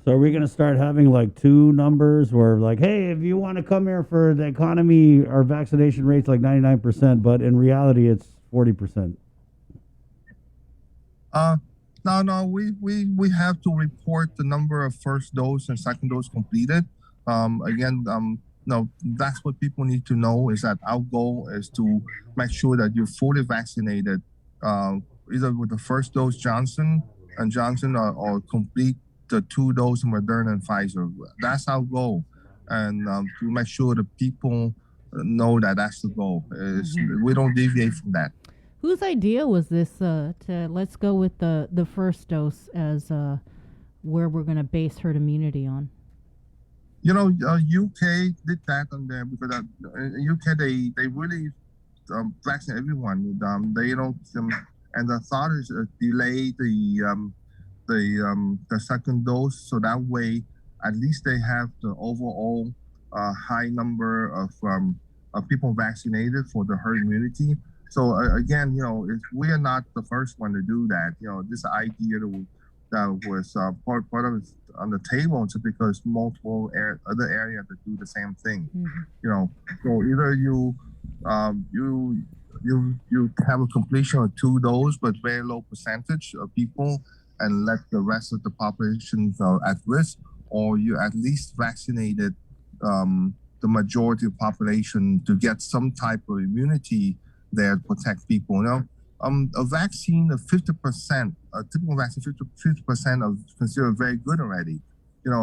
So are we going to start having like two numbers where like, hey, if you want to come here for the economy, our vaccination rate's like 99%, but in reality it's 40%? No, we have to report the number of first dose and second dose completed. No, that's what people need to know is that our goal is to make sure that you're fully vaccinated, either with the first dose Johnson & Johnson or complete the 2 dose Moderna and Pfizer. That's our goal. And to make sure the people know that that's the goal. We don't deviate from that. Whose idea was this to let's go with the first dose as where we're going to base herd immunity on? You know, UK did that on there because UK they really vaccinate everyone. They don't, and the thought is delay the second dose so that way at least they have the overall high number of people vaccinated for the herd immunity. So again, we are not the first one to do that. This idea that was part of it on the table, just because multiple other areas that do the same thing. So either you have a completion of 2 doses, but very low percentage of people, and let the rest of the population at risk, or you at least vaccinated the majority of population to get some type of immunity there to protect people. A vaccine of 50%, a typical vaccine, 50% of considered very good already.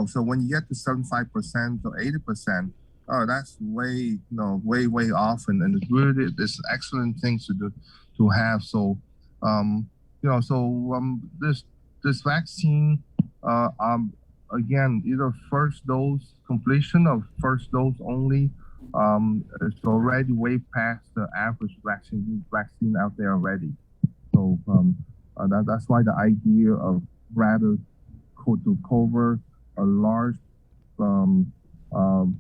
So when you get to 75% or 80%, that's way off, and it's really this excellent things to have. So, this vaccine, again, either first dose completion or first dose only. It's already way past the average vaccine out there already. So that's why the idea of rather to cover a large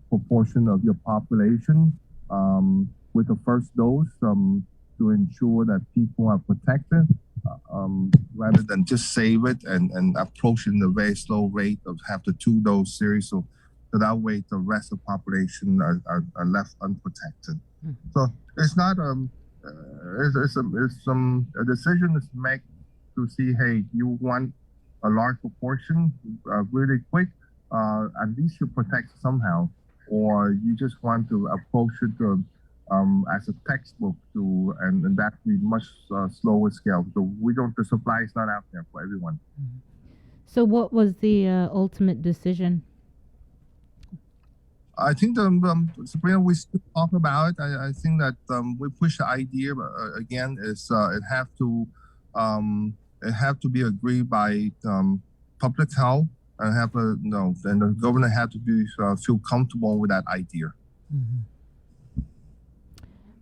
proportion of your population with the first dose to ensure that people are protected rather than just save it and approach it in a very slow rate of have the 2 dose series. So that way the rest of the population are left unprotected. So it's not it's a decision is made to see, hey, you want a large proportion really quick, at least you protect somehow, or you just want to approach it as a textbook and that be much slower scale. So the supply is not out there for everyone. So what was the ultimate decision? I think Sabrina, we still talk about it. I think that we push the idea, but again, is it have to be agreed by public health, and and the governor had to be feel comfortable with that idea.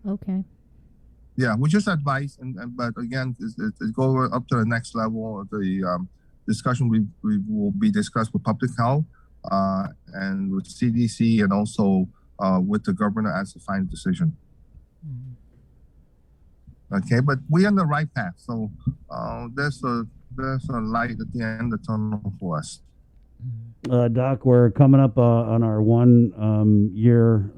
Okay. Yeah, we just advise, but again, it go up to the next level of the discussion. We will be discussed with public health. And with CDC, and also with the governor as the final decision. Okay, but we're on the right path. So there's a light at the end of the tunnel for us. Doc, we're coming up on our 1 year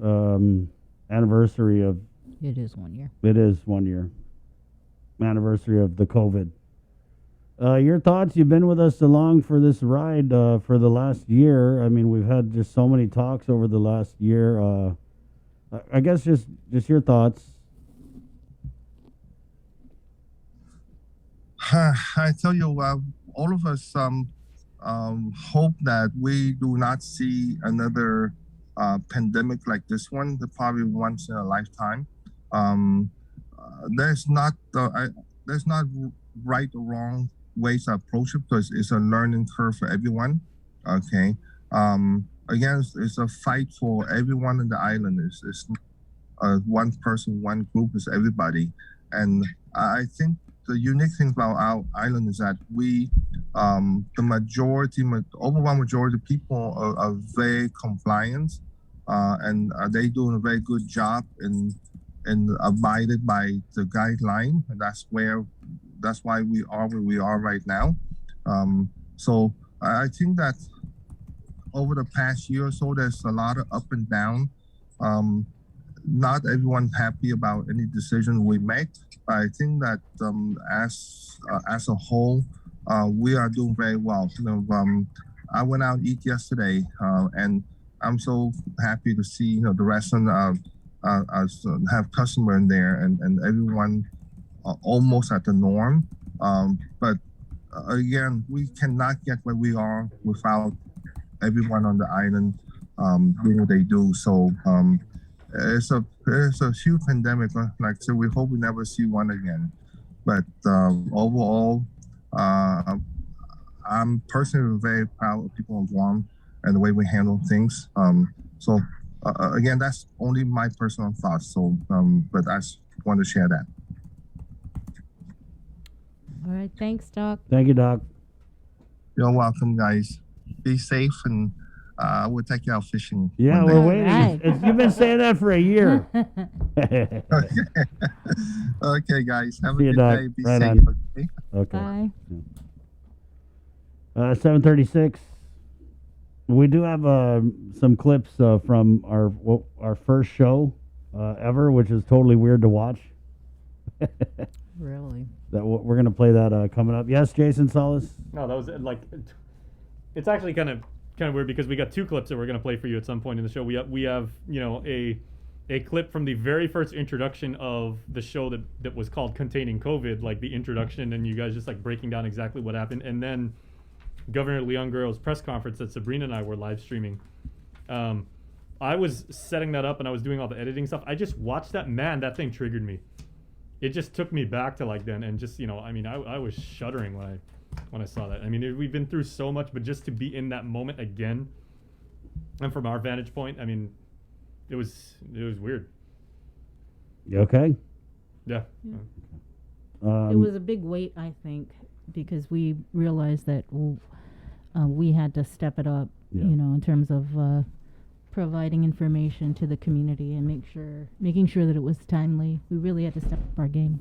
anniversary of. It is 1 year. It is 1 year anniversary of the COVID. Your thoughts? You've been with us along for this ride for the last year. I mean, we've had just so many talks over the last year. I guess just your thoughts. I tell you, all of us hope that we do not see another pandemic like this one. Probably once in a lifetime. There's not right or wrong ways to approach it because it's a learning curve for everyone. Okay. Again, it's a fight for everyone in the island. It's one person, one group. It's everybody, and I think the unique thing about our island is that we, the overwhelming majority of people are very compliant, and they doing a very good job in abided by the guideline, and that's why we are where we are right now. So I think that over the past year or so, there's a lot of up and down. Not everyone's happy about any decision we make. I think that as a whole, we are doing very well. I went out and eat yesterday, and I'm so happy to see the restaurant have customer in there, and everyone almost at the norm. But again, we cannot get where we are without everyone on the island doing what they do. So it's a huge pandemic. Like I said, we hope we never see one again. But overall, I'm personally very proud of people in Guam and the way we handle things. So again, that's only my personal thoughts. So, but I just want to share that. All right, thanks, Doc. Thank you, Doc. You're welcome, guys. Be safe, and we'll take you out fishing. Yeah, one day. we're waiting. You've been saying that for a year. Okay, guys. Have a See you, good Doc. day. Be Right safe. on. Okay. Okay. Bye. 7:36. We do have some clips from our first show ever, which is totally weird to watch. Really? That we're gonna play that coming up. Yes, Jason Solis. No, that was like, it's actually kind of weird because we got two clips that we're gonna play for you at some point in the show. We have a clip from the very first introduction of the show that was called Containing COVID, like the introduction, and you guys just like breaking down exactly what happened, and then Governor Leon Guerrero's press conference that Sabrina and I were live streaming. I was setting that up and I was doing all the editing stuff. I just watched that. Man, that thing triggered me. It just took me back to like then, and just I was shuddering when I saw that. I mean, we've been through so much, but just to be in that moment again, and from our vantage point, I mean, it was weird. You okay? Yeah. It was a big weight, I think, because we realized that we had to step it up, in terms of providing information to the community and making sure that it was timely. We really had to step up our game.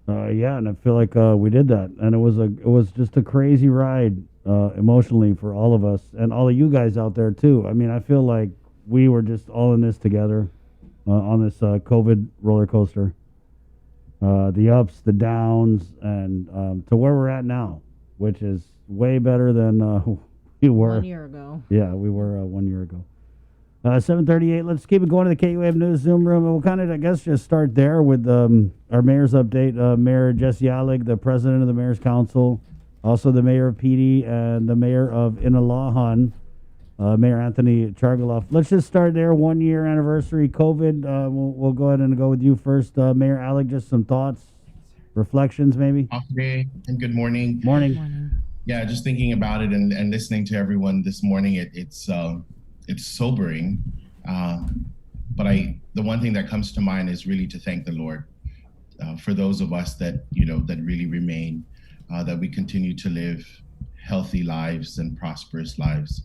Yeah, and I feel like we did that, and it was just a crazy ride emotionally for all of us and all of you guys out there too. I mean, I feel like we were just all in this together on this COVID roller coaster. The ups, the downs, and to where we're at now, which is way better than we were 1 year ago. Yeah, we were 1 year ago. 7:38. Let's keep it going to the KUAM News Zoom room. And we'll kind of, I guess, just start there with our mayor's update. Mayor Jesse Allig, the president of the Mayor's Council, also the mayor of PD, and the mayor of Inalahan, Mayor Anthony Chargaloff. Let's just start there. 1 year anniversary COVID. We'll go ahead and go with you first, Mayor Allig. Just some thoughts, reflections, maybe. Okay, and good morning. Morning. Yeah, just thinking about it and listening to everyone this morning, it's sobering. But the one thing that comes to mind is really to thank the Lord for those of us that that really remain, that we continue to live healthy lives and prosperous lives.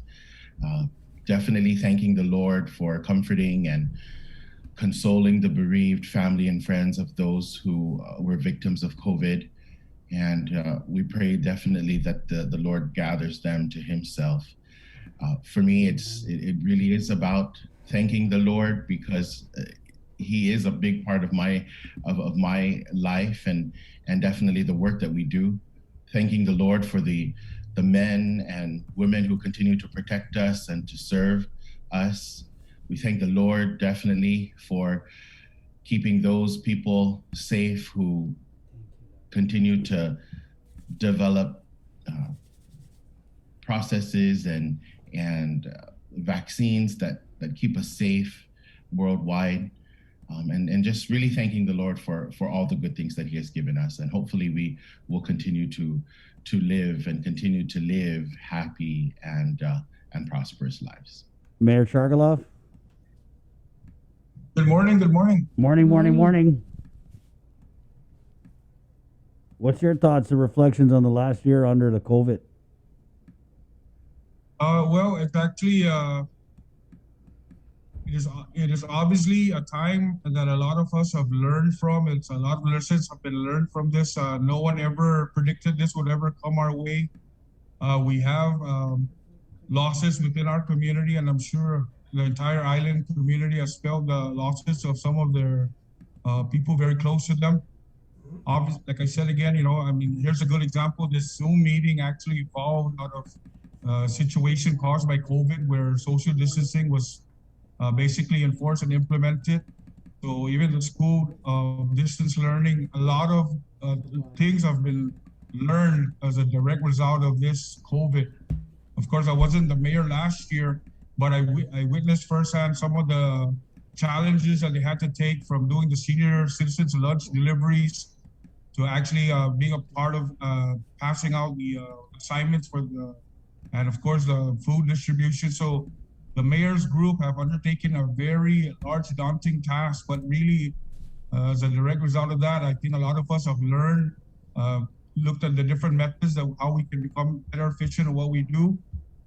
Definitely thanking the Lord for comforting and consoling the bereaved family and friends of those who were victims of COVID. And we pray definitely that the Lord gathers them to himself. For me, it really is about thanking the Lord because he is a big part of my life and definitely the work that we do. thanking the Lord for the men and women who continue to protect us and to serve us. We thank the Lord definitely for keeping those people safe who continue to develop processes and vaccines that keep us safe worldwide. And just really thanking the Lord for all the good things that He has given us. And hopefully we will continue to live and continue to live happy and prosperous lives. Mayor Chargaloff? Good morning, good morning. Morning. What's your thoughts and reflections on the last year under the COVID? Well, it's actually it is obviously a time that a lot of us have learned from. It's a lot of lessons have been learned from this. No one ever predicted this would ever come our way. We have losses within our community, and I'm sure the entire island community has felt the losses of some of their people very close to them. Obviously, like I said again, here's a good example. This Zoom meeting actually evolved out of a situation caused by COVID, where social distancing was basically enforced and implemented. So even the school distance learning, a lot of things have been learned as a direct result of this COVID. Of course, I wasn't the mayor last year, but I witnessed firsthand some of the challenges that they had to take, from doing the senior citizens lunch deliveries to actually being a part of passing out the assignments and of course the food distribution. So the mayor's group have undertaken a very large, daunting task, but really as a direct result of that, I think a lot of us have learned, looked at the different methods of how we can become better efficient at what we do.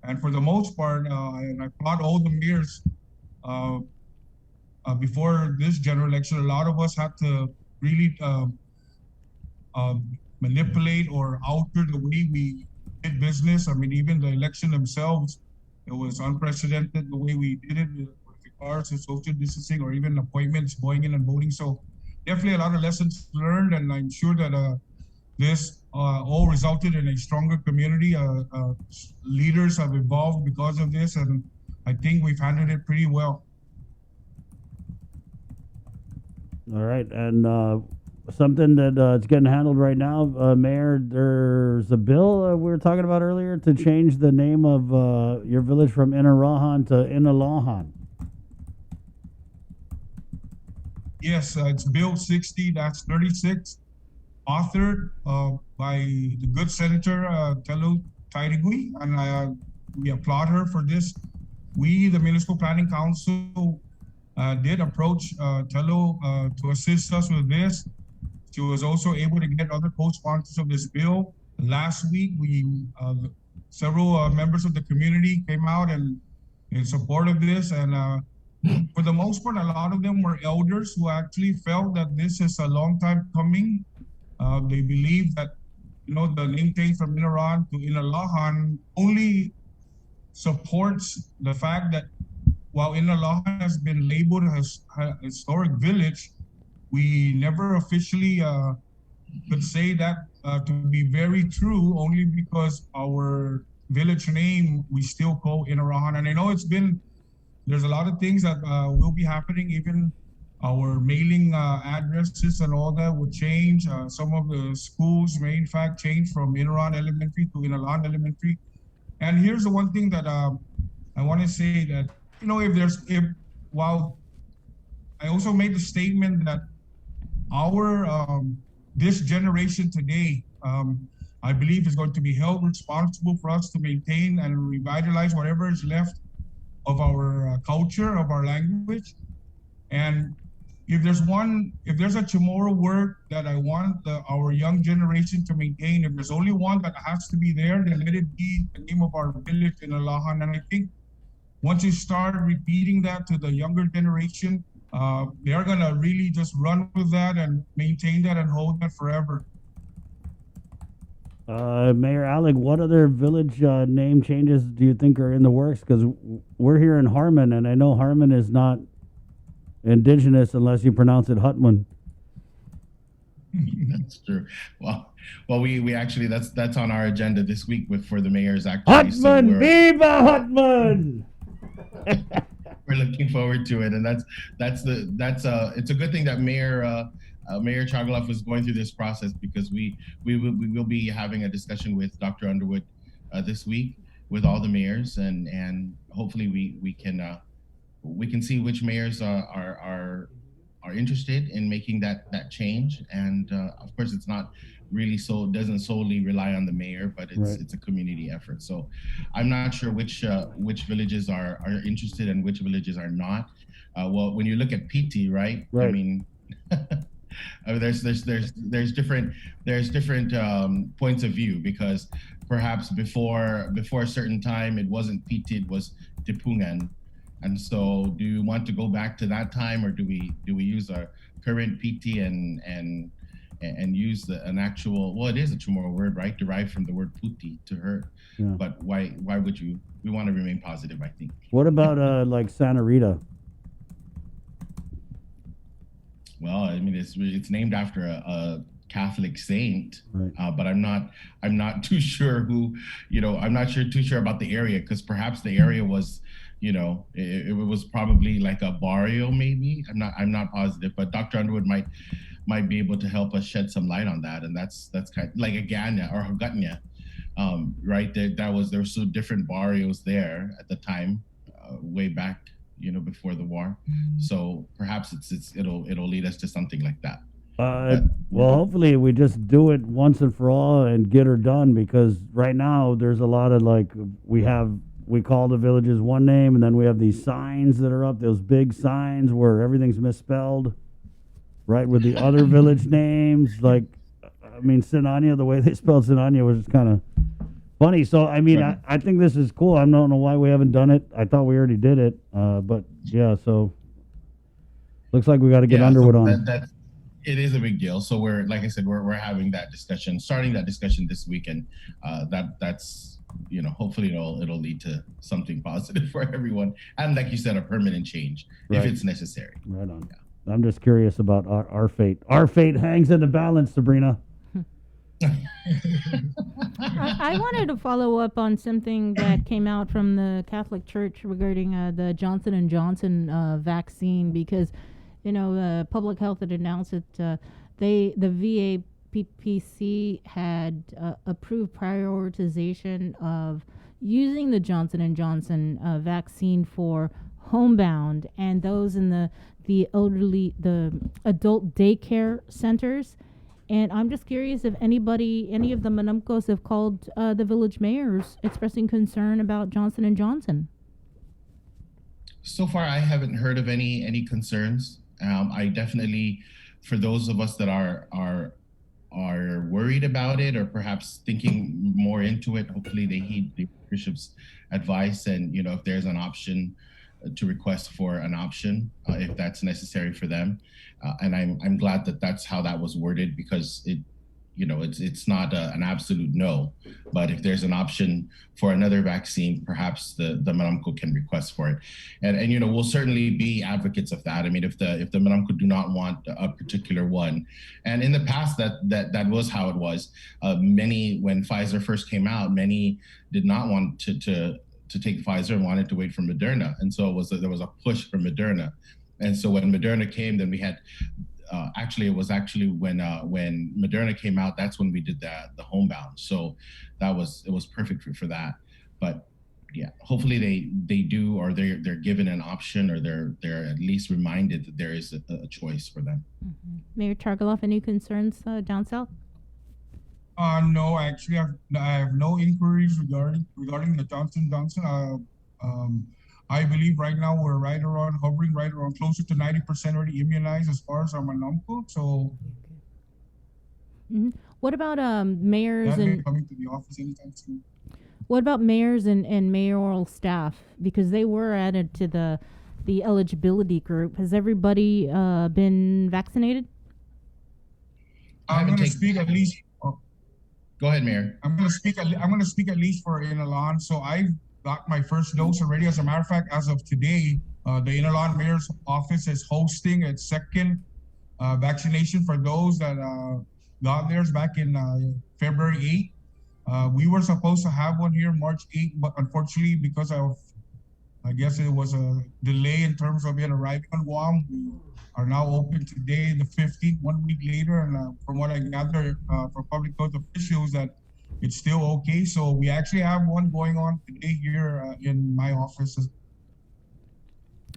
And for the most part, and I applaud all the mayors before this general election, a lot of us had to really manipulate or alter the way we did business. I mean, even the election themselves, it was unprecedented the way we did it with regards to social distancing or even appointments, going in and voting. So definitely a lot of lessons learned, and I'm sure that this all resulted in a stronger community. Leaders have evolved because of this, and I think we've handled it pretty well. All right, and something that it's getting handled right now, Mayor, there's a bill we were talking about earlier to change the name of your village from Inarahan to Inalahan. Yes, it's Bill 60-36, authored by the good Senator Telu Tairigui, and we applaud her for this. We, the Municipal Planning Council, did approach Telu to assist us with this. She was also able to get other co-sponsors of this bill. Last week, several members of the community came out and in support of this, and for the most part, a lot of them were elders who actually felt that this is a long time coming. They believe that the name change from Inaran to Inalahan only supports the fact that while Inalahan has been labeled as a historic village, we never officially could say that to be very true, only because our village name we still call Inarahan. And I know there's a lot of things that will be happening. Even our mailing addresses and all that would change. Some of the schools may in fact change from Inaran Elementary to Inalan Elementary. And here's the one thing that I want to say, that while I also made the statement that our this generation today, I believe, is going to be held responsible for us to maintain and revitalize whatever is left of our culture, of our language. And if there's a Chamorro word that I want our young generation to maintain, if there's only one that has to be there, then let it be the name of our village in Alahan. And I think once you start repeating that to the younger generation, they are going to really just run with that and maintain that and hold that forever. Mayor Alec, what other village name changes do you think are in the works? Because we're here in Harmon, and I know Harmon is not Indigenous unless you pronounce it Hutman. That's true. Well, we actually that's on our agenda this week for the mayor's actually. So Hotman, viva Hotman! we're looking forward to it, and it's a good thing that Mayor Chagaloff was going through this process, because we will be having a discussion with Dr. Underwood this week with all the mayors, and hopefully we can see which mayors are interested in making that change. And of course, it's not really doesn't solely rely on the mayor, but it's a community effort. So I'm not sure which villages are interested and which villages are not. Well, when you look at PT, right? I mean, there's different points of view, because perhaps before a certain time it wasn't PT, it was Tipungan. And so, do you want to go back to that time, or do we use our current PT and use an actual? Well, it is a Chamorro word, right? Derived from the word puti, to hurt. Yeah. But why would you? We want to remain positive, I think. What about like Santa Rita? Well, I mean, it's named after a Catholic saint, but I'm not too sure who. I'm not too sure about the area, because perhaps the area was. It was probably like a barrio, maybe. I'm not positive, but Dr. Underwood might be able to help us shed some light on that. And that's kind of like a Ganya or Hagatnya, right? There were so different barrios there at the time, way back, before the war. So perhaps it'll lead us to something like that. Well, hopefully we just do it once and for all and get her done, because right now there's a lot of we call the villages one name, and then we have these signs that are up, those big signs where everything's misspelled, right, with the other village names. Like, I mean, Sinania, the way they spelled Sinania was just kind of funny. So, I mean, I think this is cool. I don't know why we haven't done it. I thought we already did it. But, yeah, so looks like we got to get Underwood on. It is a big deal. So like I said, we're having that discussion, starting that discussion this weekend. That's hopefully it'll lead to something positive for everyone, and like you said, a permanent change if it's necessary. Right on. Yeah. I'm just curious about our fate. Our fate hangs in the balance, Sabrina. I wanted to follow up on something that came out from the Catholic Church regarding the Johnson & Johnson vaccine, because public health had announced that the VA PPC had approved prioritization of using the Johnson & Johnson vaccine for homebound and those in the elderly, the adult daycare centers. And I'm just curious if any of the Manumcos have called the village mayors expressing concern about Johnson & Johnson. So far, I haven't heard of any concerns. I definitely, for those of us that are worried about it, or perhaps thinking more into it, hopefully they heed the bishop's advice, and if there's an option to request for an option if that's necessary for them. And I'm glad that that's how that was worded, because it's not an absolute no, but if there's an option for another vaccine, perhaps the Manamco can request for it. And we'll certainly be advocates of that. I mean, if the Manamco do not want a particular one, and in the past that was how it was. Many, when Pfizer first came out, many did not want to take Pfizer and wanted to wait for Moderna. And so there was a push for Moderna. And so when Moderna came, then we had it was when Moderna came out, that's when we did the homebound. So it was perfect for that. But yeah, hopefully they do, or they're given an option, or they're at least reminded that there is a choice for them. Mm-hmm. Mayor Chagaloff, any concerns down south? No, actually, I have no inquiries regarding the Johnson. I believe right now we're hovering right around closer to 90% already immunized as far as our Manamco. So, what about mayors and coming to the office anytime soon? What about mayors and mayoral staff, because they were added to the eligibility group? Has everybody been vaccinated? I'm going to speak at least. Go ahead, Mayor. I'm going to speak at least for Inalon. So I've got my first dose already. As a matter of fact, as of today, the Inalon Mayor's Office is hosting its second vaccination for those that got theirs back in February 8th. We were supposed to have one here March 8th, but unfortunately, because of, I guess it was a delay in terms of it arriving on Guam, we are now open today, the 15th, 1 week later. And from what I gather from public health officials, that it's still okay. So we actually have one going on today here in my office.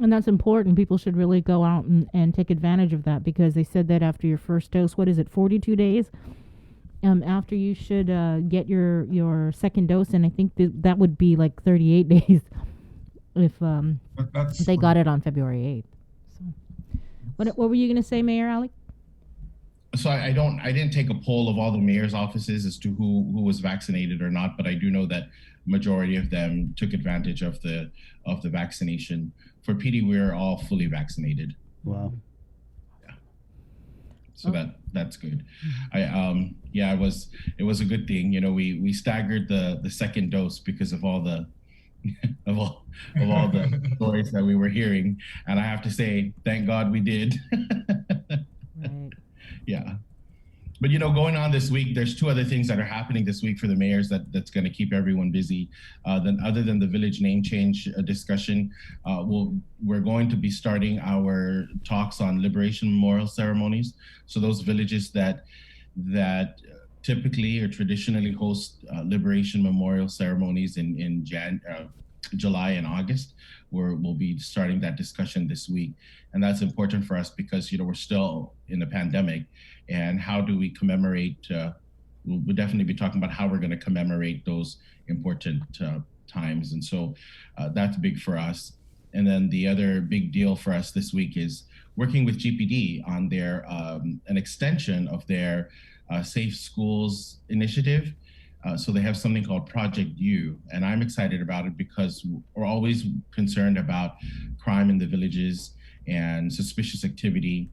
And that's important. People should really go out and take advantage of that, because they said that after your first dose, what is it, 42 days? After you should get your second dose, and I think that would be like 38 days if they got it on February 8th. So, what were you going to say, Mayor Alec? So I didn't take a poll of all the mayor's offices as to who was vaccinated or not, but I do know that majority of them took advantage of the vaccination. For PD, we're all fully vaccinated. Wow. Yeah. So that's good. It was a good thing. You know, we staggered the second dose because of all the of all the stories that we were hearing, and I have to say, thank God we did. Right. Yeah. But, you know, going on this week, there's two other things that are happening this week for the mayors that's going to keep everyone busy. Other than the village name change discussion, we're going to be starting our talks on liberation memorial ceremonies. So those villages that typically or traditionally host liberation memorial ceremonies in July and August, we'll be starting that discussion this week. And that's important for us because, you know, we're still in the pandemic, and how do we commemorate, we'll definitely be talking about how we're going to commemorate those important times. And so that's big for us. And then the other big deal for us this week is working with GPD on their an extension of their Safe Schools initiative. So they have something called Project U, and I'm excited about it because we're always concerned about crime in the villages and suspicious activity.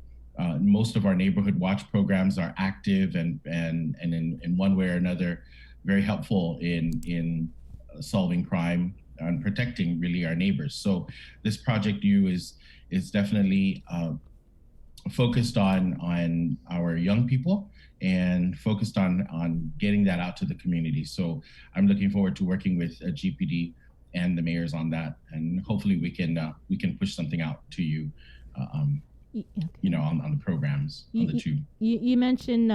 Most of our neighborhood watch programs are active and in one way or another very helpful in solving crime and protecting really our neighbors. So this Project U is definitely focused on our young people and focused on getting that out to the community. So I'm looking forward to working with GPD and the mayors on that, and hopefully we can push something out to you, you know, on the programs, on the two. You mentioned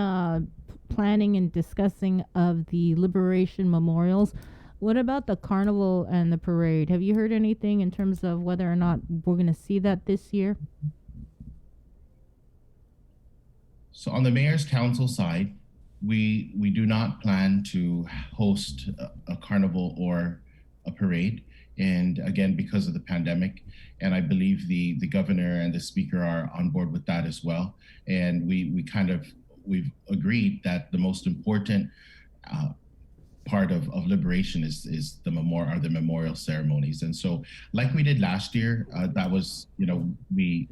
planning and discussing of the liberation memorials. What about the carnival and the parade? Have you heard anything in terms of whether or not we're going to see that this year? So on the mayor's council side, we do not plan to host a carnival or a parade. And again, because of the pandemic, and I believe the governor and the speaker are on board with that as well. And we've agreed that the most important part of liberation is the memorial ceremonies. And so like we did last year, that was, you know, we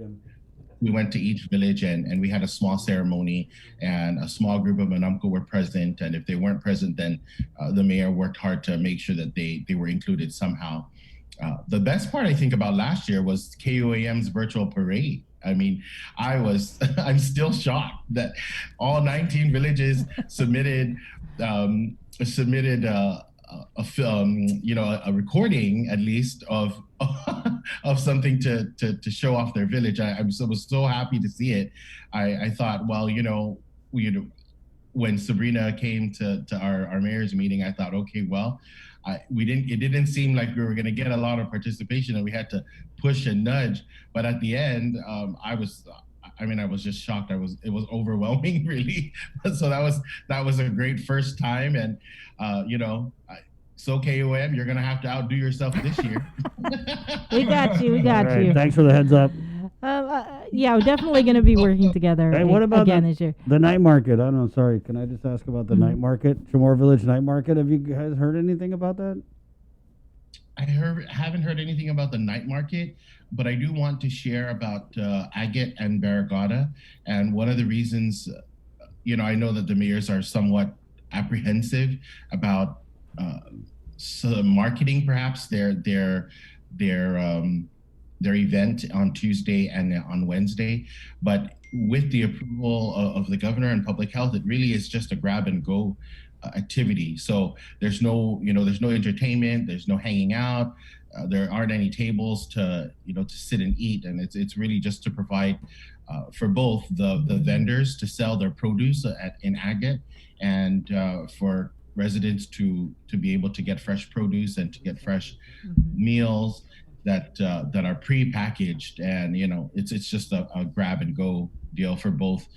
went to each village and we had a small ceremony, and a small group of Manamco were present. And if they weren't present, then the mayor worked hard to make sure that they were included somehow. The best part I think about last year was KUAM's virtual parade. I mean, I'm still shocked that all 19 villages submitted a film, you know, a recording at least of of something to show off their village. I was so happy to see it. I thought, well, you know, when Sabrina came to our mayor's meeting, I thought, okay, well, it didn't seem like we were going to get a lot of participation, and we had to push and nudge. But at the end, I was just shocked. It was overwhelming, really. So that was a great first time, and you know, so KOM, you're gonna have to outdo yourself this year. We got you. Right, thanks for the heads up. Yeah, we're definitely going to be working together. Hey, what about again this year? The night market? I don't know. Sorry, can I just ask about the night market, Chamorro Village night market? Have you guys heard anything about that? Haven't heard anything about the night market, but I do want to share about Agate and Barragata. And one of the reasons, you know, I know that the mayors are somewhat apprehensive about marketing perhaps their event on Tuesday and on Wednesday, but with the approval of the governor and public health, it really is just a grab and go activity. So there's no entertainment, there's no hanging out, there aren't any tables to sit and eat, and it's really just to provide for both the vendors to sell their produce in Agate, and for residents to be able to get fresh produce and to get fresh meals that are pre-packaged, and it's just a grab and go deal for both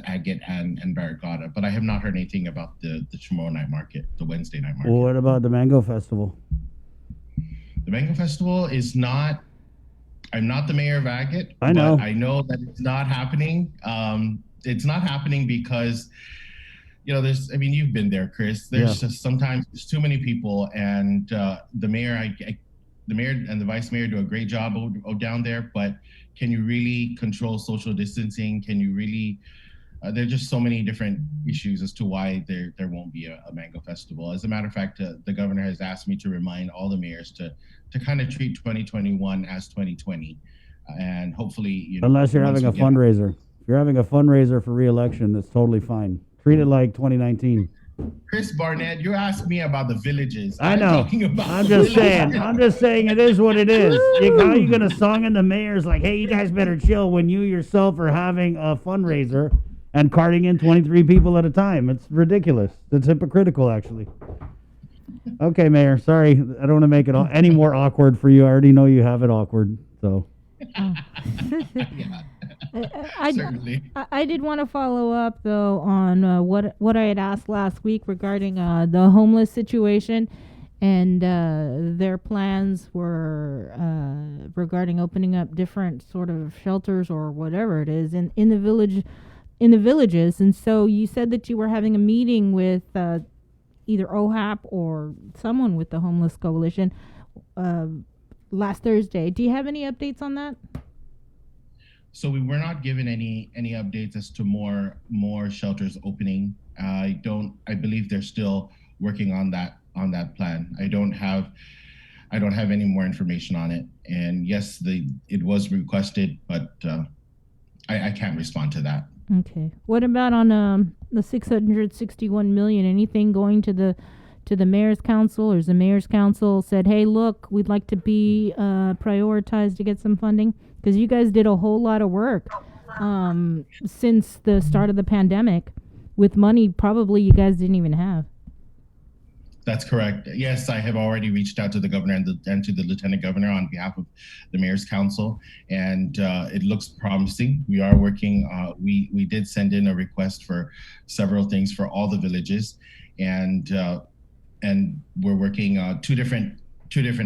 Agate and Barrigada. But I have not heard anything about the tomorrow night market, the Wednesday night market. Well, what about the Mango Festival? The Mango Festival is not. I'm not the mayor of Agate. I know. But I know that it's not happening. It's not happening because you've been there, Chris. There's just sometimes there's too many people, and the mayor and the vice mayor do a great job down there. But can you really control social distancing? Can you really? There are just so many different issues as to why there won't be a Mango Festival. As a matter of fact, the governor has asked me to remind all the mayors to kind of treat 2021 as 2020, and hopefully, unless you're having a fundraiser. If you're having a fundraiser for re-election, that's totally fine. Treat it like 2019. Chris Barnett, you asked me about the villages. I know. I'm just saying it is what it is. How are you going to song in the mayor's like, hey, you guys better chill when you yourself are having a fundraiser and carting in 23 people at a time? It's ridiculous. It's hypocritical, actually. Okay, Mayor. Sorry. I don't want to make it any more awkward for you. I already know you have it awkward. So. I did want to follow up though on what I had asked last week regarding the homeless situation, and their plans were regarding opening up different sort of shelters or whatever it is in the villages. And so you said that you were having a meeting with either OHAP or someone with the Homeless Coalition last Thursday. Do you have any updates on that? So we were not given any updates as to more shelters opening. I believe they're still working on that plan. I don't have any more information on it. And yes, it was requested, but I can't respond to that. Okay. What about on the 661 million? Anything going to the mayor's council, or is the mayor's council said, hey, look, we'd like to be prioritized to get some funding? Because you guys did a whole lot of work since the start of the pandemic with money probably you guys didn't even have. That's correct. Yes, I have already reached out to the governor and to the lieutenant governor on behalf of the mayor's council, and it looks promising. We are working. We did send in a request for several things for all the villages, and we're working two different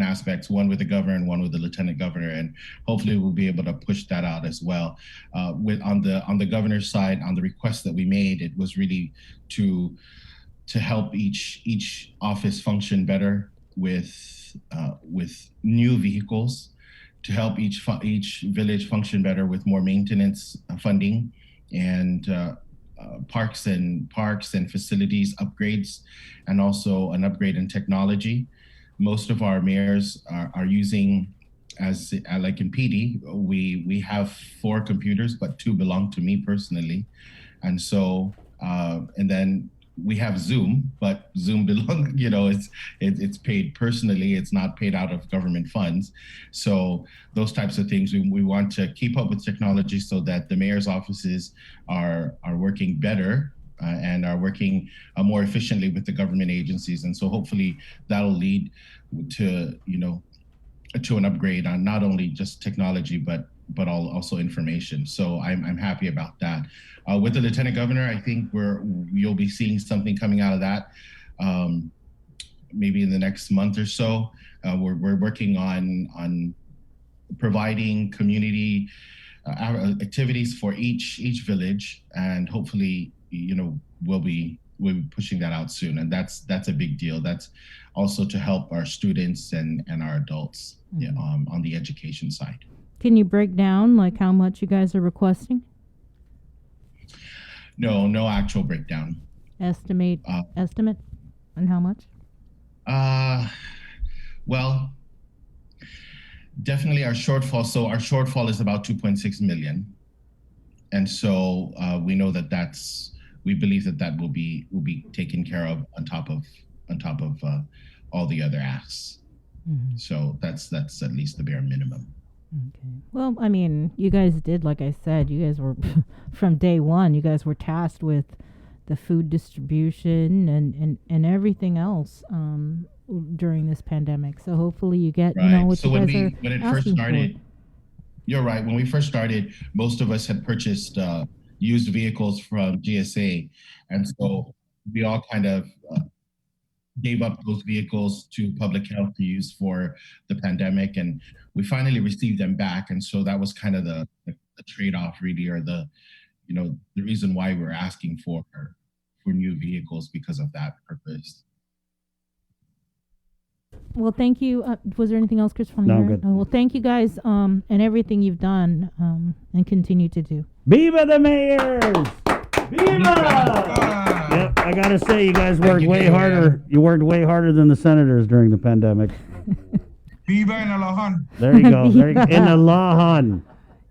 aspects, one with the governor and one with the lieutenant governor, and hopefully we'll be able to push that out as well. On the governor's side, on the request that we made, it was really to help each office function better with new vehicles, to help each village function better with more maintenance funding, and parks and facilities upgrades, and also an upgrade in technology. Most of our mayors are using, as like in PD, we have 4 computers, but 2 belong to me personally. And so, and then we have Zoom, but Zoom it's paid personally. It's not paid out of government funds. So those types of things, we want to keep up with technology so that the mayor's offices are working better and are working more efficiently with the government agencies. And so hopefully that'll lead to an upgrade on not only just technology, but also information. So I'm happy about that. With the lieutenant governor, I think you'll be seeing something coming out of that maybe in the next month or so. We're working on providing community activities for each village, and hopefully we'll be pushing that out soon. And that's a big deal. That's also to help our students and our adults on the education side. Can you break down like how much you guys are requesting? No actual breakdown. Estimate on how much? Well, definitely our shortfall. So our shortfall is about 2.6 million. And so we know that we believe that will be taken care of on top of all the other asks. Mhm. So that's at least the bare minimum. Okay. Well, I mean, you guys did, like I said, you guys were from day one. You guys were tasked with the food distribution and everything else during this pandemic. So hopefully you get what So you when guys are it first asking started, for. you're right. When we first started, most of us had purchased used vehicles from GSA, and so we all kind of gave up those vehicles to public health to use for the pandemic, and we finally received them back. And so that was kind of the trade-off, really, or the reason why we're asking for new vehicles because of that purpose. Well, thank you. Was there anything else, Chris? From No, your good. end? Well, thank you guys and everything you've done and continue to do. Viva the mayors! Viva! Yep, I gotta say, you guys worked way harder. You worked way harder than the senators during the pandemic. Viva en Alahan. There you go. There you go. In Alahan.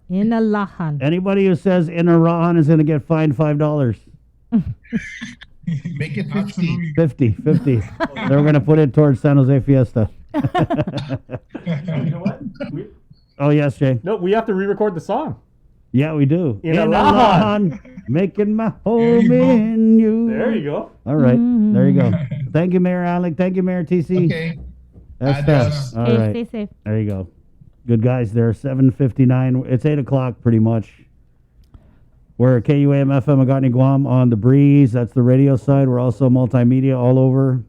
In Alahan. Anybody who says in Alahan is going to get fined $5. Make it 50. 50. They're going to put it towards San Jose Fiesta. You know what? Oh, yes, Jay. No, we have to re-record the song. Yeah, we do. In Alahan. Making my home in you. There you go. All right. There you go. Thank you, Mayor Alec. Thank you, Mayor TC. Okay. That's Adios. tough. All Hey, right. stay safe. There you go. Good guys there. 7:59. It's 8 o'clock pretty much. We're at KUAM FM Agani Guam on the breeze. That's the radio side. We're also multimedia all over.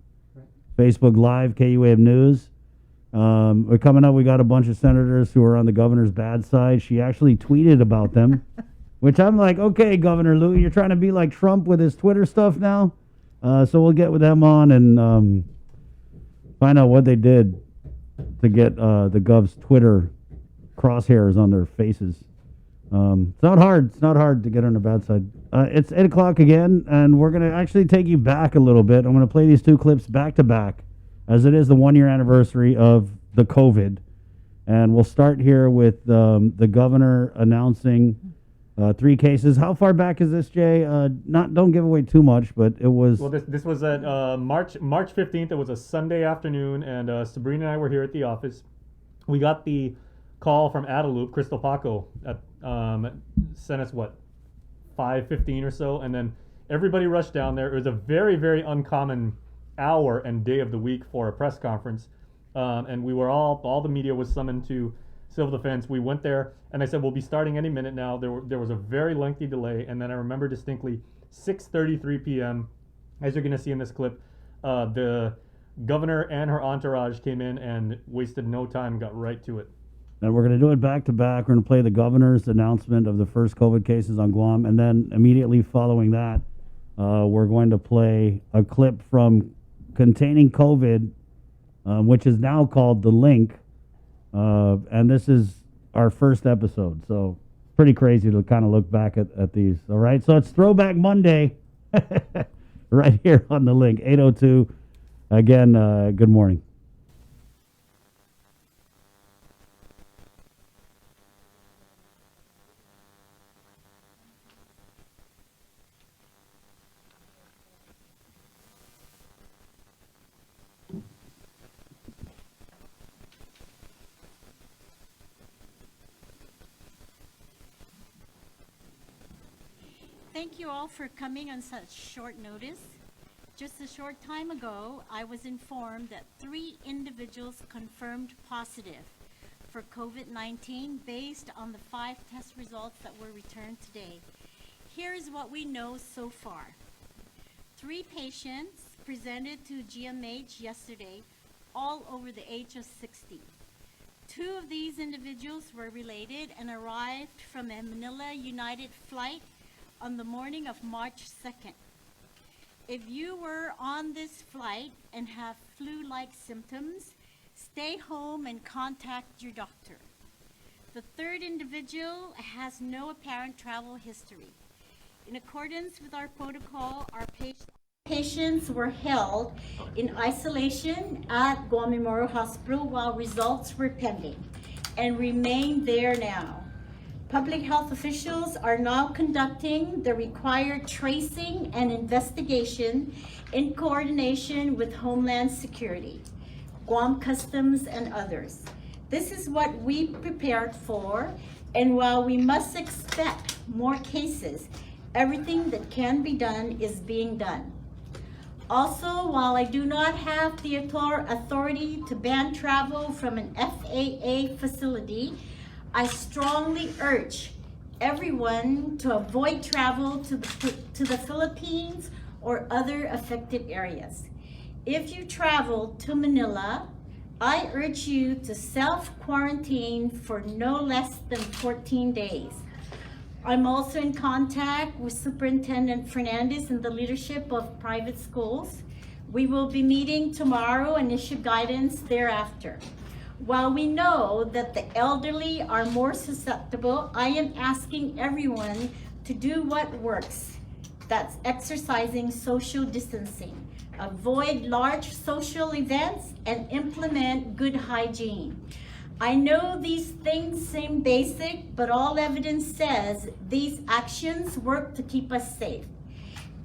Facebook Live, KUAM News. We're coming up. We got a bunch of senators who are on the governor's bad side. She actually tweeted about them, which I'm like, okay, Governor Lou, you're trying to be like Trump with his Twitter stuff now. So we'll get with them on and find out what they did to get the Gov's Twitter crosshairs on their faces. It's not hard. It's not hard to get on the bad side. It's 8 o'clock again, and we're going to actually take you back a little bit. I'm going to play these two clips back to back, as it is the 1-year anniversary of the COVID. And we'll start here with the governor announcing 3 cases. How far back is this, Jay? Don't give away too much, but it was... Well, this was at March 15th. It was a Sunday afternoon, and Sabrina and I were here at the office. We got the call from Adelup, Crystal Paco, at sent us 5:15 or so, and then everybody rushed down there. It was a very, very uncommon hour and day of the week for a press conference, and we were all the media was summoned to Civil Defense. We went there, and I said, we'll be starting any minute now. There was a very lengthy delay, and then I remember distinctly 6:33 p.m., as you're going to see in this clip, the governor and her entourage came in and wasted no time, got right to it. And we're going to do it back to back. We're going to play the governor's announcement of the first COVID cases on Guam. And then immediately following that, we're going to play a clip from Containing COVID, which is now called The Link. And this is our first episode. So pretty crazy to kind of look back at these. All right. So it's Throwback Monday right here on The Link, 8:02. Again, good morning. Thank you all for coming on such short notice. Just a short time ago, I was informed that 3 individuals confirmed positive for COVID-19 based on the 5 test results that were returned today. Here is what we know so far. 3 patients presented to GMH yesterday, all over the age of 60. 2 of these individuals were related and arrived from a Manila United flight on the morning of March 2nd. If you were on this flight and have flu-like symptoms, stay home and contact your doctor. The 3rd individual has no apparent travel history. In accordance with our protocol, our patients were held in isolation at Guam Memorial Hospital while results were pending and remain there now. Public health officials are now conducting the required tracing and investigation in coordination with Homeland Security, Guam Customs, and others. This is what we prepared for, and while we must expect more cases, everything that can be done is being done. Also, while I do not have the authority to ban travel from an FAA facility, I strongly urge everyone to avoid travel to the Philippines or other affected areas. If you travel to Manila, I urge you to self-quarantine for no less than 14 days. I'm also in contact with Superintendent Fernandez and the leadership of private schools. We will be meeting tomorrow and issue guidance thereafter. While we know that the elderly are more susceptible, I am asking everyone to do what works. That's exercising social distancing, avoid large social events, and implement good hygiene. I know these things seem basic, but all evidence says these actions work to keep us safe.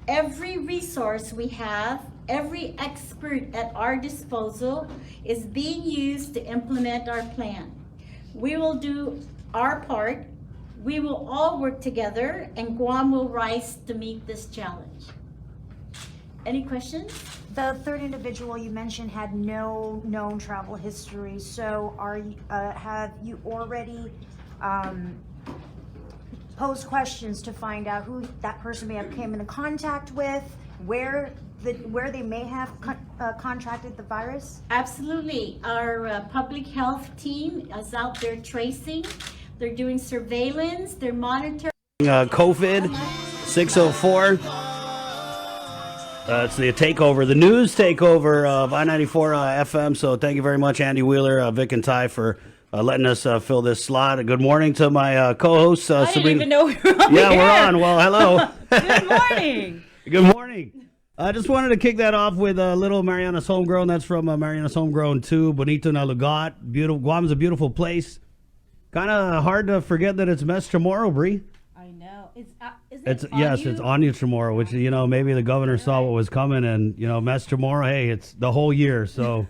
Every resource we have, every expert at our disposal is being used to implement our plan. We will do our part. We will all work together, and Guam will rise to meet this challenge. Any questions? The third individual you mentioned had no known travel history. So have you already posed questions to find out who that person may have came into contact with, where they may have contracted the virus? Absolutely. Our public health team is out there tracing. They're doing surveillance. They're monitoring. COVID 604. It's the takeover, the news takeover of I-94 FM. So thank you very much, Andy Wheeler, Vic, and Ty, for letting us fill this slot. Good morning to my co-host, I Sabrina. didn't even know we were on Yeah, the we're air. on. Well, hello. Good morning. Good morning. I just wanted to kick that off with a little Mariana's Homegrown. That's from Mariana's Homegrown 2, Bonito na Lugar. Beautiful. Guam's a beautiful place. Kind of hard to forget that it's Mes Chamorro, Bree. I know. It's Anya Chamorro, which, maybe the governor saw what was coming, and, Mes Chamorro, hey, it's the whole year, so.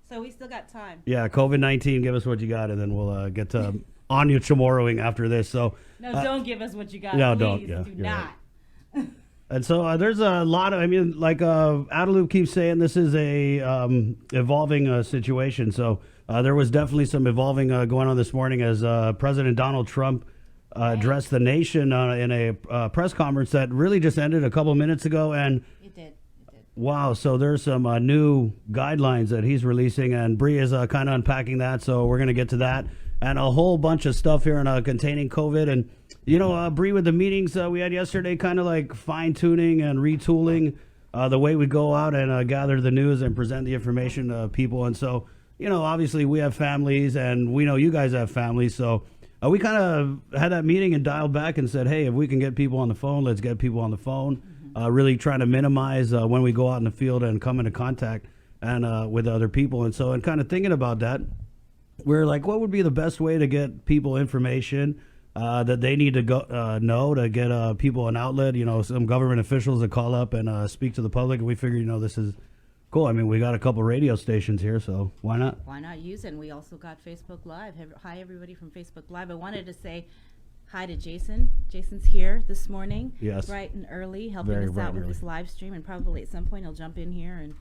So we still got time. Yeah, COVID-19, give us what you got, and then we'll get to Anya Chamorroing after this, so. No, don't give us what you got. No, Please, don't. Yeah, do you're not. right. And so there's a lot of, like Adeloop keeps saying, this is a evolving situation. So there was definitely some evolving going on this morning as President Donald Trump addressed the nation in a press conference that really just ended a couple minutes ago. And It did. wow, so there's some new guidelines that he's releasing, and Bree is kind of unpacking that. So we're going to get to that and a whole bunch of stuff here on containing COVID. And Bree, with the meetings we had yesterday, kind of like fine-tuning and retooling the way we go out and gather the news and present the information to people. And so, obviously we have families, and we know you guys have families. So we kind of had that meeting and dialed back and said, hey, if we can get people on the phone, let's get people on the phone. Really trying to minimize when we go out in the field and come into contact and with other people. And so, and kind of thinking about that, we're like, what would be the best way to get people information that they need to go know to get people an outlet? Some government officials that call up and speak to the public. And we figure, this is cool. We got a couple radio stations here, so why not? Why not use it? And we also got Facebook Live. Hi, everybody from Facebook Live. I wanted to say hi to Jason. Jason's here this morning, yes, bright and early, helping Very us bright out and with early. this live stream. And probably at some point he'll jump in here and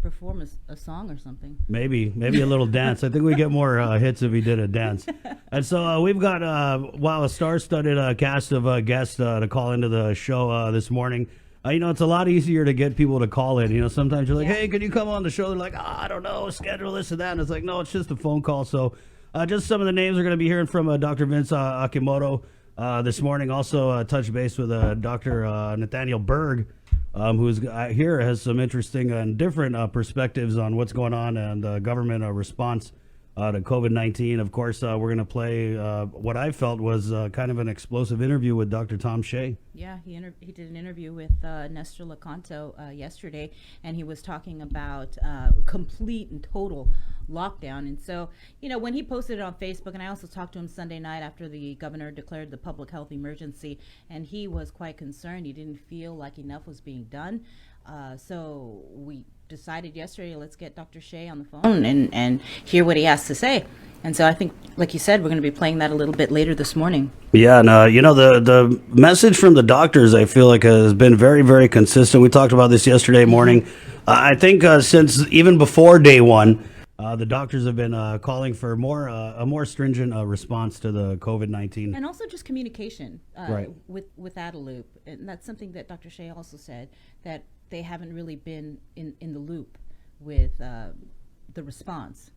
perform a song or something. Maybe a little dance. I think we get more hits if he did a dance. And so we've got a star-studded cast of guests to call into the show this morning. It's a lot easier to get people to call in. Sometimes you're like, hey, can you come on the show? They're like, I don't know, schedule this and that. And it's like, no, it's just a phone call. So just some of the names we're going to be hearing from Dr. Vince Akimoto this morning. Also touch base with Dr. Nathaniel Berg, who's here, has some interesting and different perspectives on what's going on and government response to COVID-19. Of course, we're going to play what I felt was kind of an explosive interview with Dr. Tom Shea. Yeah, he did an interview with Nestor Lecanto yesterday, and he was talking about complete and total lockdown. And so, when he posted it on Facebook, and I also talked to him Sunday night after the governor declared the public health emergency, and he was quite concerned. He didn't feel like enough was being done. So we decided yesterday, let's get Dr. Shea on the phone and hear what he has to say. And so I think, like you said, we're going to be playing that a little bit later this morning. Yeah, and the message from the doctors, I feel like, has been very, very consistent. We talked about this yesterday morning. I think since even before day one, the doctors have been calling for a more stringent response to the COVID-19. And also just communication Right. with Adeloop. And that's something that Dr. Shea also said, that they haven't really been in the loop with the response.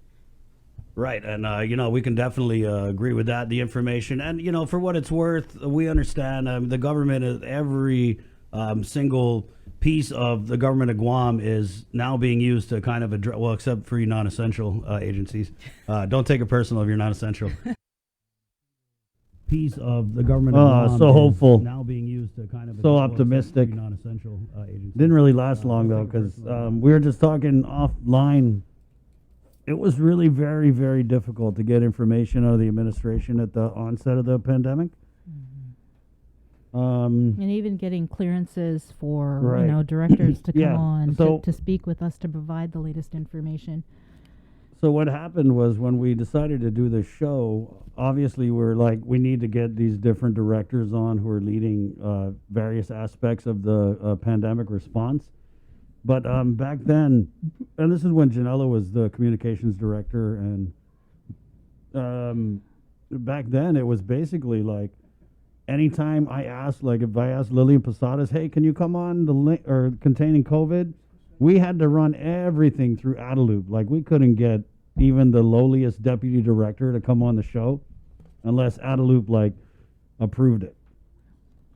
Right, and we can definitely agree with that. The information, and for what it's worth, we understand the government is every single piece of the government of Guam is now being used to kind of address, well, except for you non-essential agencies. Don't take it personal if you're not essential. Piece of the government of Guam so hopeful. now being used to kind of So address, optimistic. well, non-essential agencies. Didn't really last long though, because we were just talking offline. It was really very, very difficult to get information out of the administration at the onset of the pandemic. And even getting clearances for Right. directors to come Yeah, on so- to speak with us to provide the latest information. So what happened was when we decided to do this show, obviously we're like, we need to get these different directors on who are leading various aspects of the pandemic response. But back then, and this is when Janella was the communications director, and back then it was basically like, anytime I asked, like if I asked Lillian Posadas, hey, can you come on the link or containing COVID? We had to run everything through Adeloop. Like we couldn't get even the lowliest deputy director to come on the show unless Adeloop like approved it.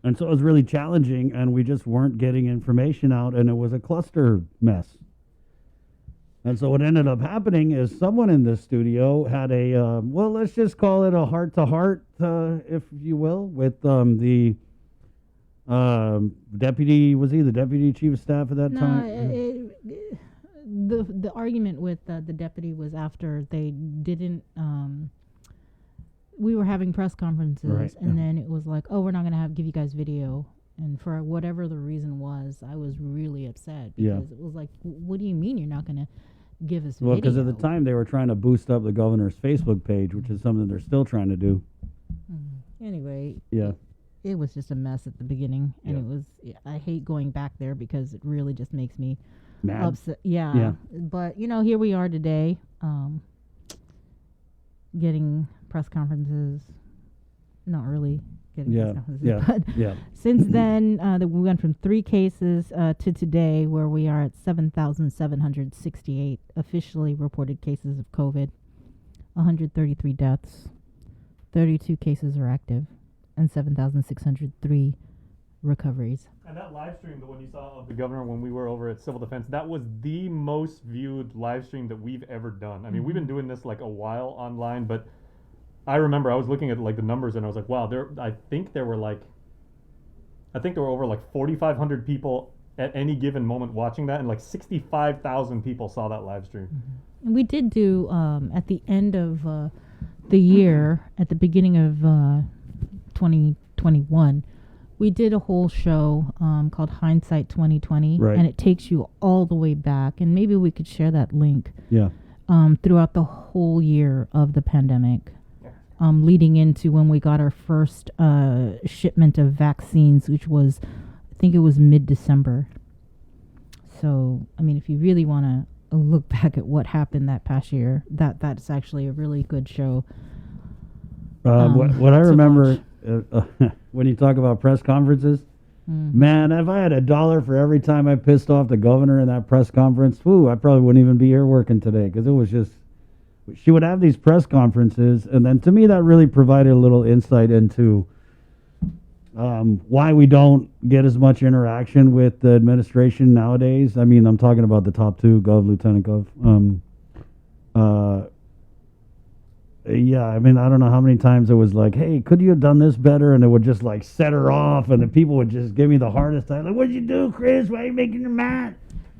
And so it was really challenging, and we just weren't getting information out, and it was a cluster mess. And so what ended up happening is someone in this studio had a, well, let's just call it a heart-to-heart, if you will, with the deputy, was he the deputy chief of staff at that time? The argument with the deputy was after they didn't. We were having press conferences, Right, and then it was like, oh, we're not going to give you guys video. And for whatever the reason was, I was really upset because it was like, what do you mean you're not going to give us Well, video? because at the time they were trying to boost up the governor's Facebook page, which is something they're still trying to do. Anyway, Yeah. it was just a mess at the beginning, and it was. I hate going back there because it really just makes me Mad. upset. Yeah. But here we are today, getting press conferences. Not really getting press conferences, but since then, we went from 3 cases to today, where we are at 7,768 officially reported cases of COVID, 133 deaths, 32 cases are active, and 7,603 recoveries. And that live stream, the one you saw of the governor when we were over at Civil Defense, that was the most viewed live stream that we've ever done. I mean, we've been doing this like a while online, but I remember I was looking at like the numbers and I was like, wow, I think there were over like 4,500 people at any given moment watching that, and like 65,000 people saw that live stream. And we did do at the end of the year, at the beginning of 2021, we did a whole show called Hindsight 2020, Right. and it takes you all the way back. And maybe we could share that link. Yeah. Throughout the whole year of the pandemic, leading into when we got our first shipment of vaccines, which was, I think it was mid-December. So, I mean, if you really want to look back at what happened that past year, that's actually a really good show. What I remember when you talk about press conferences, man, if I had $1 for every time I pissed off the governor in that press conference, I probably wouldn't even be here working today, because it was just, she would have these press conferences, and then to me that really provided a little insight into why we don't get as much interaction with the administration nowadays. I mean, I'm talking about the top 2, Gov, Lieutenant Gov. Yeah, I mean, I don't know how many times it was like, hey, could you have done this better? And it would just like set her off, and the people would just give me the hardest time. Like, what'd you do, Chris? Why are you making her mad?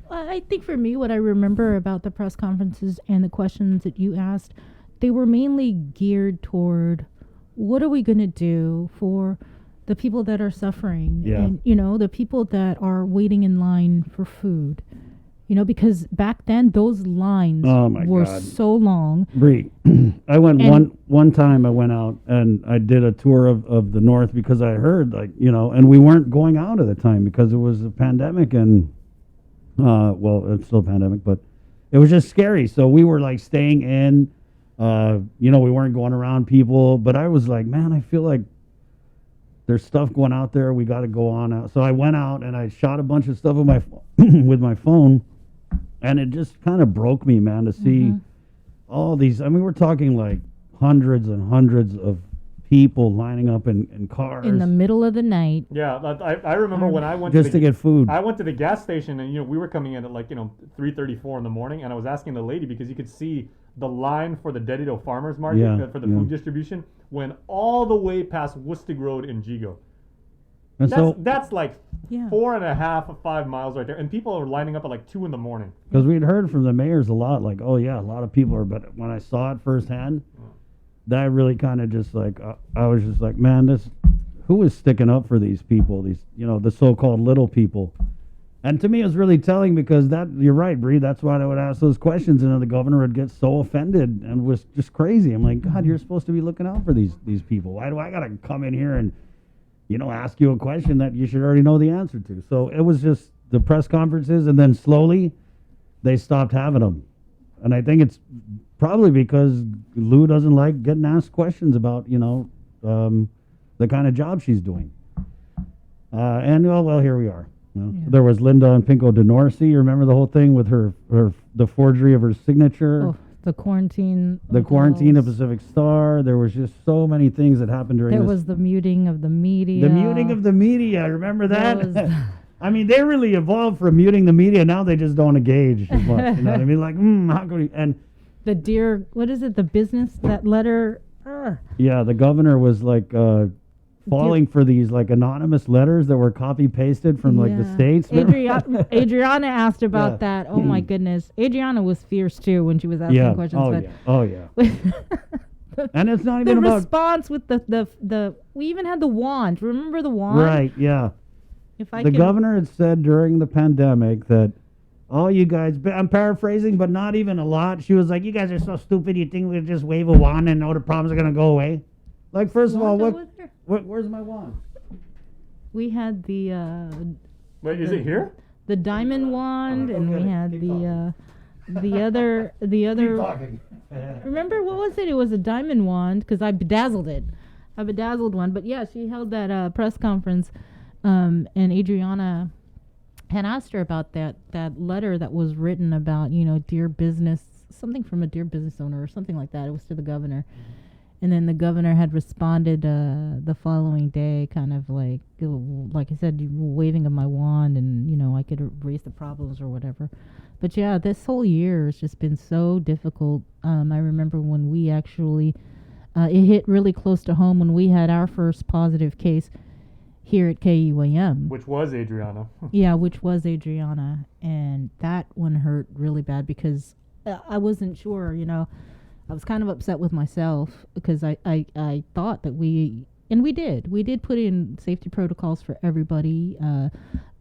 I think for me, what I remember about the press conferences and the questions that you asked, they were mainly geared toward what are we going to do for the people that are suffering and, the people that are waiting in line for food. Because back then those lines were so long. Bree, I went one time. I went out and I did a tour of the north because I heard and we weren't going out at the time because it was a pandemic and well, it's still a pandemic, but it was just scary. So we were like staying in. We weren't going around people, but I was like, man, I feel like there's stuff going out there. We got to go on out. So I went out and I shot a bunch of stuff with my with my phone. And it just kind of broke me, man, to see all these. I mean, we're talking like hundreds and hundreds of people lining up in cars. In the middle of the night. Yeah, I remember when I went just to get food. I went to the gas station and, we were coming in at 3:34 in the morning. And I was asking the lady because you could see the line for the Dedito Farmers Market for the food distribution went all the way past Woostig Road in Jigo. And that's like 4.5 or 5 miles right there, and people are lining up at 2 in the morning. Because we'd heard from the mayors a lot, like, oh yeah, a lot of people are. But when I saw it firsthand, that really kind of just I was just like, man, who is sticking up for these people? These, the so-called little people. And to me, it was really telling because you're right, Bree. That's why I would ask those questions, and then the governor would get so offended and was just crazy. I'm like, God, you're supposed to be looking out for these people. Why do I gotta come in here and ask you a question that you should already know the answer to? So it was just the press conferences, and then slowly they stopped having them. And I think it's probably because Lou doesn't like getting asked questions about, the kind of job she's doing. And here we are. There was Linda and Pinko DeNorsi. You remember the whole thing with the forgery of her signature? Oh, the quarantine. The quarantine of Pacific Star. There was just so many things that happened during There this. was the muting of the media. The muting of the media. Remember that? I mean, they really evolved from muting the media. Now they just don't engage as much. You know what I mean? Like, how could we? And the dear, what is it? The business, that letter. Yeah, the governor was like falling for these like anonymous letters that were copy pasted from like the states. Adriana asked about that. Oh my goodness, Adriana was fierce too when she was asking questions. Oh yeah. And it's not even the about response with the. We even had the wand. Remember the wand? Right. Yeah. The governor had said during the pandemic that all you guys, I'm paraphrasing, but not even a lot. She was like, "You guys are so stupid. You think we could just wave a wand and know the problems are going to go away?" Like, first of all, where's my wand? We had the. Wait, is it here? The diamond wand, and we had the other. Remember, what was it? It was a diamond wand because I bedazzled it. I bedazzled one, but yeah, she held that press conference, and Adriana had asked her about that letter that was written about, dear business, something from a dear business owner or something like that. It was to the governor. And then the governor had responded the following day, kind of like I said, waving of my wand, and I could erase the problems or whatever. But yeah, this whole year has just been so difficult. I remember when we actually, it hit really close to home when we had our first positive case here at KUAM. Which was Adriana. Yeah, which was Adriana, and that one hurt really bad because I wasn't sure, I was kind of upset with myself because I thought that we did put in safety protocols for everybody.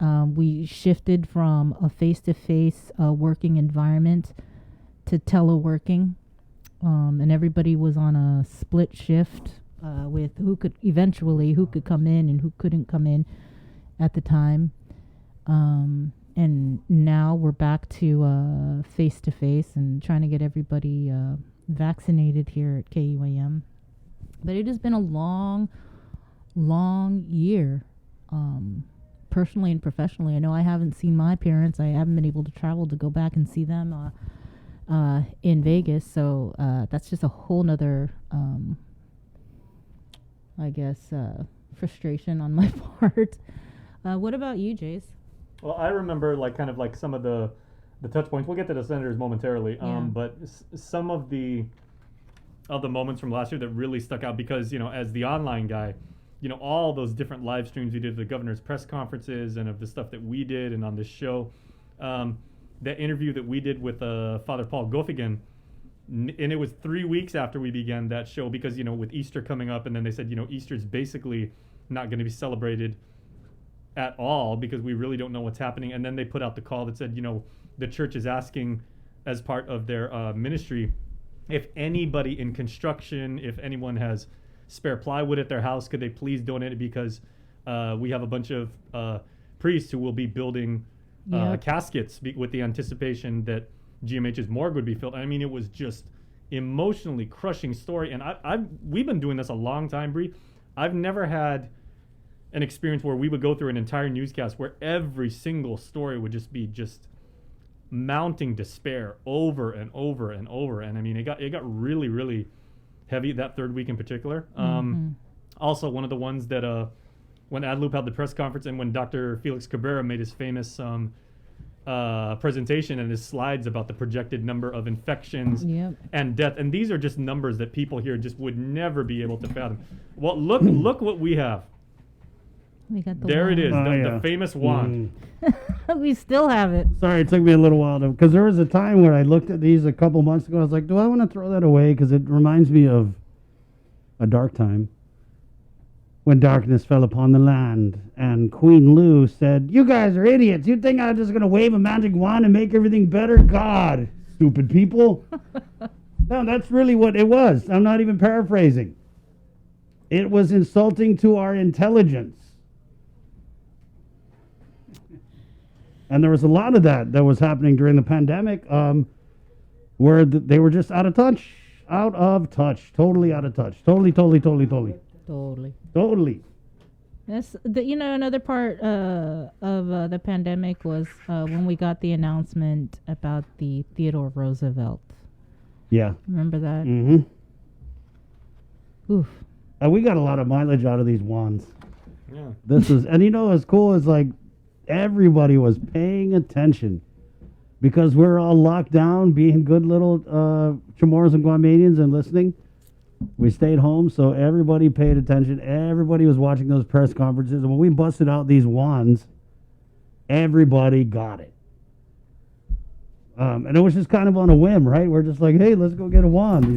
We shifted from a face-to-face working environment to teleworking, and everybody was on a split shift with who could come in and who couldn't come in at the time. And now we're back to face-to-face and trying to get everybody vaccinated here at KUAM. But it has been a long year, personally and professionally. I know I haven't seen my parents. I haven't been able to travel to go back and see them in Vegas. So that's just a whole nother, frustration on my part. What about you, Jace? Well, I remember some of the touch points. We'll get to the senators momentarily. But some of the moments from last year that really stuck out because, as the online guy, all those different live streams we did of the governor's press conferences and of the stuff that we did and on this show, that interview that we did with Father Paul Gothigan, and it was 3 weeks after we began that show because, with Easter coming up, and then they said, Easter's basically not going to be celebrated at all because we really don't know what's happening. And then they put out the call that said, the church is asking as part of their ministry, if anybody in construction, if anyone has spare plywood at their house, could they please donate it because we have a bunch of priests who will be building caskets with the anticipation that GMH's morgue would be filled. I mean, it was just emotionally crushing story. And we've been doing this a long time, Bree. I've never had an experience where we would go through an entire newscast where every single story would just be mounting despair over and over and over. And I mean, it got really, really heavy that third week in particular. Also, one of the ones that when AdLoop had the press conference and when Dr. Felix Cabrera made his famous presentation and his slides about the projected number of infections and death. And these are just numbers that people here just would never be able to fathom. Well, look what we have. We got the there wand. It is, the famous wand. We still have it. Sorry, it took me a little while because there was a time where I looked at these a couple months ago. I was like, do I want to throw that away? Because it reminds me of a dark time when darkness fell upon the land and Queen Lou said, you guys are idiots. You think I'm just going to wave a magic wand and make everything better? God, stupid people. No, that's really what it was. I'm not even paraphrasing. It was insulting to our intelligence. And there was a lot of that was happening during the pandemic where they were just out of touch. Totally out of touch. Totally. That's another part of the pandemic was when we got the announcement about the Theodore Roosevelt. Yeah. Remember that? Mm-hmm. Oof. We got a lot of mileage out of these wands. Yeah. And what's cool is like everybody was paying attention because we're all locked down, being good little Chamorros and Guamanians and listening. We stayed home, so everybody paid attention. Everybody was watching those press conferences. And when we busted out these wands, everybody got it. And it was just kind of on a whim, right? We're just like, hey, let's go get a wand,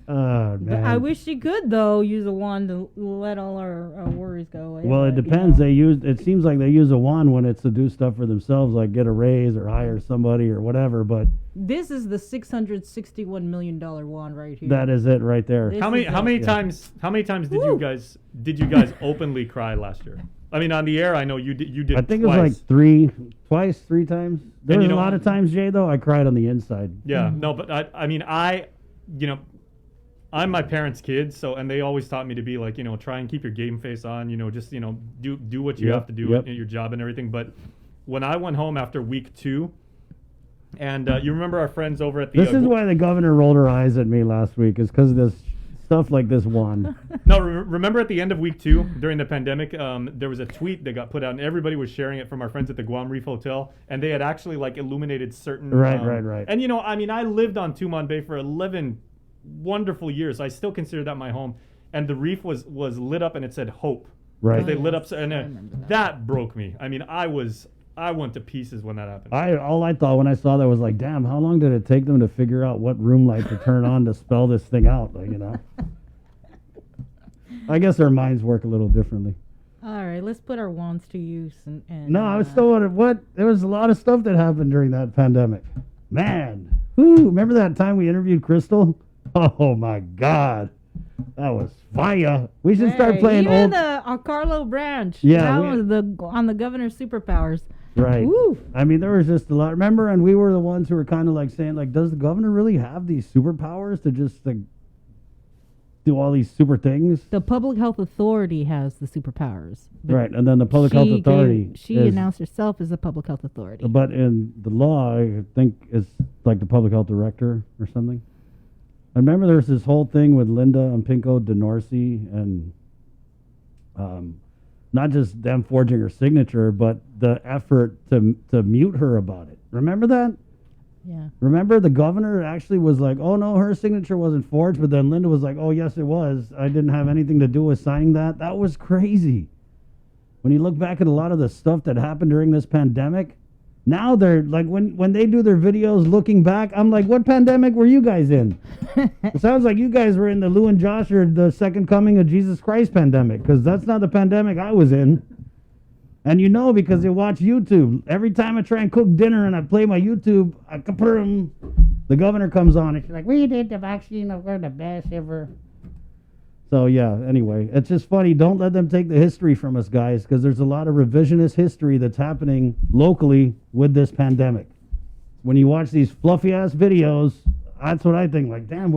Man. I wish you could though use a wand to let all our worries go away. Well, it depends. It seems like they use a wand when it's to do stuff for themselves, like get a raise or hire somebody or whatever. But this is the $661 million wand right here. That is it right there. How many times did you guys openly cry last year? I mean, on the air, I know you did. I think twice. it was like three times. There was a lot of times, Jay, though, I cried on the inside. Yeah, no, but I'm my parents' kid, and they always taught me to be like, try and keep your game face on, just, do what you have to do in your job and everything. But when I went home after week 2, and you remember our friends over at the... This is why the governor rolled her eyes at me last week, is because of this stuff like this one. No, remember at the end of week 2, during the pandemic, there was a tweet that got put out, and everybody was sharing it from our friends at the Guam Reef Hotel, and they had actually, illuminated certain... Right. And, I lived on Tumon Bay for 11 wonderful years. I still consider that my home, and the reef was lit up and it said hope. Right. They lit up, and that broke me. I mean, I went to pieces when that happened. All I thought when I saw that was like, damn, how long did it take them to figure out what room light to turn on to spell this thing out? I guess our minds work a little differently. All right, let's put our wands to use and no, I was still wondering there was a lot of stuff that happened during that pandemic. Man, remember that time we interviewed Crystal? Oh my God, that was fire. We should start playing even old. the Carlo Branch. Yeah, that was on the governor's superpowers. Right. Woo. I mean, there was just a lot. Remember, and we were the ones who were kind of like saying, like, does the governor really have these superpowers to just do all these super things? The Public Health Authority has the superpowers. Right, and then the Public Health Authority. She announced herself as the Public Health Authority. But in the law, I think it's like the Public Health Director or something. I remember there was this whole thing with Linda and Pinko DeNorsi and not just them forging her signature, but the effort to mute her about it. Remember that? Yeah. Remember the governor actually was like, oh no, her signature wasn't forged, but then Linda was like, oh yes it was. I didn't have anything to do with signing that. That was crazy. when you look back at a lot of the stuff that happened during this pandemic, now they're like, when they do their videos looking back, I'm like, what pandemic were you guys in? It sounds like you guys were in the Lou and Josh or the Second Coming of Jesus Christ pandemic, because that's not the pandemic I was in. And you know, because they watch YouTube. Every time I try and cook dinner and I play my YouTube, the governor comes on and she's like, we did the vaccine, we're the best ever. So yeah, anyway, it's just funny. Don't let them take the history from us, guys, because there's a lot of revisionist history that's happening locally with this pandemic. When you watch these fluffy-ass videos, that's what I think. Like, damn,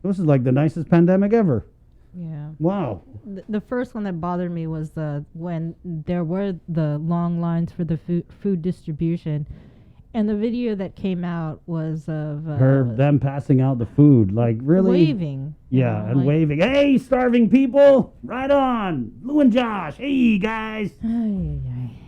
this is like the nicest pandemic ever. Yeah. Wow. The first one that bothered me was when there were the long lines for the food distribution, and the video that came out was of them passing out the food, like really waving. Yeah, and like, waving. Hey, starving people, right on, Lou and Josh. Hey, guys.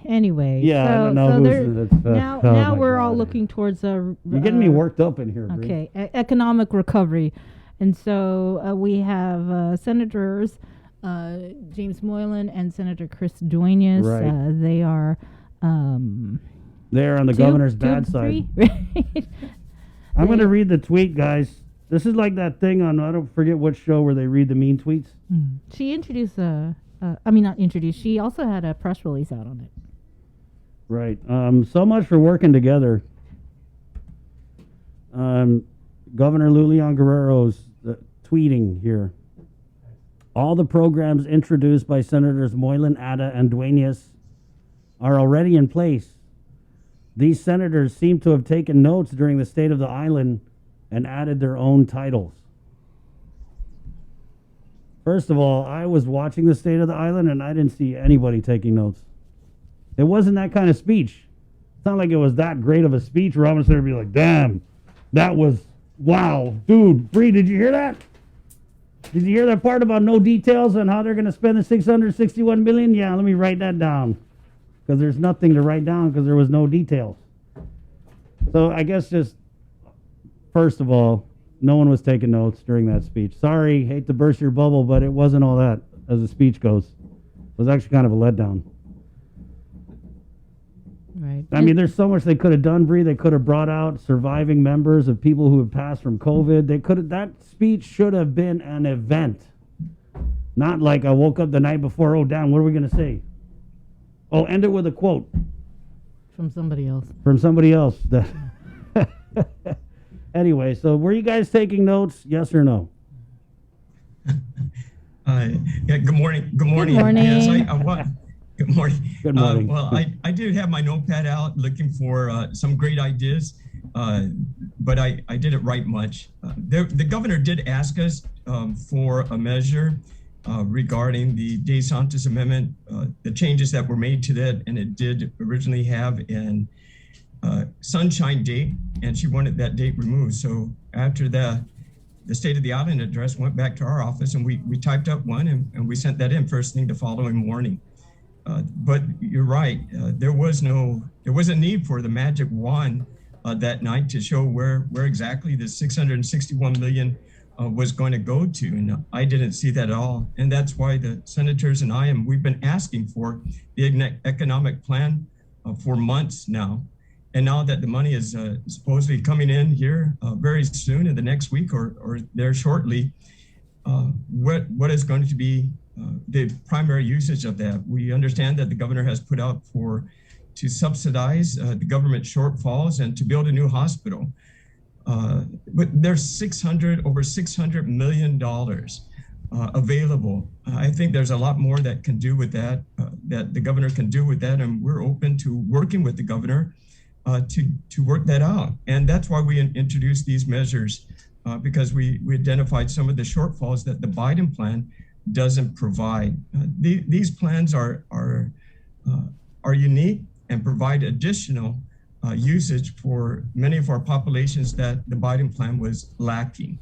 Anyway, yeah, so, I don't know now we're all looking towards you're getting me worked up in here. Okay, economic recovery. And so we have Senators James Moylan and Senator Chris Duenas. Right. They are they're on the governor's bad side. I'm going to read the tweet, guys. This is like that thing on, I don't forget what show where they read the mean tweets. She introduced not introduced. She also had a press release out on it. Right. So much for working together. Governor Lulian Guerrero's tweeting here. All the programs introduced by Senators Moylan, Ada, and Duenas are already in place. These senators seem to have taken notes during the State of the Island and added their own titles. First of all, I was watching the State of the Island and I didn't see anybody taking notes. It wasn't that kind of speech. It's not like it was that great of a speech where I'm going to be like, damn, that was, wow. Dude, Bree, did you hear that? Did you hear that part about no details on how they're going to spend the $661 million? Yeah, let me write that down. Because there's nothing to write down because there was no details. So I guess just, first of all, no one was taking notes during that speech. Sorry, hate to burst your bubble, but it wasn't all that as the speech goes. It was actually kind of a letdown. Right. I mean, there's so much they could have done, Bree. They could have brought out surviving members of people who have passed from COVID. They could have, that speech should have been an event. Not like I woke up the night before, oh, damn, what are we going to say? Oh, end it with a quote. From somebody else. From somebody else. Anyway, so were you guys taking notes, yes or no? Yeah, good morning. Good morning. Good morning. Yes, good morning. Good morning. Well, I did have my notepad out looking for some great ideas, but I didn't write much. The governor did ask us for a measure regarding the DeSantis Amendment, the changes that were made to that, and it did originally have an sunshine date, and she wanted that date removed. So after the State of the Island address went back to our office, and we typed up one, and we sent that in first thing the following morning. But you're right, there was a need for the magic wand that night to show where exactly the $661 million was going to go to, and I didn't see that at all. And that's why the senators and we've been asking for the economic plan for months now. And now that the money is supposedly coming in here very soon in the next week or there shortly, what is going to be the primary usage of that? We understand that the governor has put out to subsidize the government shortfalls and to build a new hospital. But there's over $600 million available. I think there's a lot more that can do with that, that the governor can do with that, and we're open to working with the governor to work that out. And that's why we introduced these measures, because we identified some of the shortfalls that the Biden plan doesn't provide. These plans are unique and provide additional usage for many of our populations that the Biden plan was lacking.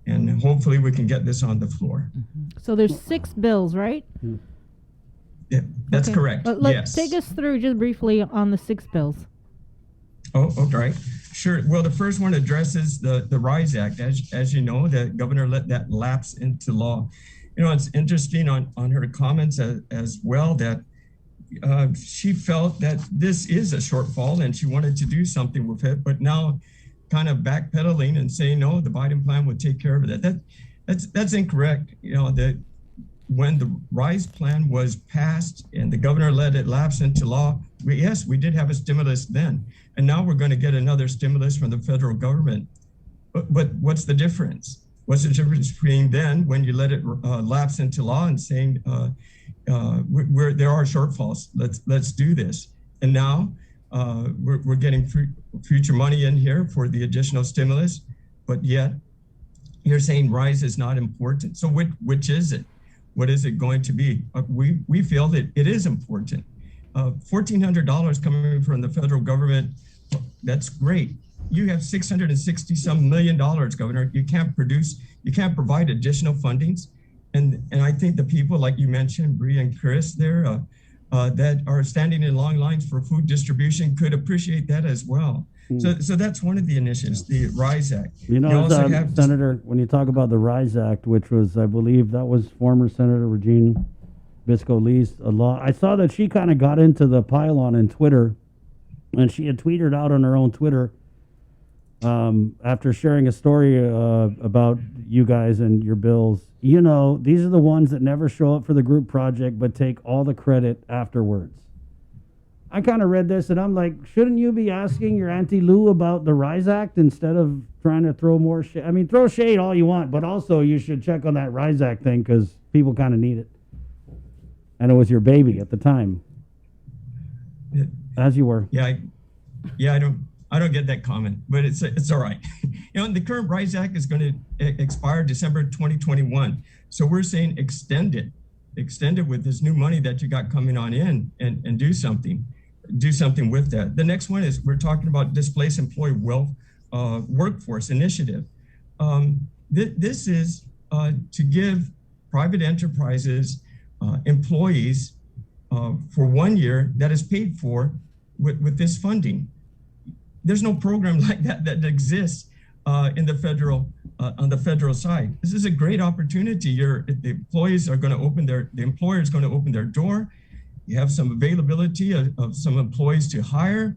And hopefully we can get this on the floor. So there's 6 bills, right? Yeah, that's okay. Correct. Yes. Take us through just briefly on the 6 bills. Oh, okay. Sure. Well, the first one addresses the RISE Act. As you know, the governor let that lapse into law. You know, it's interesting on her comments as well that she felt that this is a shortfall and she wanted to do something with it, but now kind of backpedaling and saying, no, the Biden plan would take care of it. That's incorrect. You know, that when the RISE plan was passed and the governor let it lapse into law, we did have a stimulus then. And now we're going to get another stimulus from the federal government. But what's the difference? What's the difference between then when you let it lapse into law and saying there are shortfalls, let's do this. And now we're getting future money in here for the additional stimulus, but yet you're saying RISE is not important. So which is it? What is it going to be? We feel that it is important. $1,400 coming from the federal government, that's great. You have $660 some million, Governor. You can't provide additional fundings. And I think the people, like you mentioned, Bree and Chris there, that are standing in long lines for food distribution could appreciate that as well. So that's one of the initiatives, the RISE Act. You know, Senator, when you talk about the RISE Act, which was, I believe, that was former Senator Regine Bisco-Lee's law. I saw that she kind of got into the pile-on in Twitter, and she had tweeted out on her own Twitter after sharing a story about you guys and your bills. You know, these are the ones that never show up for the group project but take all the credit afterwards. I kind of read this and I'm like, shouldn't you be asking your Auntie Lou about the RISE Act instead of trying to throw more shade? I mean, throw shade all you want, but also you should check on that RISE Act thing because people kind of need it. And it was your baby at the time, as you were. Yeah, I don't get that comment, but it's all right. You know, the current RISE Act is going to expire December 2021. So we're saying extend it with this new money that you got coming on in and do something with that. The next one is we're talking about displaced employee wealth workforce initiative. This is to give private enterprises employees for 1 year that is paid for with this funding. There's no program like that exists in the federal on the federal side. This is a great opportunity. The employer is going to open their door. You have some availability of some employees to hire.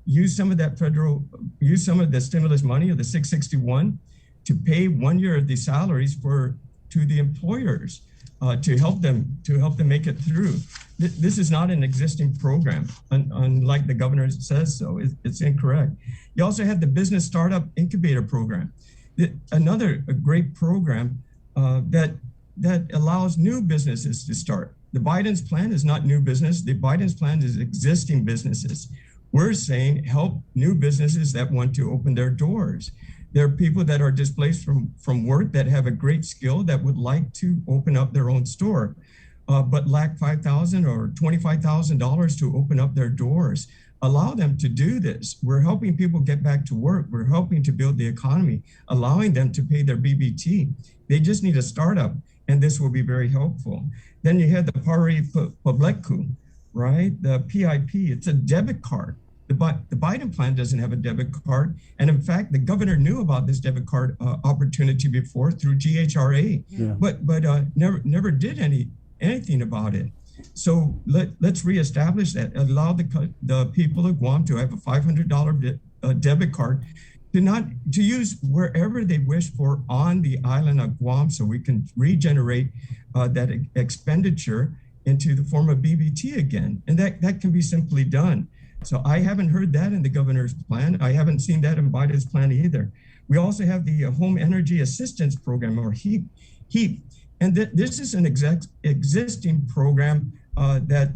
Use some of the stimulus money of the 661 to pay 1 year of the salaries to the employers to help them make it through. This is not an existing program, unlike the governor says so. It's incorrect. You also have the Business Startup Incubator Program, another great program that allows new businesses to start. The Biden's plan is not new business. The Biden's plan is existing businesses. We're saying help new businesses that want to open their doors. There are people that are displaced from work that have a great skill that would like to open up their own store, but lack $5,000 or $25,000 to open up their doors. Allow them to do this. We're helping people get back to work. We're helping to build the economy, allowing them to pay their BBT. They just need a startup, and this will be very helpful. Then you have the Pari Publicu, right? The PIP, it's a debit card. The Biden plan doesn't have a debit card. And in fact, the governor knew about this debit card opportunity before through GHRA, but never did anything about it. So let's reestablish that. Allow the people of Guam to have a $500 debit card to use wherever they wish for on the island of Guam, so we can regenerate that expenditure into the form of BBT again. And that can be simply done. So I haven't heard that in the governor's plan. I haven't seen that in Biden's plan either. We also have the Home Energy Assistance Program, or HEAP. And this is an existing program that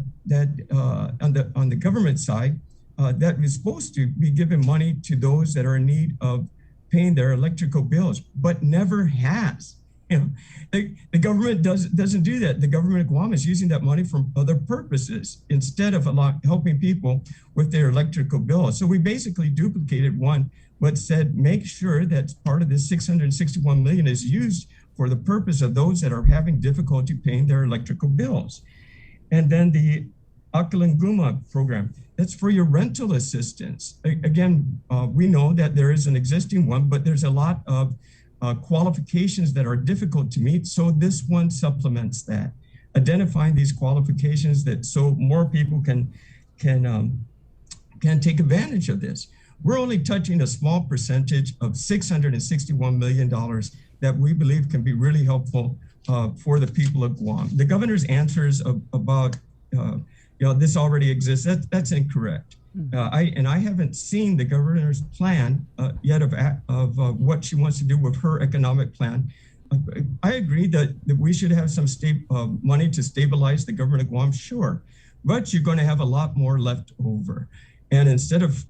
on the government side that is supposed to be giving money to those that are in need of paying their electrical bills, but never has. You know, the government doesn't do that. The government of Guam is using that money for other purposes instead of helping people with their electrical bills. So we basically duplicated one, but said make sure that part of this 661 million is used for the purpose of those that are having difficulty paying their electrical bills. And then the Akalanguma program, that's for your rental assistance. Again, we know that there is an existing one, but there's a lot of qualifications that are difficult to meet. So this one supplements that. identifying these qualifications that so more people can take advantage of this. We're only touching a small percentage of $661 million that we believe can be really helpful for the people of Guam. The governor's answers about this already exists, that's incorrect. I haven't seen the governor's plan yet of what she wants to do with her economic plan. I agree that we should have some money to stabilize the government of Guam, sure, but you're going to have a lot more left over. And instead of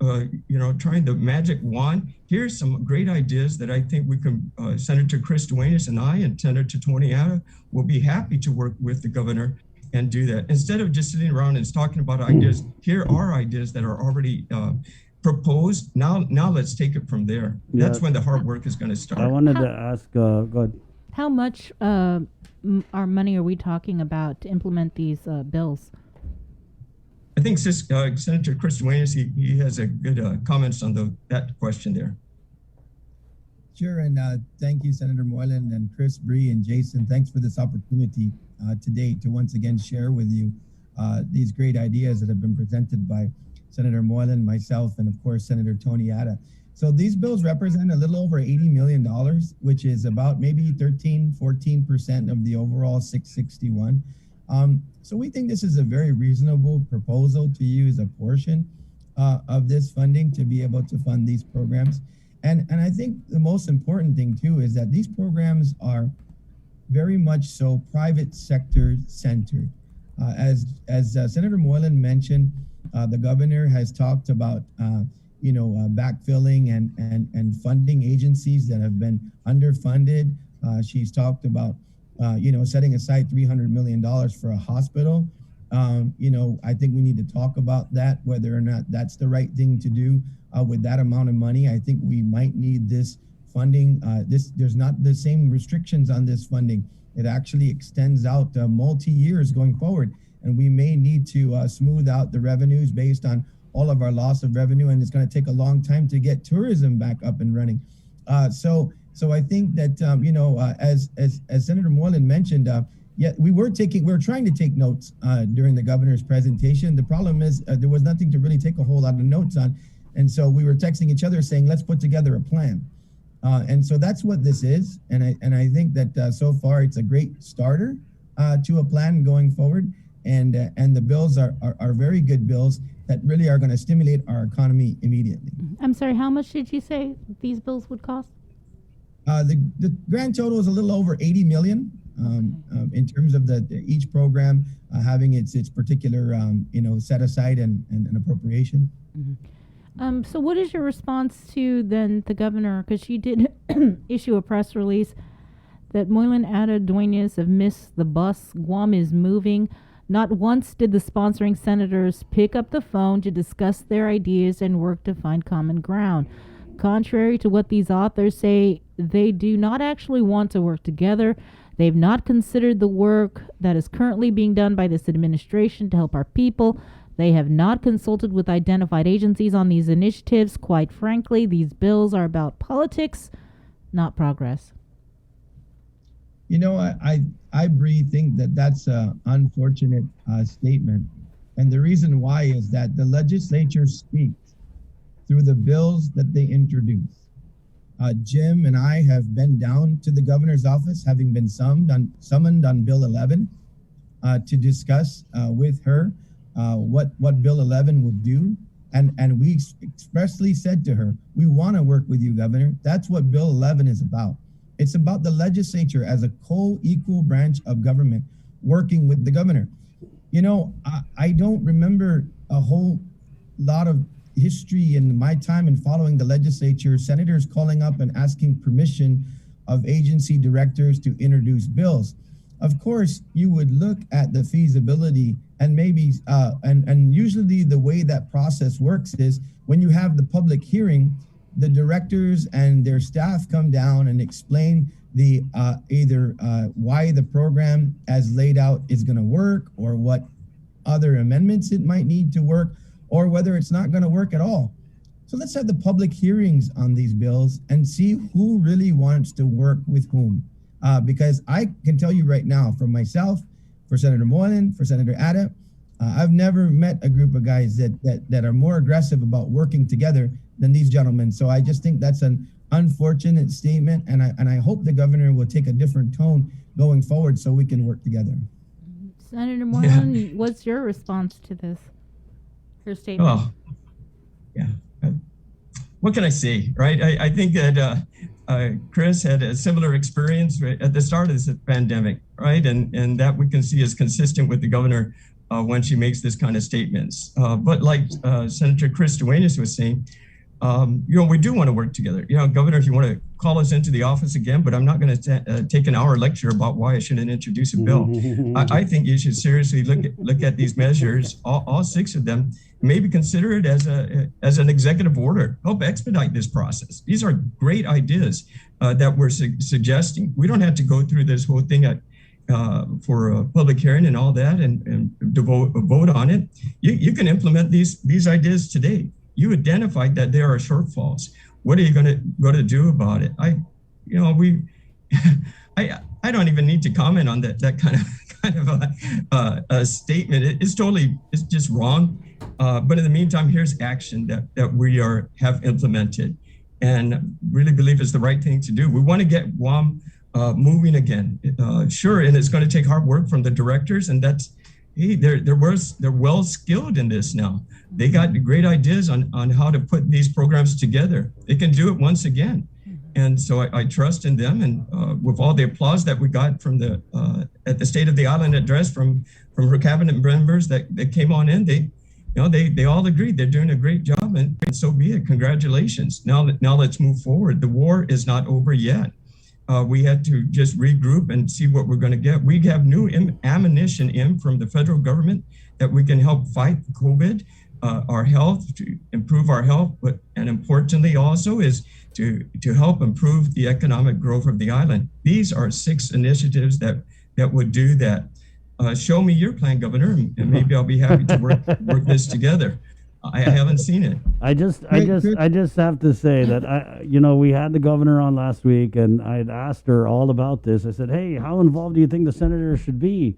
trying the magic wand, here's some great ideas that I think we can, Senator Chris Duenas and I and Senator Tony Atta will be happy to work with the governor and do that. Instead of just sitting around and talking about ideas, here are ideas that are already proposed. Now let's take it from there. Yeah. That's when the hard work is going to start. I wanted to ask, go ahead. How much our money are we talking about to implement these bills? I think Senator Chris Duenas, he has a good comments on that question there. Sure, and thank you, Senator Moylan and Chris, Bree, and Jason. Thanks for this opportunity today to once again share with you these great ideas that have been presented by Senator Moylan, myself, and of course, Senator Tony Atta. So these bills represent a little over $80 million, which is about maybe 13-14% of the overall 661. So we think this is a very reasonable proposal to use a portion of this funding to be able to fund these programs. And I think the most important thing too is that these programs are very much so private sector centered. As Senator Moylan mentioned, the governor has talked about backfilling and funding agencies that have been underfunded. She's talked about setting aside $300 million for a hospital. I think we need to talk about that, whether or not that's the right thing to do with that amount of money. I think we might need this funding. There's not the same restrictions on this funding. It actually extends out multi-years going forward, and we may need to smooth out the revenues based on all of our loss of revenue, and it's going to take a long time to get tourism back up and running. So I think that as Senator Moylan mentioned, we were trying to take notes during the governor's presentation. The problem is there was nothing to really take a whole lot of notes on, and so we were texting each other saying, "Let's put together a plan." And so that's what this is, and I think that so far it's a great starter to a plan going forward, and the bills are very good bills that really are going to stimulate our economy immediately. I'm sorry, how much did you say these bills would cost? The grand total is a little over 80 million in terms of each program having its particular set aside and appropriation. Mm-hmm. So what is your response to then the governor, because she did issue a press release that Moylan Atta Duenas have missed the bus. Guam is moving. Not once did the sponsoring senators pick up the phone to discuss their ideas and work to find common ground. Contrary to what these authors say, they do not actually want to work together. They've not considered the work that is currently being done by this administration to help our people. They have not consulted with identified agencies on these initiatives. Quite frankly, these bills are about politics, not progress. I Bree, think that that's an unfortunate statement. And the reason why is that the legislature speaks through the bills that they introduce. Jim and I have been down to the governor's office, having been summoned on Bill 11 to discuss with her what Bill 11 would do. And we expressly said to her, we want to work with you, Governor. That's what Bill 11 is about. It's about the legislature as a co-equal branch of government working with the governor. I don't remember a whole lot of history in my time in following the legislature, senators calling up and asking permission of agency directors to introduce bills. Of course, you would look at the feasibility and maybe, and usually the way that process works is when you have the public hearing, the directors and their staff come down and explain the either why the program as laid out is going to work, or what other amendments it might need to work, or whether it's not going to work at all. So let's have the public hearings on these bills and see who really wants to work with whom. Because I can tell you right now, for myself, for Senator Moylan, for Senator Ada. I've never met a group of guys that are more aggressive about working together than these gentlemen. So I just think that's an unfortunate statement, and I hope the governor will take a different tone going forward so we can work together. Senator Moylan, what's your response to this? Her statement. Oh, yeah. What can I say, right? I think that Chris had a similar experience at the start of this pandemic, right? And that we can see is consistent with the governor when she makes this kind of statements. But like Senator Chris Duenas was saying, we do want to work together. Governor, if you want to call us into the office again, but I'm not going to take an hour lecture about why I shouldn't introduce a bill. I think you should seriously look at these measures, all 6 of them, maybe consider it as an executive order. Help expedite this process. These are great ideas that we're suggesting. We don't have to go through this whole thing for a public hearing and all that and vote on it. You can implement these ideas today. You identified that there are shortfalls. What are you going to do about it? I don't even need to comment on that kind of a statement. It's just wrong. But in the meantime, here's action that we have implemented, and really believe is the right thing to do. We want to get Guam moving again. Sure, and it's going to take hard work from the directors, and they're well skilled in this now. They got great ideas on how to put these programs together. They can do it once again. And so I trust in them, and with all the applause that we got from at the State of the Island address from her cabinet members that came on in, they all agreed they're doing a great job, and so be it. Congratulations. Now let's move forward. The war is not over yet. We had to just regroup and see what we're going to get. We have new ammunition in from the federal government that we can help fight COVID, our health, to improve our health, and importantly also is to help improve the economic growth of the island. These are 6 initiatives that would do that. Show me your plan, Governor, and maybe I'll be happy to work this together. I haven't seen it. I just have to say that we had the governor on last week, and I had asked her all about this. I said, "Hey, how involved do you think the senator should be?"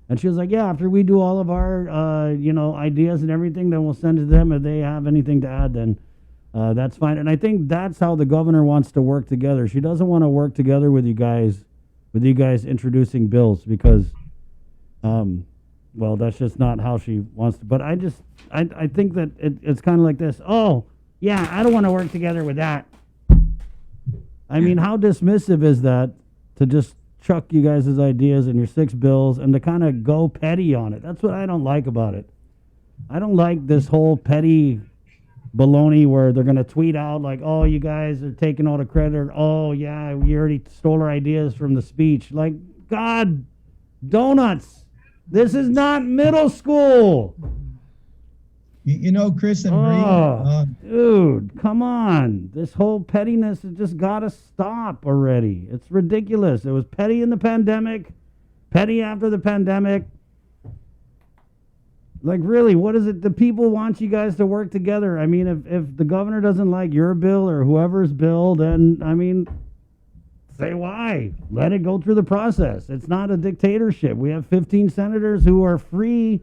And she was like, "Yeah, after we do all of our ideas and everything, then we'll send it to them. If they have anything to add, then that's fine." And I think that's how the governor wants to work together. She doesn't want to work together with you guys introducing bills because well, that's just not how she wants to. But I think that it's kind of like this. Oh, yeah, I don't want to work together with that. I mean, how dismissive is that to just chuck you guys' ideas and your 6 bills and to kind of go petty on it? That's what I don't like about it. I don't like this whole petty baloney where they're going to tweet out like, "Oh, you guys are taking all the credit," or, "Oh, yeah, we already stole our ideas from the speech." Like, God, donuts. This is not middle school. Chris and Bree. Dude, come on. This whole pettiness has just got to stop already. It's ridiculous. It was petty in the pandemic, petty after the pandemic. Like, really, what is it? The people want you guys to work together. I mean, if the governor doesn't like your bill or whoever's bill, then, I mean, say why. Let it go through the process. It's not a dictatorship. We have 15 senators who are free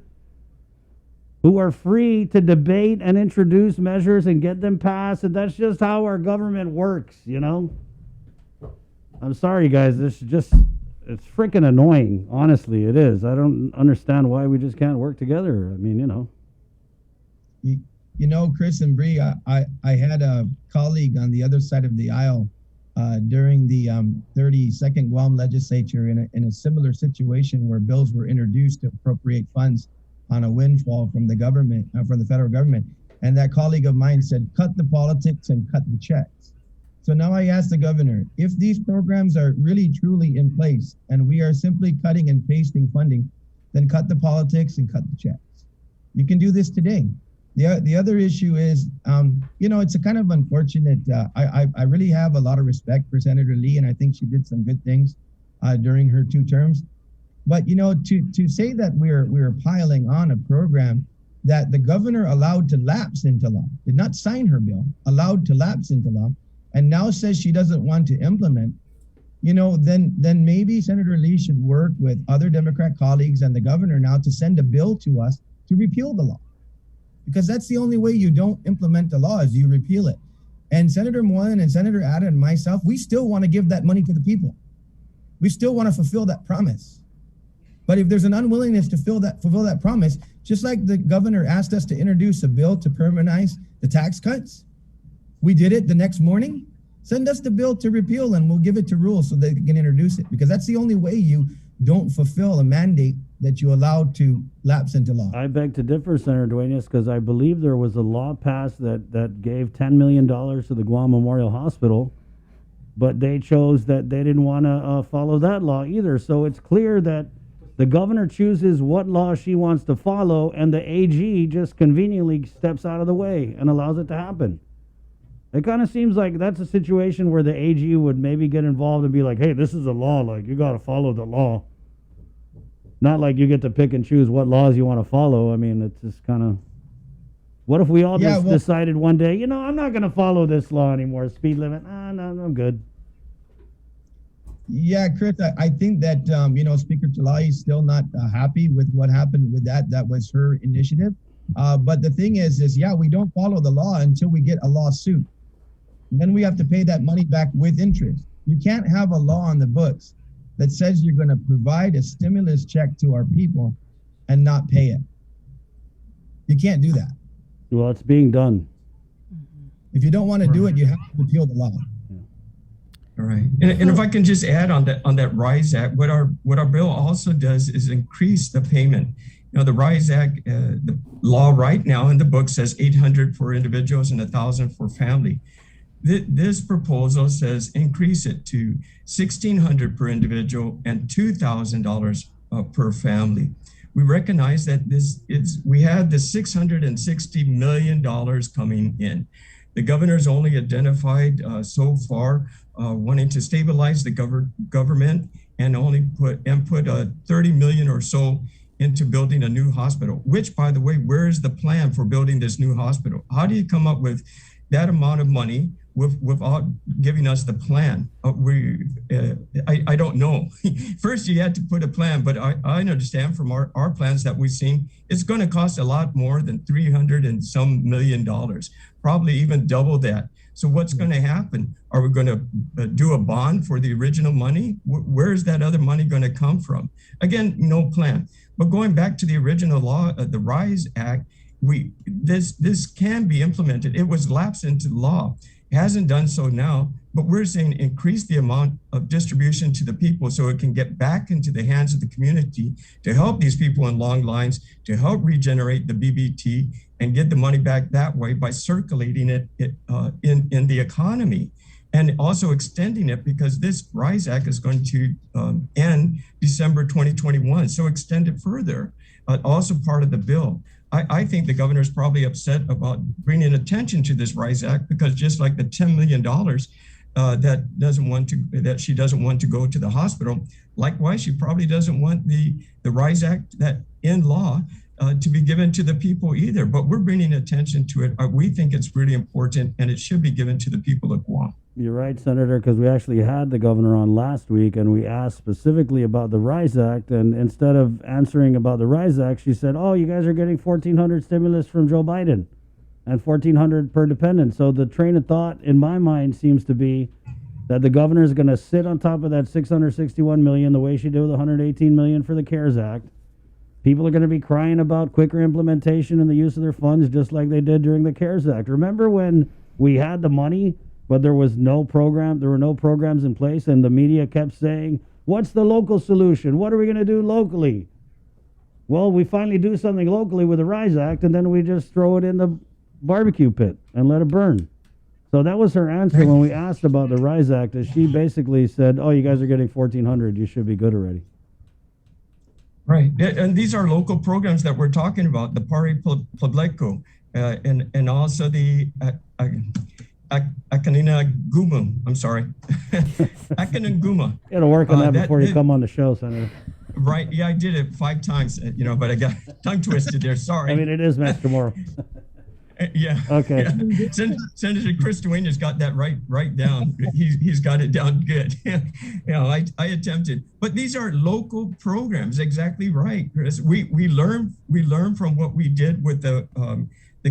to debate and introduce measures and get them passed, and that's just how our government works, I'm sorry, guys. It's freaking annoying. Honestly, it is. I don't understand why we just can't work together. I mean, Chris and Bree, I had a colleague on the other side of the aisle during the 32nd Guam legislature in a similar situation where bills were introduced to appropriate funds on a windfall from the government, from the federal government. And that colleague of mine said, "Cut the politics and cut the checks." So now I ask the governor, if these programs are really truly in place and we are simply cutting and pasting funding, then cut the politics and cut the checks. You can do this today. The other issue is, it's a kind of unfortunate. I really have a lot of respect for Senator Lee, and I think she did some good things during her 2 terms. But to say that we're piling on a program that the governor allowed to lapse into law, did not sign her bill, allowed to lapse into law, and now says she doesn't want to implement. then maybe Senator Lee should work with other Democrat colleagues and the governor now to send a bill to us to repeal the law. Because that's the only way you don't implement the law is you repeal it. And Senator Moylan and Senator Ada and myself, we still want to give that money to the people. We still want to fulfill that promise. But if there's an unwillingness to fulfill that promise, just like the governor asked us to introduce a bill to permanentize the tax cuts, we did it the next morning. Send us the bill to repeal and we'll give it to Rule so they can introduce it, because that's the only way you don't fulfill a mandate that you allowed to lapse into law. I beg to differ, Senator Duenas, because I believe there was a law passed that gave $10 million to the Guam Memorial Hospital, but they chose that they didn't want to follow that law either. So it's clear that the governor chooses what law she wants to follow, and the AG just conveniently steps out of the way and allows it to happen. It kind of seems like that's a situation where the AG would maybe get involved and be like, hey, this is a law, like, you got to follow the law. Not like you get to pick and choose what laws you want to follow. I mean, it's just kind of, what if we all decided one day, I'm not going to follow this law anymore, speed limit, no, I'm good. Yeah, Chris, I think that, Speaker Talai is still not happy with what happened with that. That was her initiative. But the thing is, we don't follow the law until we get a lawsuit. Then we have to pay that money back with interest. You can't have a law on the books that says you're going to provide a stimulus check to our people and not pay it. You can't do that. Well, it's being done. If you don't want to do it, you have to repeal the law. All right, and if I can just add on that RISE Act, what our bill also does is increase the payment. The RISE Act, the law right now in the book says $800 for individuals and $1,000 for family. This proposal says increase it to $1,600 per individual and $2,000 per family. We recognize that we had the $660 million coming in. The governor's only identified so far wanting to stabilize the government and only put $30 million or so into building a new hospital, which, by the way, where's the plan for building this new hospital? How do you come up with that amount of money without giving us the plan? I don't know. First, you had to put a plan, but I understand from our plans that we've seen, it's going to cost a lot more than $300 and some million, probably even double that. So what's going to happen? Are we going to do a bond for the original money? Where is that other money going to come from? Again, no plan. But going back to the original law, the RISE Act, this can be implemented. It was lapsed into law. It hasn't done so now, but we're saying increase the amount of distribution to the people so it can get back into the hands of the community to help these people in long lines, to help regenerate the BBT and get the money back that way by circulating it in the economy. And also extending it, because this RISE Act is going to end December 2021. So extend it further, also part of the bill. I think the governor's probably upset about bringing attention to this RISE Act, because just like the $10 million that she doesn't want to go to the hospital, likewise, she probably doesn't want the RISE Act that in law to be given to the people either. But we're bringing attention to it. We think it's really important, and it should be given to the people of Guam. You're right, Senator, because we actually had the governor on last week, and we asked specifically about the RISE Act, and instead of answering about the RISE Act, she said, oh, you guys are getting $1,400 stimulus from Joe Biden and $1,400 per dependent. So the train of thought in my mind seems to be that the governor is going to sit on top of that $661 million the way she did with $118 million for the CARES Act. People are going to be crying about quicker implementation and the use of their funds, just like they did during the CARES Act. Remember when we had the money, but there was no program, there were no programs in place, and the media kept saying, what's the local solution? What are we going to do locally? Well, we finally do something locally with the RISE Act, and then we just throw it in the barbecue pit and let it burn. So that was her answer when we asked about the RISE Act, is she basically said, oh, you guys are getting $1,400, you should be good already. Right, and these are local programs that we're talking about, the Pari Pobleco, and also the Akanina-Guma. I'm sorry. Akanina-Guma. You got to work on that before you come on the show, Senator. Right. Yeah, I did it 5 times, but I got tongue twisted there. Sorry. I mean, it is Master Moro. Yeah. Okay. Yeah. Senator Chris Duenas got that right down. He's got it down good. I attempted, but these are local programs. Exactly right, Chris. We learn from what we did with the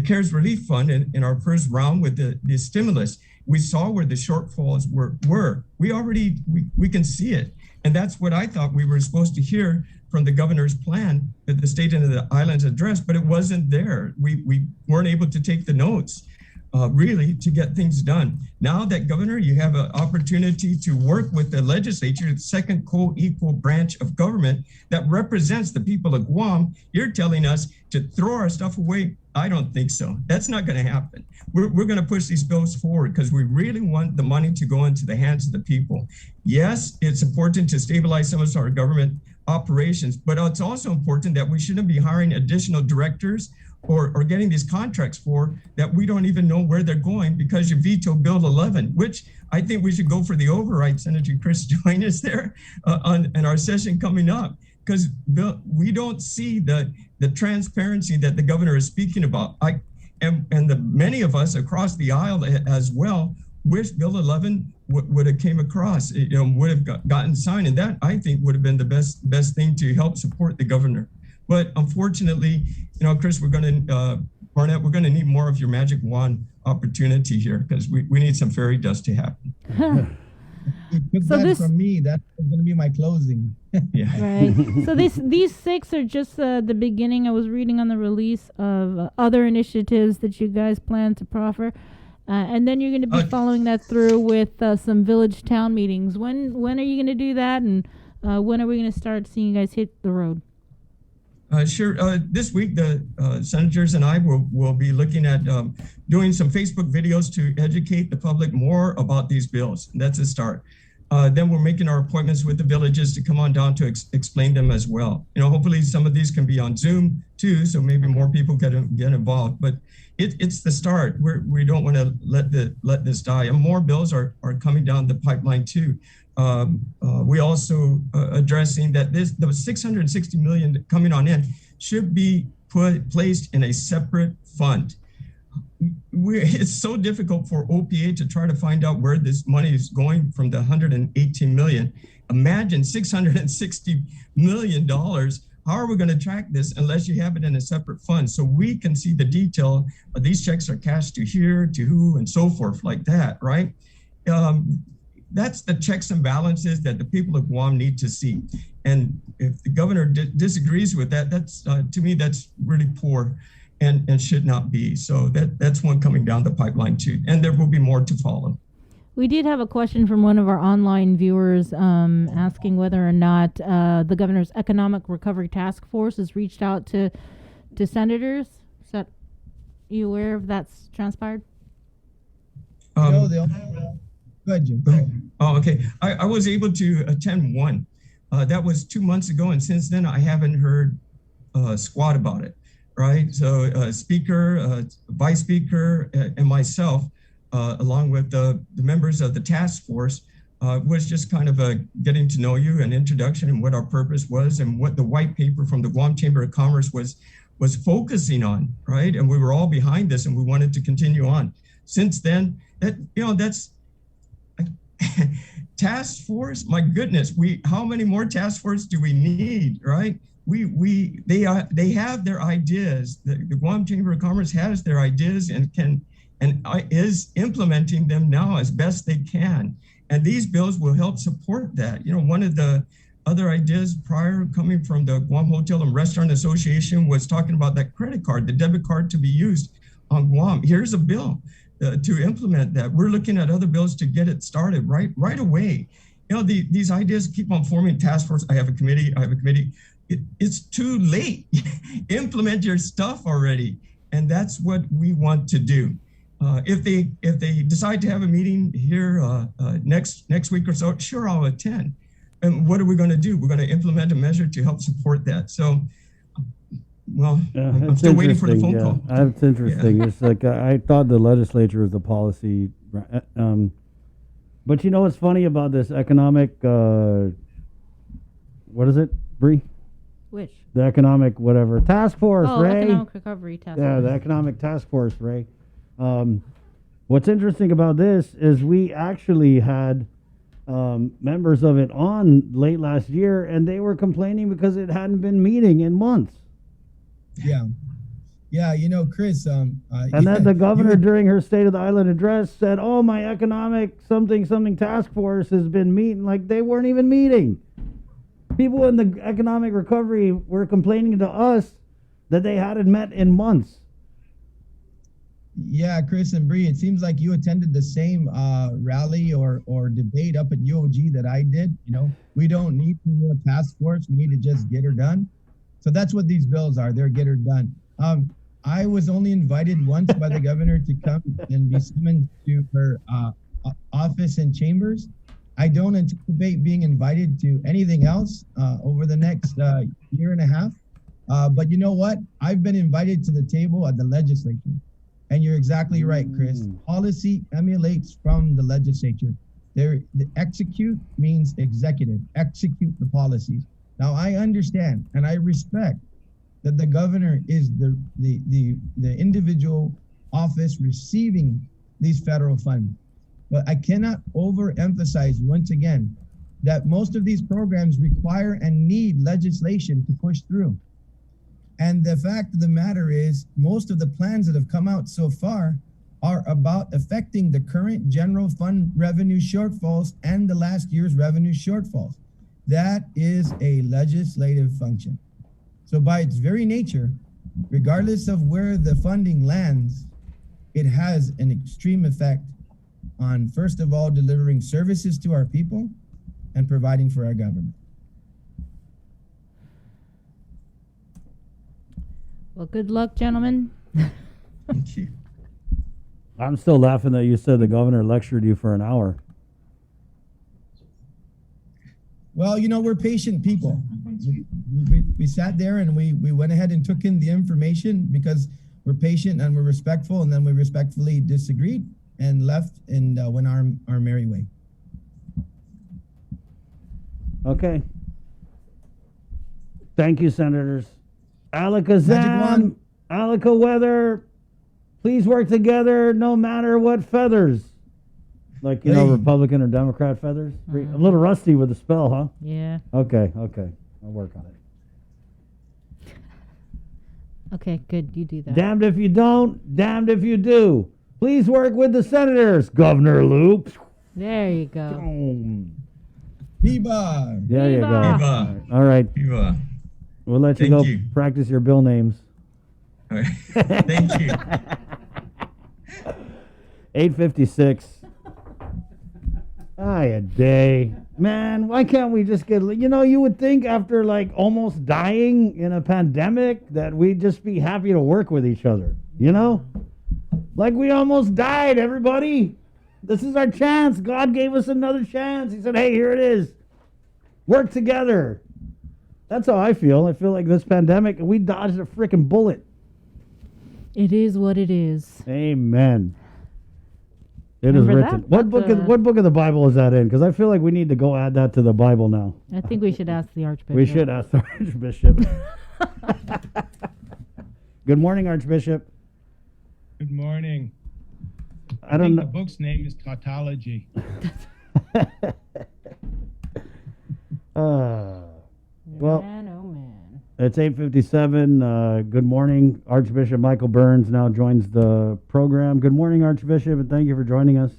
CARES Relief Fund in our first round with the stimulus. We saw where the shortfalls were. We can see it, and that's what I thought we were supposed to hear from the governor's plan that the state and the islands addressed, but it wasn't there. We weren't able to take the notes, really, to get things done. Now that, Governor, you have an opportunity to work with the legislature, the second co-equal branch of government that represents the people of Guam. You're telling us to throw our stuff away. I don't think so. That's not going to happen. We're going to push these bills forward because we really want the money to go into the hands of the people. Yes, it's important to stabilize some of our government operations, but it's also important that we shouldn't be hiring additional directors or getting these contracts for that we don't even know where they're going because you vetoed Bill 11, which I think we should go for the override. Senator Chris join us there on our session coming up, because we don't see the transparency that the governor is speaking about. Many of us across the aisle as well wish Bill 11 would have came across, would have gotten signed, and that I think would have been the best thing to help support the governor. But unfortunately, Chris, Barnett, we're going to need more of your magic wand opportunity here because we need some fairy dust to happen. You took that from me. That's going to be my closing. Yeah. Right. So these 6 are just the beginning. I was reading on the release of other initiatives that you guys plan to proffer. And then you're going to be following that through with some village town meetings. When are you going to do that? And when are we going to start seeing you guys hit the road? Sure. This week, the senators and I will be looking at doing some Facebook videos to educate the public more about these bills. That's a start. Then we're making our appointments with the villages to come on down to explain them as well. Hopefully some of these can be on Zoom too, so maybe more people get involved. But it's the start. We don't want to let this die. And more bills are coming down the pipeline too. We also addressing that the $660 million coming on in should be placed in a separate fund. It's so difficult for OPA to try to find out where this money is going from the $118 million. Imagine $660 million. How are we going to track this unless you have it in a separate fund so we can see the detail of these checks are cashed to here, to who, and so forth like that, right? That's the checks and balances that the people of Guam need to see. And if the governor disagrees with that, that's to me, that's really poor and should not be. So that's one coming down the pipeline too. And there will be more to follow. We did have a question from one of our online viewers asking whether or not the governor's economic recovery task force has reached out to senators. Is that, you aware of that's transpired? No, they only. Good, Jim. Oh, okay. I was able to attend one. That was 2 months ago, and since then I haven't heard squat about it. Right. So, speaker, vice speaker, and myself, along with the members of the task force, was just kind of getting to know you, an introduction, and what our purpose was, and what the white paper from the Guam Chamber of Commerce was focusing on. Right. And we were all behind this, and we wanted to continue on. Since then, that's. Task force, my goodness, how many more task force do we need, right? They have their ideas. The Guam Chamber of Commerce has their ideas and is implementing them now as best they can. And these bills will help support that. One of the other ideas prior coming from the Guam Hotel and Restaurant Association was talking about that credit card, the debit card to be used on Guam. Here's a bill to implement that. We're looking at other bills to get it started right away. These ideas keep on forming task force. I have a committee. It's too late. Implement your stuff already. And that's what we want to do. If they decide to have a meeting here next week or so, sure, I'll attend. And what are we going to do? We're going to implement a measure to help support that. So, well, I'm still waiting for the phone call. That's interesting. It's like I thought the legislature was the policy. But what's funny about this economic, what is it, Bree? Which? The economic whatever task force, Oh, Ray. economic recovery task Yeah, force. the economic task force, Ray. What's interesting about this is we actually had members of it on late last year, and they were complaining because it hadn't been meeting in months. Yeah. Yeah, you know, Chris. And then the governor, during her State of the Island address, said, "Oh, my economic something task force has been meeting." Like they weren't even meeting. People in the economic recovery were complaining to us that they hadn't met in months. Yeah, Chris and Bree, it seems like you attended the same rally or debate up at UOG that I did. You know, we don't need to do a task force. We need to just get her done. So that's what these bills are. They're get her done. I was only invited once by the governor to come and be summoned to her office and chambers. I don't anticipate being invited to anything else over the next year and a half. But you know what? I've been invited to the table at the legislature. And you're exactly right, Chris. Policy emulates from the legislature. The execute means executive. Execute the policies. Now, I understand and I respect that the governor is the individual office receiving these federal funds. But I cannot overemphasize once again that most of these programs require and need legislation to push through. And the fact of the matter is, most of the plans that have come out so far are about affecting the current general fund revenue shortfalls and the last year's revenue shortfalls. That is a legislative function. So by its very nature, regardless of where the funding lands, it has an extreme effect on, first of all, delivering services to our people and providing for our government. Well, good luck, gentlemen. Thank you. I'm still laughing that you said the governor lectured you for an hour. Well, you know, we're patient people. We sat there and we went ahead and took in the information because we're patient and we're respectful, and then we respectfully disagreed and left and went our merry way. Okay. Thank you, Senators. Alakazam, Alaka Weather, please work together no matter what feathers. Like, you know, Republican or Democrat feathers? I'm a little rusty with the spell, huh? Yeah. Okay. I'll work on it. Okay, good. You do that. Damned if you don't, damned if you do. Please work with the Senators, Governor Luke. There you go. Viva! There you go. Viva. All right. Viva. We'll let you Thank go you. practice your bill names. All right. Thank you. 8:56. A day. Man, why can't we just get, you know, you would think after like almost dying in a pandemic that we'd just be happy to work with each other, you know? Like we almost died, everybody. This is our chance. God gave us another chance. He said, hey, here it is. Work together. That's how I feel. I feel like this pandemic, we dodged a freaking bullet. It is what it is. Amen. It is Remember written. that? What book of the Bible is that in? Because I feel like we need to go add that to the Bible now. I think we should ask the Archbishop. We should ask the Archbishop. Good morning, Archbishop. Good morning. I don't know. The book's name is Tautology. Well, man, oh man. It's 8:57. Good morning. Archbishop Michael Burns now joins the program. Good morning, Archbishop, and thank you for joining us.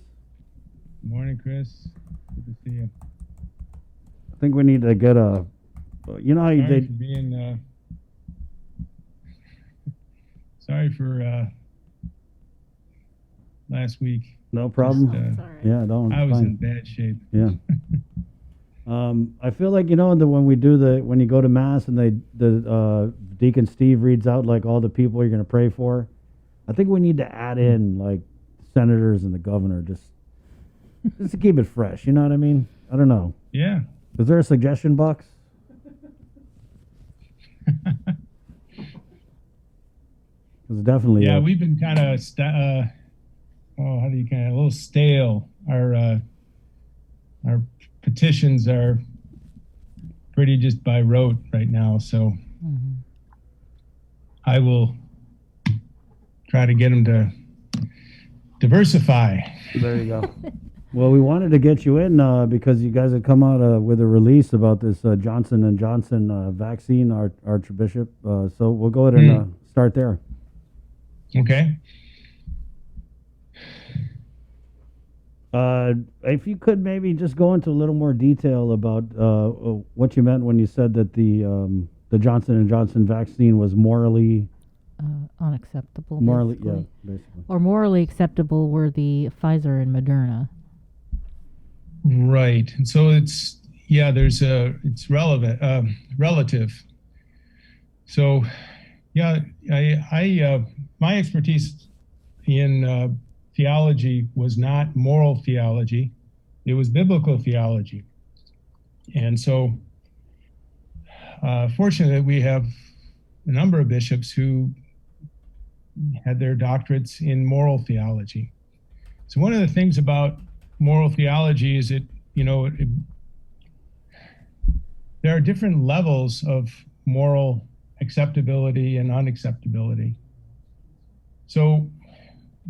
Good morning, Chris. Good to see you. I think we need to get a, you know how you Sorry did. for being, sorry for last week. No problem. Just, yeah, don't. I was fine. in bad shape. Yeah. I feel like, you know, when you go to mass and the Deacon Steve reads out like all the people you're going to pray for. I think we need to add in like senators and the governor just to keep it fresh. You know what I mean? I don't know. Yeah. Is there a suggestion box? It's definitely. Yeah, we've been kind of a little stale. Our petitions are pretty just by rote right now. So I will try to get them to diversify. There you go. Well, we wanted to get you in because you guys had come out with a release about this Johnson & Johnson vaccine, Archbishop. So we'll go ahead and start there. Okay. If you could maybe just go into a little more detail about what you meant when you said that the Johnson & Johnson vaccine was morally unacceptable. Morally, basically. yeah, basically. Or morally acceptable were the Pfizer and Moderna. Right. And so it's it's relevant, relative. So yeah, I my expertise in theology was not moral theology, it was biblical theology. And so fortunately we have a number of bishops who had their doctorates in moral theology. So one of the things about moral theology is there are different levels of moral acceptability and unacceptability. So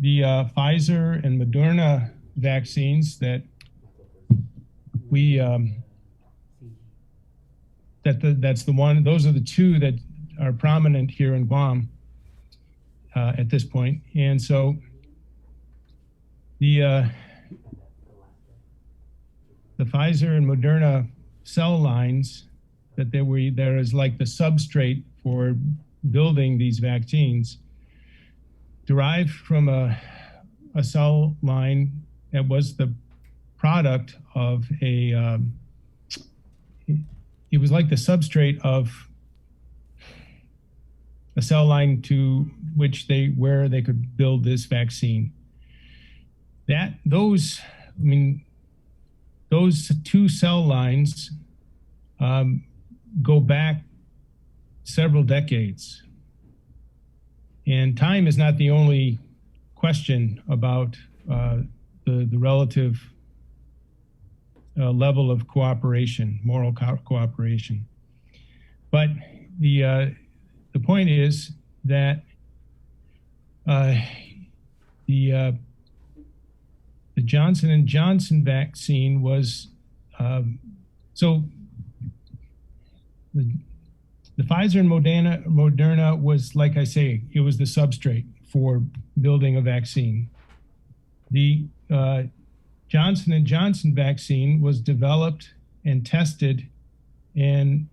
the Pfizer and Moderna vaccines that we those are the two that are prominent here in Guam at this point. And so the Pfizer and Moderna cell lines there is like the substrate for building these vaccines derived from a cell line that was the product of it was like the substrate of a cell line to where they could build this vaccine. Those two cell lines go back several decades. And time is not the only question about the relative level of cooperation, moral cooperation. But the point is that the Johnson & Johnson vaccine was the Pfizer and Moderna was, like I say, it was the substrate for building a vaccine. The Johnson & Johnson vaccine was developed and tested and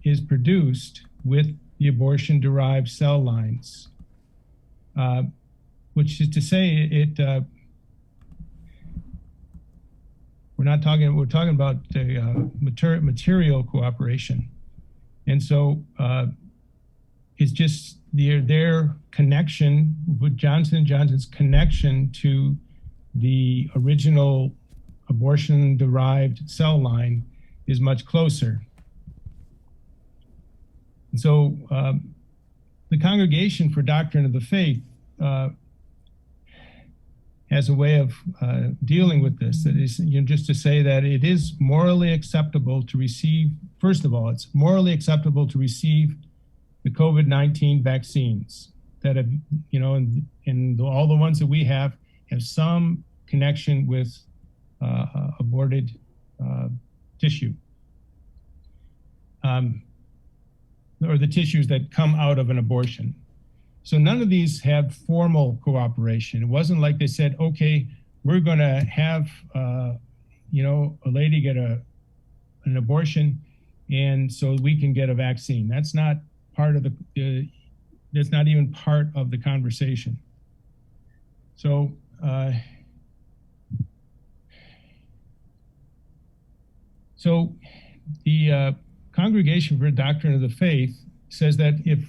is produced with the abortion-derived cell lines, which is to say we're talking about material cooperation. And so it's just their connection with Johnson & Johnson's connection to the original abortion-derived cell line is much closer. And so the Congregation for Doctrine of the Faith has a way of dealing with this. That is, just to say that it is morally acceptable to receive, first of all, it's morally acceptable to receive the COVID-19 vaccines that have, and all the ones that we have some connection with aborted tissue. Or the tissues that come out of an abortion. So none of these have formal cooperation. It wasn't like they said, okay, we're going to have, a lady get an abortion, and so we can get a vaccine. That's not part of that's not even part of the conversation. So, the Congregation for Doctrine of the Faith says that if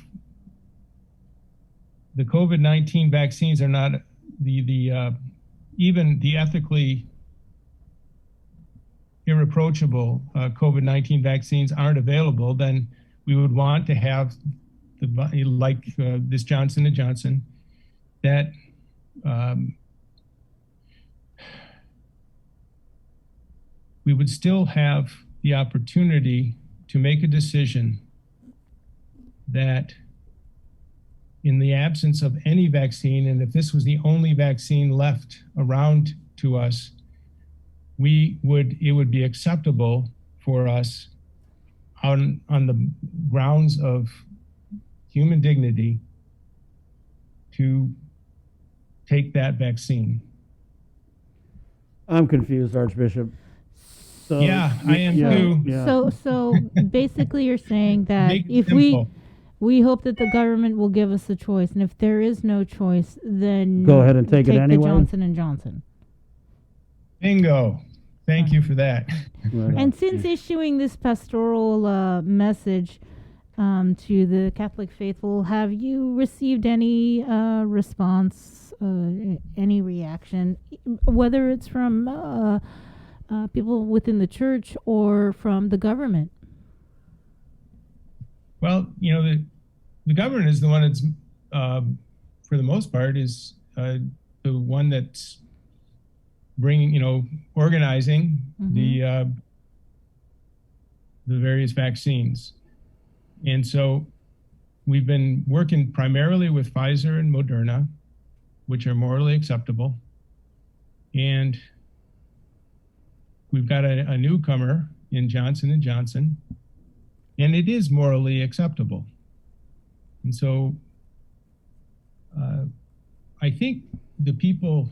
the COVID-19 vaccines are not even the ethically irreproachable COVID-19 vaccines aren't available, then we would want to have this Johnson & Johnson that we would still have the opportunity to make a decision that in the absence of any vaccine, and if this was the only vaccine left around to us, it would be acceptable for us on the grounds of human dignity to take that vaccine. I'm confused, Archbishop. So, yeah, I am too. Yeah. So basically, you're saying that Make it if simple. we hope that the government will give us a choice, and if there is no choice, then Go ahead and take it anyway? the Johnson and Johnson. Bingo. Thank you for that. And since issuing this pastoral message to the Catholic faithful, have you received any response, any reaction, whether it's from people within the church or from the government? Well, the government is the one that's, for the most part, is the one that's bringing, organizing the various vaccines. And so we've been working primarily with Pfizer and Moderna, which are morally acceptable. And we've got a newcomer in Johnson & Johnson, and it is morally acceptable. And so I think the people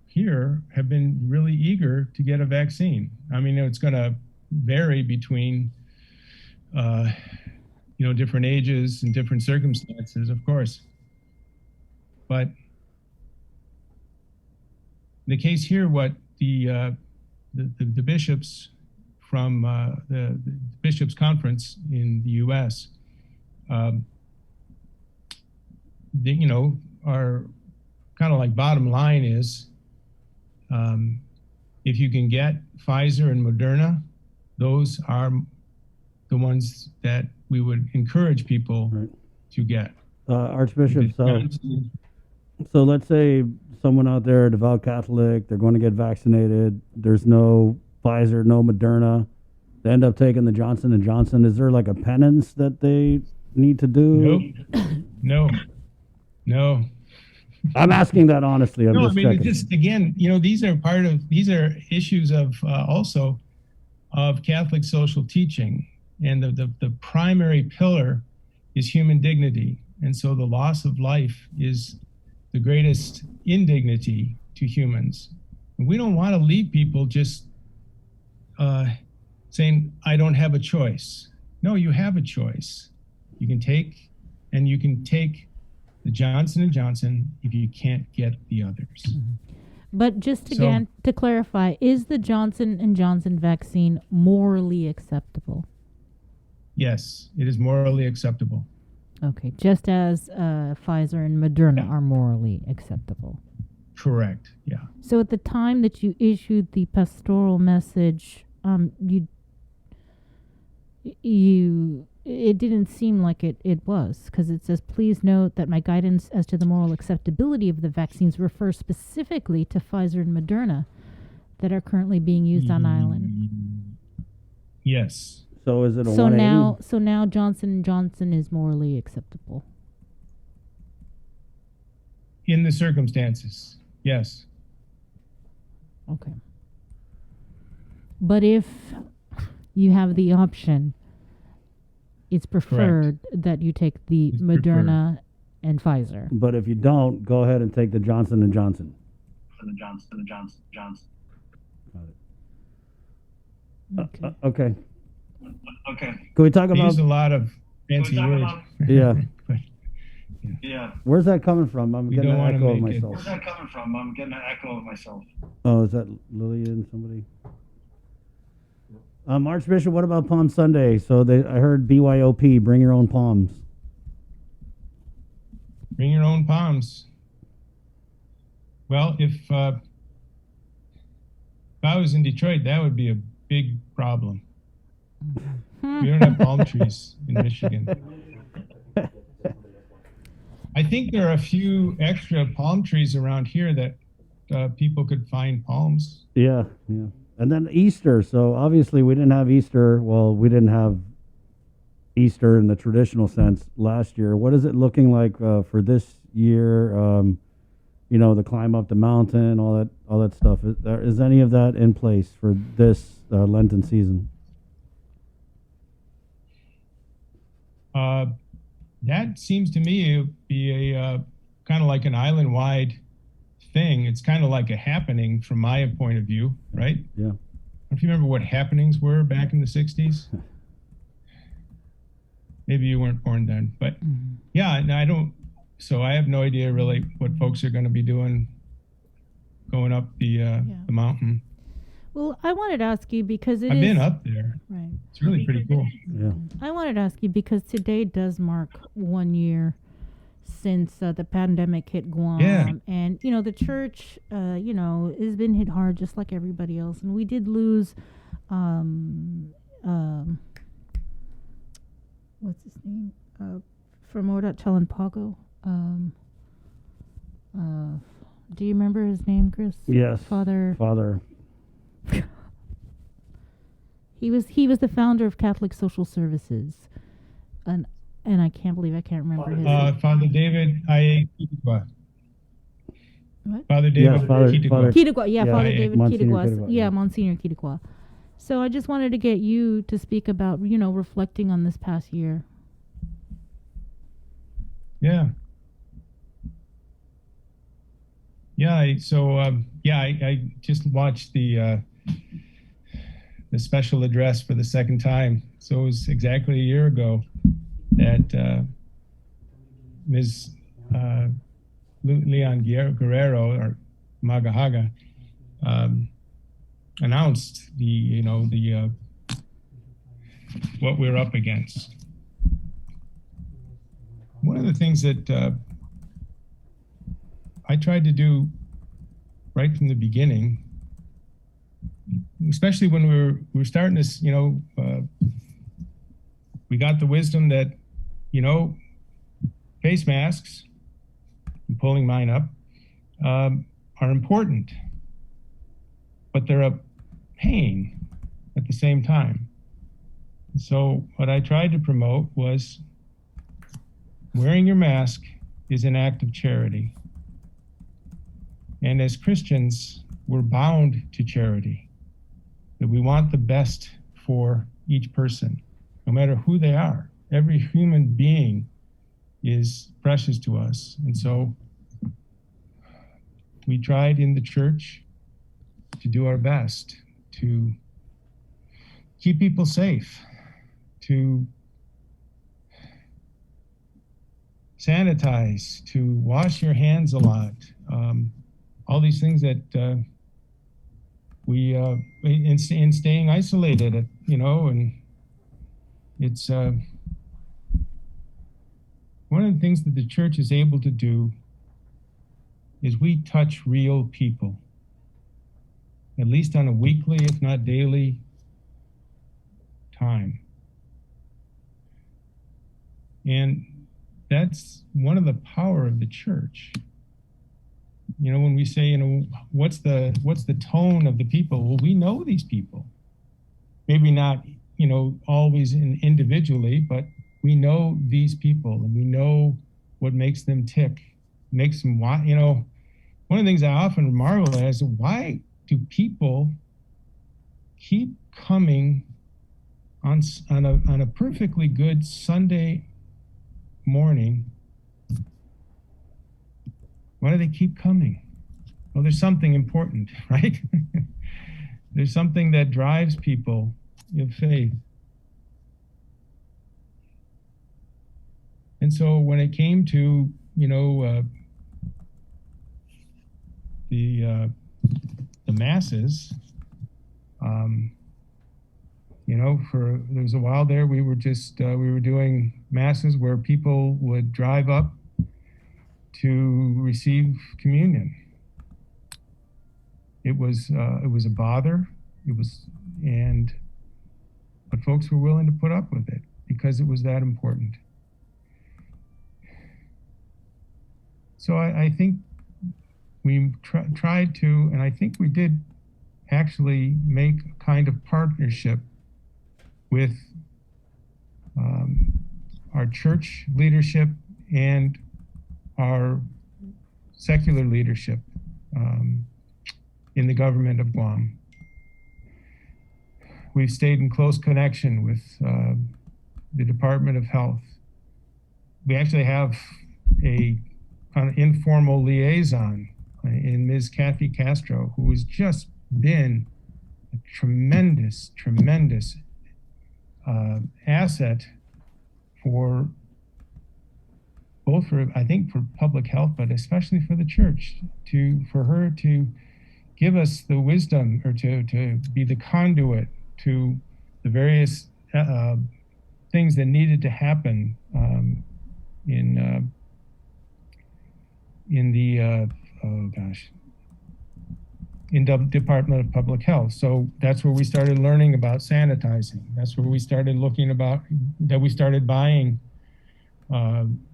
here have been really eager to get a vaccine. I mean, it's going to vary between, different ages and different circumstances, of course. But the case here, what the bishops from the Bishops' Conference in the U.S., are kind of like bottom line is, if you can get Pfizer and Moderna, those are the ones that we would encourage people to get. Archbishop, so let's say someone out there, a devout Catholic, they're going to get vaccinated. There's no Pfizer, no Moderna. They end up taking the Johnson & Johnson. Is there like a penance that they need to do? Nope. No. I'm asking that honestly. I'm just checking. It's just, again, these are issues of also of Catholic social teaching. And the primary pillar is human dignity. And so the loss of life is the greatest indignity to humans. And we don't want to leave people just saying, I don't have a choice. No, you have a choice. You can take the Johnson & Johnson if you can't get the others. But just again, to clarify, is the Johnson & Johnson vaccine morally acceptable? Yes, it is morally acceptable. Okay, just as Pfizer and Moderna are morally acceptable. Correct, yeah. So at the time that you issued the pastoral message, it didn't seem like it was, because it says, please note that my guidance as to the moral acceptability of the vaccines refers specifically to Pfizer and Moderna that are currently being used on island. Yes. So is it a so 180? now Johnson & Johnson is morally acceptable? In the circumstances, yes. Okay. But if you have the option, it's preferred that you take the Moderna and Pfizer. But if you don't, go ahead and take the Johnson & Johnson. The Johnson & Johnson. Okay. Okay. Can we talk They about... use a lot of fancy words. Yeah. Yeah. Where's that coming from? I'm getting an echo of myself. Where's that coming from? I'm getting an echo of myself. Oh, is that Lillian, somebody? Archbishop, what about Palm Sunday? So I heard BYOP, bring your own palms. Bring your own palms. Well, if I was in Detroit, that would be a big problem. We don't have palm trees in Michigan. I think there are a few extra palm trees around here that people could find palms. Yeah. And then Easter. So obviously we didn't have Easter. Well, we didn't have Easter in the traditional sense last year. What is it looking like for this year? You know, the climb up the mountain, all that stuff. Is any of that in place for this Lenten season? That seems to me to be a kind of like an island-wide thing. It's kind of like a happening from my point of view, right? Yeah. If you remember what happenings were back in the 60s. Maybe you weren't born then, but yeah, and I don't, so I have no idea really what folks are going to be doing going up the mountain. Well, I wanted to ask you because I've been up there. Right. It's really pretty cool. Yeah. I wanted to ask you because today does mark 1 year since the pandemic hit Guam. Yeah. And, you know, the church, you know, has been hit hard just like everybody else. And we did lose, what's his name? From Odat Chalanpago. Do you remember his name, Chris? Yes. Father. He was the founder of Catholic Social Services, and I can't believe I can't remember his name. Father David Kitigwa. What? Father David Kitigwa. Kitigwa, yeah, Father David Monsignor Kitigwa. Yeah, Monsignor Kitigwa. So I just wanted to get you to speak about, you know, reflecting on this past year. Yeah. Yeah. I just watched the special address for the second time. So it was exactly a year ago that Ms. Leon Guerrero, or Magahaga, announced what we're up against. One of the things that I tried to do right from the beginning, especially when we were starting this, we got the wisdom that, face masks, I'm pulling mine up, are important, but they're a pain at the same time. So what I tried to promote was wearing your mask is an act of charity. And as Christians, we're bound to charity, that we want the best for each person, no matter who they are. Every human being is precious to us. And so we tried in the church to do our best to keep people safe, to sanitize, to wash your hands a lot, all these things that we in staying isolated, and it's one of the things that the church is able to do is we touch real people, at least on a weekly, if not daily time. And that's one of the power of the church. When we say, what's the tone of the people? Well, we know these people. Maybe not, always individually, but we know these people and we know what makes them tick, makes them want, one of the things I often marvel at is why do people keep coming on a perfectly good Sunday morning? Why do they keep coming? Well, there's something important, right? There's something that drives people of faith. And so when it came to, the masses, there was a while there we were doing masses where people would drive up to receive communion. It was a bother. But folks were willing to put up with it because it was that important. So I think we tried to, and I think we did actually make a kind of partnership with our church leadership and our secular leadership in the government of Guam. We've stayed in close connection with the Department of Health. We actually have a kind of informal liaison in Ms. Kathy Castro, who has just been a tremendous asset for both I think for public health, but especially for the church, for her to give us the wisdom, or to be the conduit to the various things that needed to happen in the in the Department of Public Health. So that's where we started learning about sanitizing. That's where we started we started buying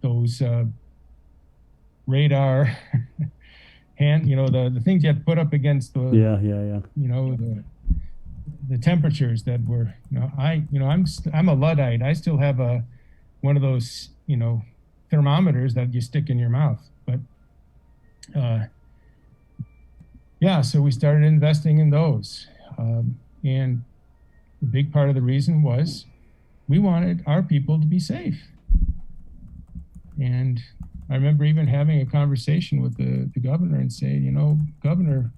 those radar the things you had to put up against the the temperatures that were, I'm a Luddite. I still have one of those thermometers that you stick in your mouth. But so we started investing in those, and a big part of the reason was we wanted our people to be safe. And I remember even having a conversation with the governor and saying, Governor,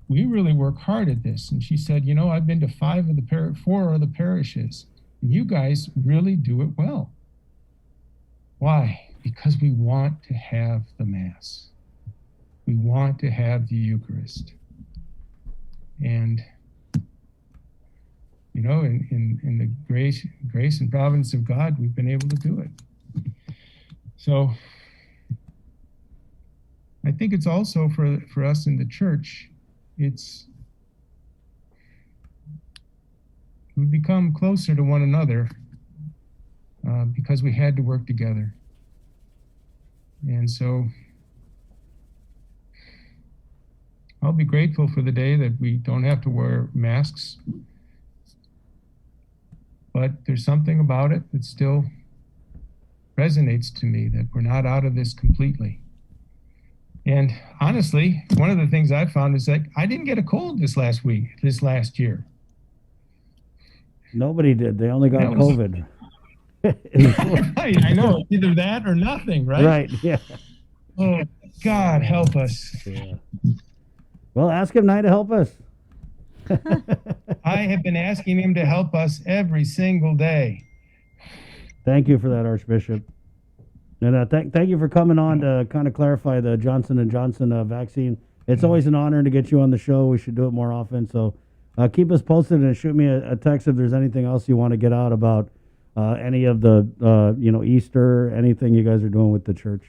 we really work hard at this. And she said, I've been to 4 of the parishes, and you guys really do it well. Why? Because we want to have the Mass. We want to have the Eucharist. And, in the grace and providence of God, we've been able to do it. So I think it's also for us in the church, we've become closer to one another because we had to work together. And so I'll be grateful for the day that we don't have to wear masks, but there's something about it that still resonates to me, that we're not out of this completely. And honestly, one of the things I found is that I didn't get a cold this last year. Nobody did. They only got COVID. Right, I know. Either that or nothing, right? Right, yeah. Oh, God, help us. Yeah. Well, ask him now to help us. I have been asking him to help us every single day. Thank you for that, Archbishop. And thank you for coming on to kind of clarify the Johnson & Johnson vaccine. It's always an honor to get you on the show. We should do it more often. So keep us posted and shoot me a text if there's anything else you want to get out about any of the, Easter, anything you guys are doing with the church.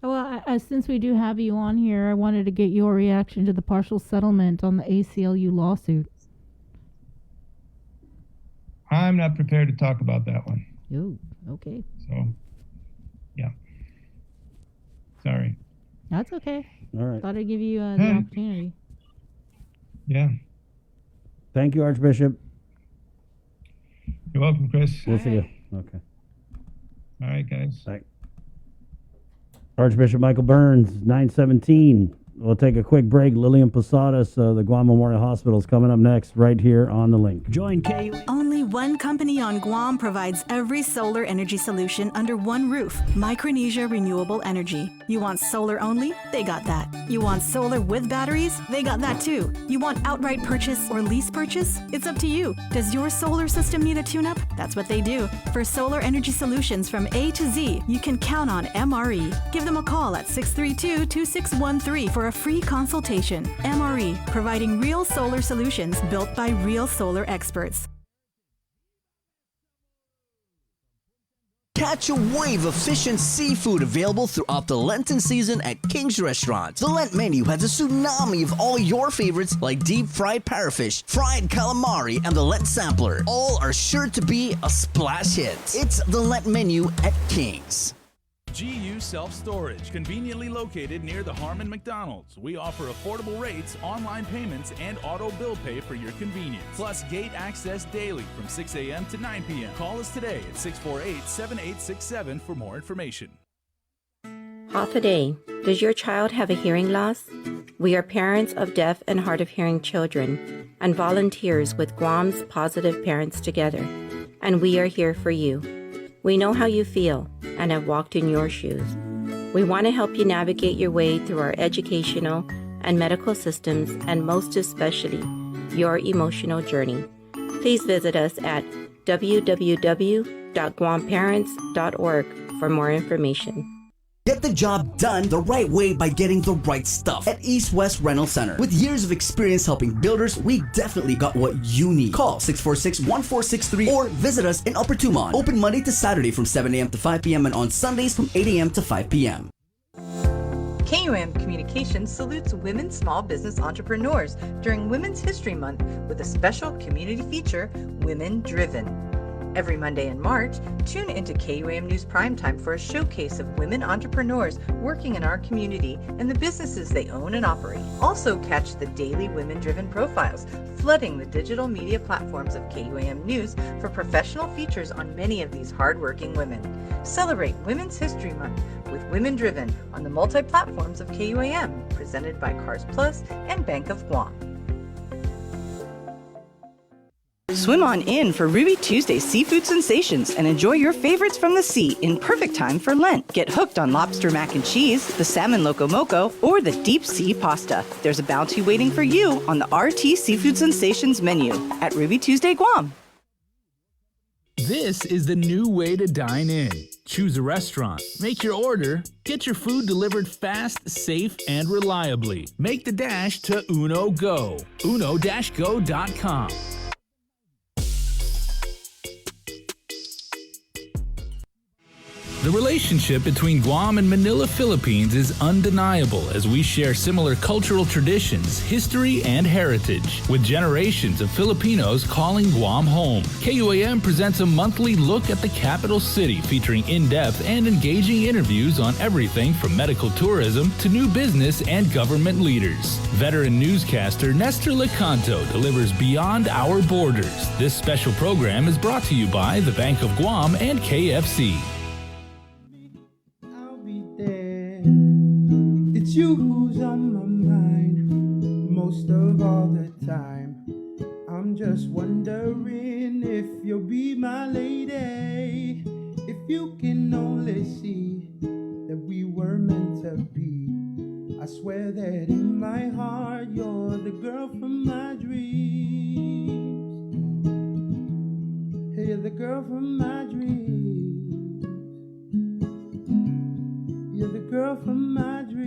Well, since we do have you on here, I wanted to get your reaction to the partial settlement on the ACLU lawsuit. I'm not prepared to talk about that one. Oh, okay. So, yeah. Sorry. That's okay. All right. Thought I'd give you the opportunity. Yeah. Thank you, Archbishop. You're welcome, Chris. We'll see you. Okay. All right, guys. Thanks. Archbishop Michael Burns, 9:17. We'll take a quick break. Lillian Posadas, the Guam Memorial Hospital, is coming up next right here on the link. Join Only one company on Guam provides every solar energy solution under one roof. Micronesia Renewable Energy. You want solar only? They got that. You want solar with batteries? They got that too. You want outright purchase or lease purchase? It's up to you. Does your solar system need a tune-up? That's what they do. For solar energy solutions from A to Z, you can count on MRE. Give them a call at 632-2613 for a free consultation. MRE, providing real solar solutions built by real solar experts. Catch a wave of fish and seafood available throughout the Lenten season at King's Restaurant. The Lent menu has a tsunami of all your favorites like deep fried parrotfish, fried calamari, and the Lent sampler. All are sure to be a splash hit. It's the Lent menu at King's. GU Self-Storage, conveniently located near the Harmon McDonald's. We offer affordable rates, online payments, and auto bill pay for your convenience. Plus gate access daily from 6 a.m. to 9 p.m. Call us today at 648-7867 for more information. Hothaday, does your child have a hearing loss? We are parents of deaf and hard of hearing children and volunteers with Guam's Positive Parents Together, and we are here for you. We know how you feel and have walked in your shoes. We want to help you navigate your way through our educational and medical systems, and most especially, your emotional journey. Please visit us at www.guamparents.org for more information. Get the job done the right way by getting the right stuff at East West Rental Center. With years of experience helping builders, we definitely got what you need. Call 646-1463 or visit us in Upper Tumon. Open Monday to Saturday from 7 a.m. to 5 p.m. and on Sundays from 8 a.m. to 5 p.m. KUAM Communications salutes women small business entrepreneurs during Women's History Month with a special community feature, Women Driven. Every Monday in March, tune into KUAM News Primetime for a showcase of women entrepreneurs working in our community and the businesses they own and operate. Also catch the daily women-driven profiles, flooding the digital media platforms of KUAM News for professional features on many of these hardworking women. Celebrate Women's History Month with Women Driven on the multi-platforms of KUAM, presented by Cars Plus and Bank of Guam. Swim on in for Ruby Tuesday Seafood Sensations and enjoy your favorites from the sea in perfect time for Lent. Get hooked on lobster mac and cheese, the salmon loco moco, or the deep sea pasta. There's a bounty waiting for you on the RT Seafood Sensations menu at Ruby Tuesday Guam. This is the new way to dine in. Choose a restaurant, make your order, get your food delivered fast, safe, and reliably. Make the dash to Uno Go. uno-go.com. The relationship between Guam and Manila, Philippines is undeniable as we share similar cultural traditions, history, and heritage, with generations of Filipinos calling Guam home. KUAM presents a monthly look at the capital city featuring in-depth and engaging interviews on everything from medical tourism to new business and government leaders. Veteran newscaster Nestor Lecanto delivers Beyond Our Borders. This special program is brought to you by the Bank of Guam and KFC. It's you who's on my mind most of all the time. I'm just wondering if you'll be my lady. If you can only see that we were meant to be. I swear that in my heart you're the girl from my dreams. Hey, you're the girl from my dreams. You're the girl from my dreams.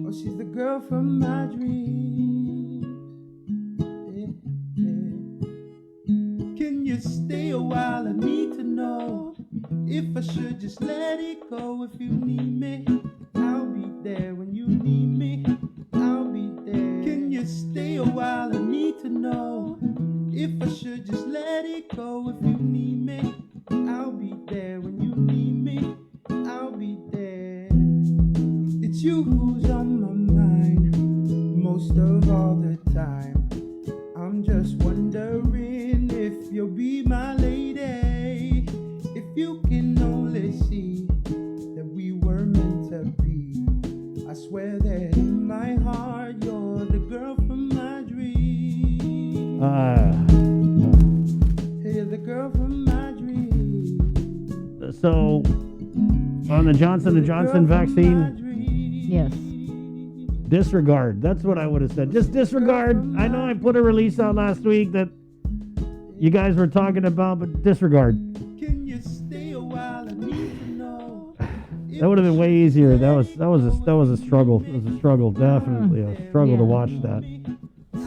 Oh, she's the girl from my dreams. Yeah, yeah. Can you stay a while? I need to know if I should just let it go. If you need me, I'll be there. When you need me, I'll be there. Can you stay a while? I need to know if I should just let it go. If you need me, I'll be there. When you need me, I'll be there. It's you who's on my mind most of all the time. I'm just wondering if you'll be my lady. If you can only see that we were meant to be. I swear that in my heart you're the girl from my dreams. Hey, you're the girl from my dreams. So, on the Johnson & Johnson vaccine, yes, disregard. That's what I would have said. Just disregard. I know I put a release out last week that you guys were talking about, but disregard. Can you stay a while? I need to know. That would have been way easier. That was a struggle. It was a struggle, definitely a struggle to watch that.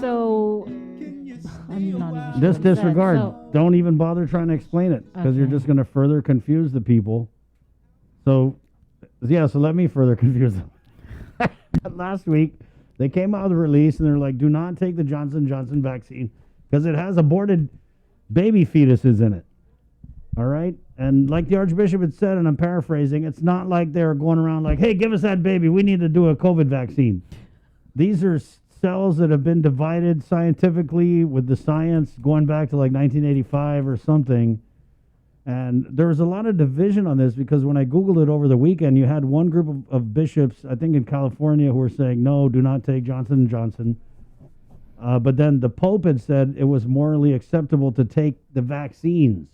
So I'm not even sure Just what he said. disregard. So- Don't even bother trying to explain it because you're Okay. just going to further confuse the people. So, yeah, so let me further confuse them. Last week, they came out with a release and they're like, do not take the Johnson & Johnson vaccine because it has aborted baby fetuses in it. All right. And like the Archbishop had said, and I'm paraphrasing, it's not like they're going around like, hey, give us that baby. We need to do a COVID vaccine. These are cells that have been divided scientifically with the science going back to like 1985 or something. And there was a lot of division on this because when I Googled it over the weekend, you had one group of bishops, I think in California, who were saying, no, do not take Johnson & Johnson. But then the Pope had said it was morally acceptable to take the vaccines.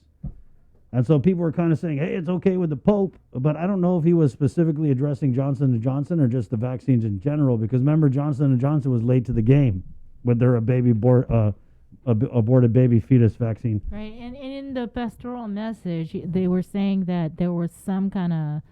And so people were kind of saying, hey, it's okay with the Pope. But I don't know if he was specifically addressing Johnson & Johnson or just the vaccines in general. Because remember, Johnson & Johnson was late to the game with their aborted baby fetus vaccine. Right, and in the pastoral message, they were saying that there was some kind of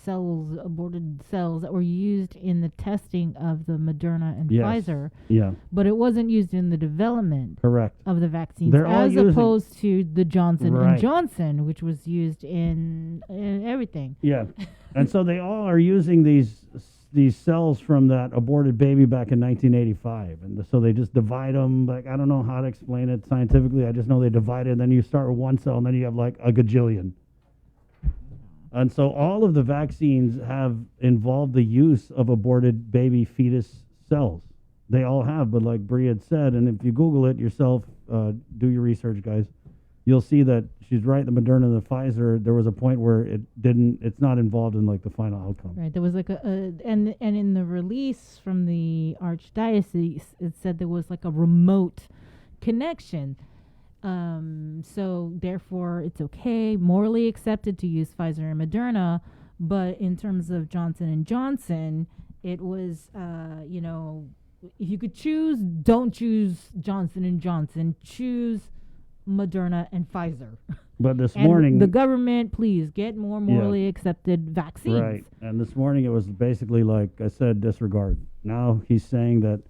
aborted cells that were used in the testing of the Moderna and Yes. Pfizer. Yeah. But it wasn't used in the development Correct. of the vaccines, They're all as using- opposed to the Johnson Right. and Johnson, which was used in everything. Yeah. And so they all are using these cells from that aborted baby back in 1985. And so they just divide them. Like, I don't know how to explain it scientifically. I just know they divide it, and then you start with one cell, and then you have like a gajillion. And so all of the vaccines have involved the use of aborted baby fetus cells. They all have, but like Bree had said, and if you Google it yourself, do your research, guys, you'll see that she's right. The Moderna and the Pfizer, there was a point where it's not involved in like the final outcome. Right, there was like and in the release from the Archdiocese, it said there was like a remote connection. So therefore it's okay, morally accepted to use Pfizer and Moderna, but in terms of Johnson & Johnson, it was, if you could choose, don't choose Johnson & Johnson, choose Moderna and Pfizer. But this And morning, the government, please get more morally accepted vaccines. right, and this morning it was basically like I said, disregard. Now he's saying that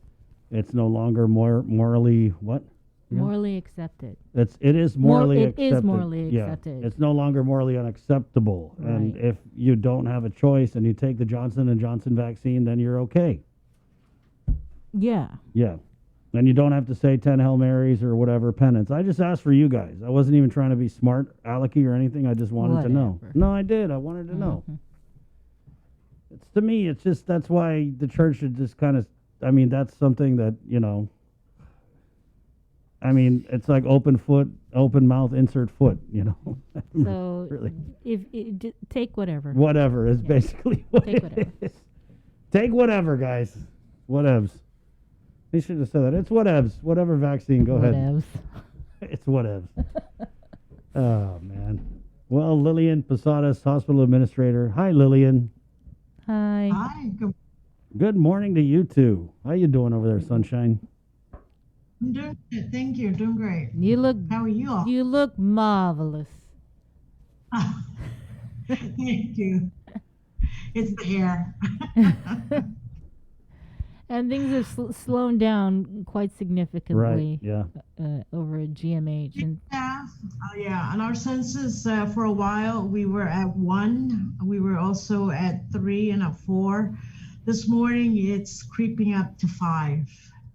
it's no longer morally what? Yeah. Morally accepted. It is morally It accepted. is morally Yeah. accepted. It's no longer morally unacceptable. And Right. if you don't have a choice and you take the Johnson & Johnson vaccine, then you're okay. Yeah. Yeah. And you don't have to say 10 Hail Marys or whatever penance. I just asked for you guys. I wasn't even trying to be smart, alecky, or anything. I just wanted to know. Whatever. No, I did. I wanted to know. It's to me, it's just that's why the church should just kind of, I mean, that's something that, I mean, it's like open mouth, insert foot, So really. take whatever. Whatever is basically what Take it whatever. is. Take whatever, guys. Whatevs. They should have said that. It's whatevs. Whatever vaccine. Go ahead. Whatevs. It's whatevs. Oh, man. Well, Lillian Posadas, hospital administrator. Hi, Lillian. Hi. Hi. Good morning to you two. How you doing over there, sunshine? I'm doing good. Thank you. Doing great. You look. How are you all? You look marvelous. Thank you. It's the hair. And things have slowed down quite significantly. Right, yeah. Over at GMH. And Yeah. On our census, for a while, we were at 1. We were also at 3 and at 4. This morning, it's creeping up to 5.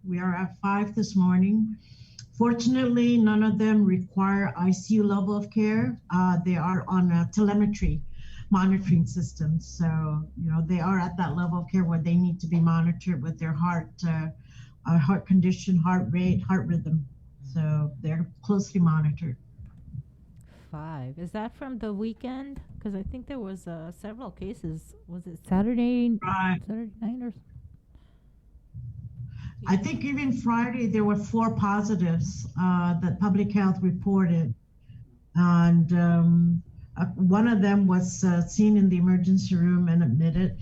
We are at 5 this morning. Fortunately, none of them require ICU level of care. They are on a telemetry monitoring system. So, they are at that level of care where they need to be monitored with their heart condition, heart rate, heart rhythm. So they're closely monitored. 5. Is that from the weekend? Because I think there was several cases. Was it Saturday? Right. Saturday night or? I think even Friday there were 4 positives that public health reported, and one of them was seen in the emergency room and admitted,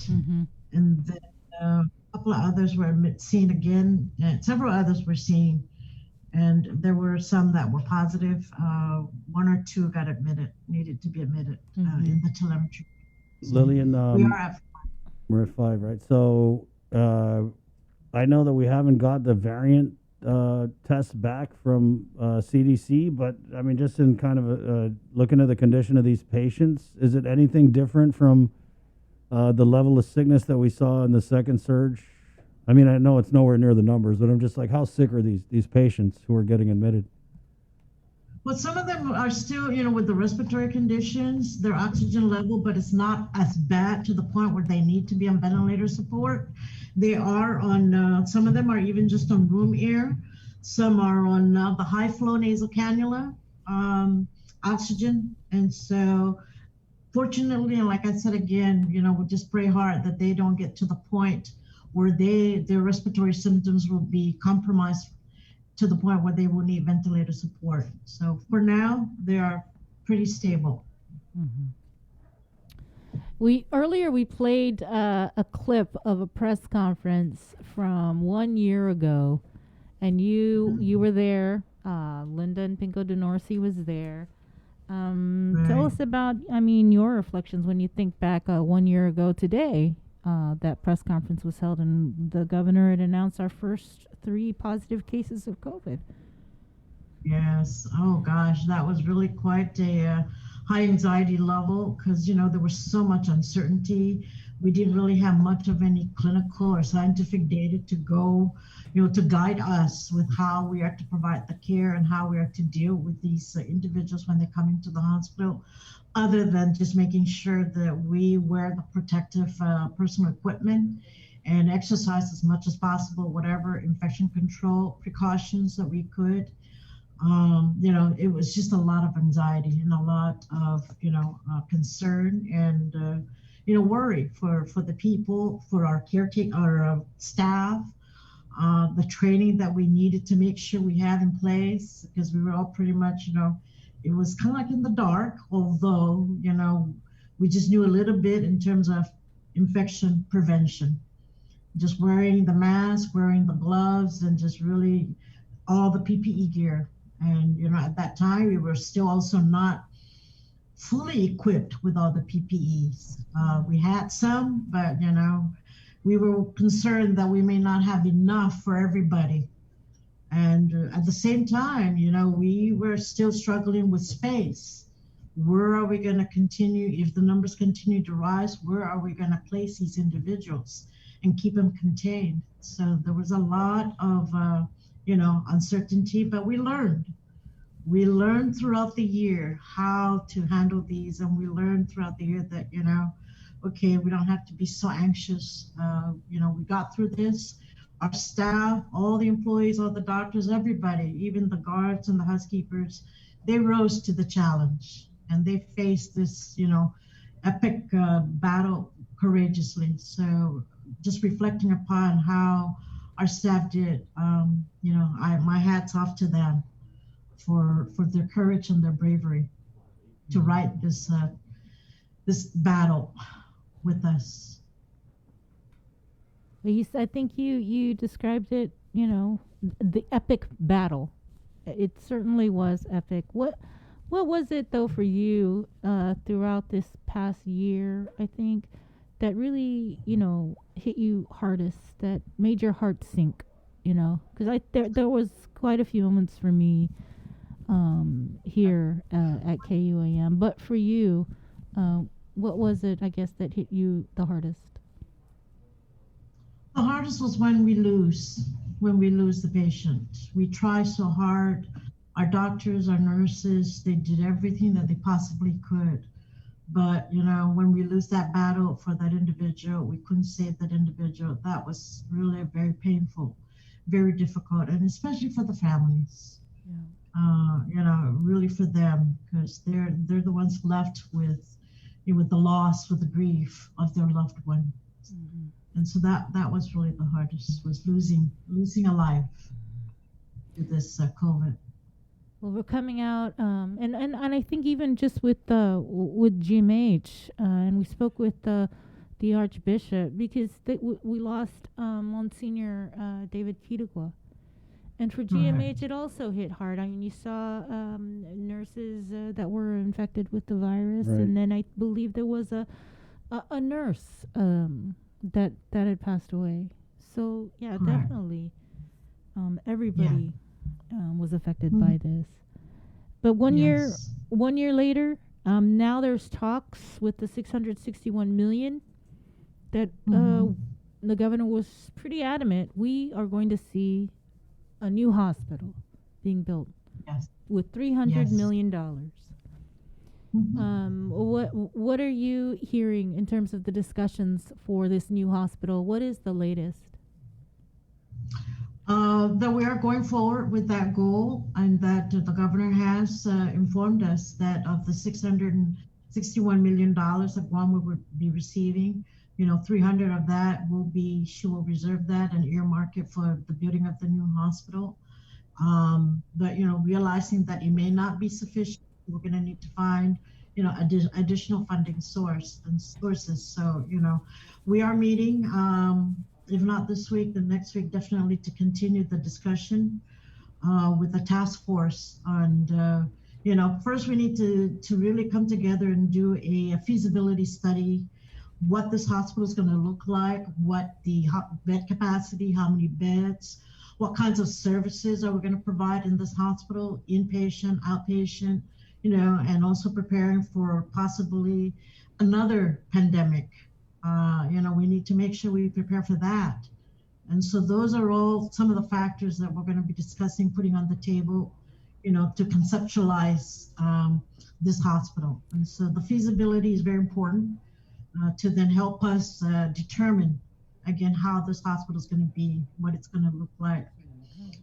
and then a couple of others were seen again, and several others were seen, and there were some that were positive. 1 or 2 got admitted, needed to be admitted in the telemetry. Lillian, We are at 5. We're at 5, right? So I know that we haven't got the variant tests back from CDC, but I mean, just in kind of looking at the condition of these patients, is it anything different from the level of sickness that we saw in the second surge? I mean, I know it's nowhere near the numbers, but I'm just like, how sick are these patients who are getting admitted? Well, some of them are still, with the respiratory conditions, their oxygen level, but it's not as bad to the point where they need to be on ventilator support. They are on, some of them are even just on room air. Some are on the high flow nasal cannula, oxygen. And so, fortunately, and like I said again, we just pray hard that they don't get to the point where their respiratory symptoms will be compromised to the point where they will need ventilator support. So for now, they are pretty stable. We played a clip of a press conference from 1 year ago, and you were there. Linda and Pinko Donorsi was there. Tell us about, your reflections when you think back 1 year ago today. That press conference was held, and the governor had announced our first 3 positive cases of COVID. Yes. Oh gosh, that was really quite a high anxiety level because there was so much uncertainty. We didn't really have much of any clinical or scientific data to go, to guide us with how we are to provide the care and how we are to deal with these individuals when they come into the hospital, other than just making sure that we wear the protective personal equipment and exercise as much as possible, whatever infection control precautions that we could. It was just a lot of anxiety and a lot of, concern and, worry for the people, for our caretaker, our staff, the training that we needed to make sure we had in place, because we were all pretty much, it was kind of like in the dark, although, we just knew a little bit in terms of infection prevention. Just wearing the mask, wearing the gloves, and just really all the PPE gear. And, at that time, we were still also not fully equipped with all the PPEs. We had some, but, we were concerned that we may not have enough for everybody. And at the same time, we were still struggling with space. Where are we going to continue? If the numbers continue to rise, where are we going to place these individuals and keep them contained? So there was a lot of, uncertainty, but we learned. We learned throughout the year how to handle these, and we learned throughout the year that, okay, we don't have to be so anxious. We got through this. Our staff, all the employees, all the doctors, everybody, even the guards and the housekeepers, they rose to the challenge, and they faced this, epic battle courageously. So just reflecting upon how our staff did, my hat's off to them for their courage and their bravery to write this battle with us. Well, I think you described it, the epic battle. It certainly was epic. What was it though for you throughout this past year, I think, that really, hit you hardest, that made your heart sink, because there was quite a few moments for me here at KUAM, but for you, what was it, I guess, that hit you the hardest? The hardest was when we lose the patient. We try so hard. Our doctors, our nurses, they did everything that they possibly could. But, when we lose that battle for that individual, we couldn't save that individual. That was really very painful, very difficult, and especially for the families. Really for them, because they're the ones left with the loss, with the grief of their loved one. Mm-hmm. And so that was really the hardest, was losing a life to this COVID. Well, we're coming out, and I think even just with GMH, and we spoke with the Archbishop, because we lost Monsignor David Kitukwa. And for GMH, it also hit hard. I mean, you saw nurses that were infected with the virus, right. And then I believe there was a nurse that had passed away. So yeah, definitely, everybody was affected by this. But 1 year later, now there's talks with the $661 million that the governor was pretty adamant we are going to see a new hospital being built Yes. with $300 Yes. million. What are you hearing in terms of the discussions for this new hospital? What is the latest? That we are going forward with that goal, and that the governor has informed us that of the $661 million that Guam will be receiving, 300 of that she will reserve that and earmark it for the building of the new hospital. But realizing that it may not be sufficient, we're going to need to find additional funding sources. So we are meeting, if not this week, the next week, definitely, to continue the discussion with the task force. And first we need to really come together and do a feasibility study, what this hospital is going to look like, what the bed capacity, how many beds, what kinds of services are we going to provide in this hospital, inpatient, outpatient, and also preparing for possibly another pandemic. We need to make sure we prepare for that. And so those are all some of the factors that we're going to be discussing, putting on the table, to conceptualize this hospital. And so the feasibility is very important to then help us determine, again, how this hospital is going to be, what it's going to look like.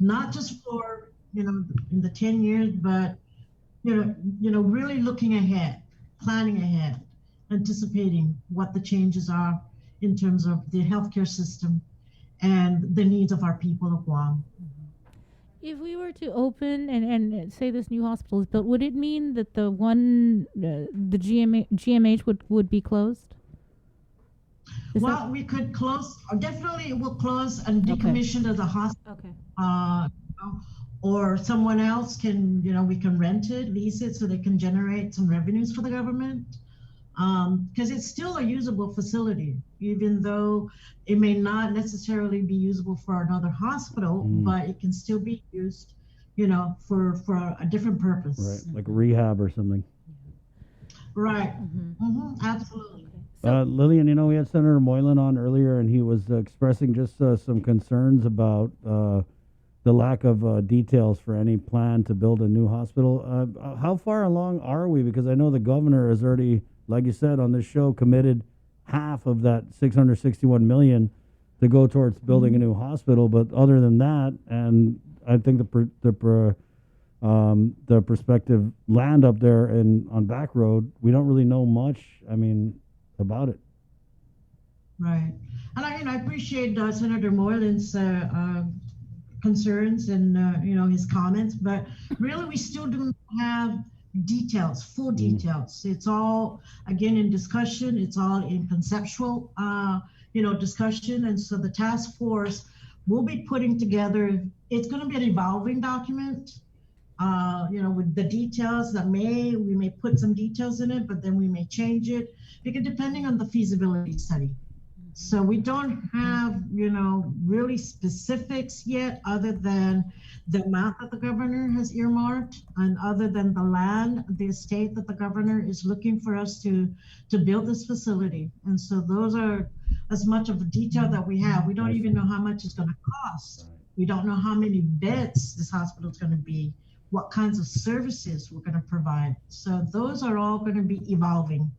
Not just for, in the 10 years, but, really looking ahead, planning ahead, anticipating what the changes are in terms of the healthcare system and the needs of our people of Guam. If we were to open and say this new hospital is built, would it mean that the one, the GMH would be closed? Well, we could close, or definitely it will close and decommission as a hospital. Okay. Or someone else can, we can rent it, lease it, so they can generate some revenues for the government. Because it's still a usable facility, even though it may not necessarily be usable for another hospital, but it can still be used, for a different purpose. Right, like rehab or something. Right. Absolutely. Lillian, we had Senator Moylan on earlier, and he was expressing just some concerns about the lack of details for any plan to build a new hospital. How far along are we? Because I know the governor has already, like you said on this show, committed half of that $661 million to go towards building a new hospital. But other than that, and I think the prospective land up there on Back Road, we don't really know much. About it. Right, and I appreciate Senator Moylan's concerns and his comments, but really we still don't have details, full details. It's all, again, in discussion. It's all in conceptual, discussion. And so the task force will be putting together, it's going to be an evolving document, with the details that we may put some details in it, but then we may change it, because depending on the feasibility study. So we don't have, really specifics yet, other than the amount that the governor has earmarked, and other than the land, the estate that the governor is looking for us to build this facility. And so those are as much of the detail that we have. We don't even know how much it's going to cost. We don't know how many beds this hospital is going to be, what kinds of services we're going to provide. So those are all going to be evolving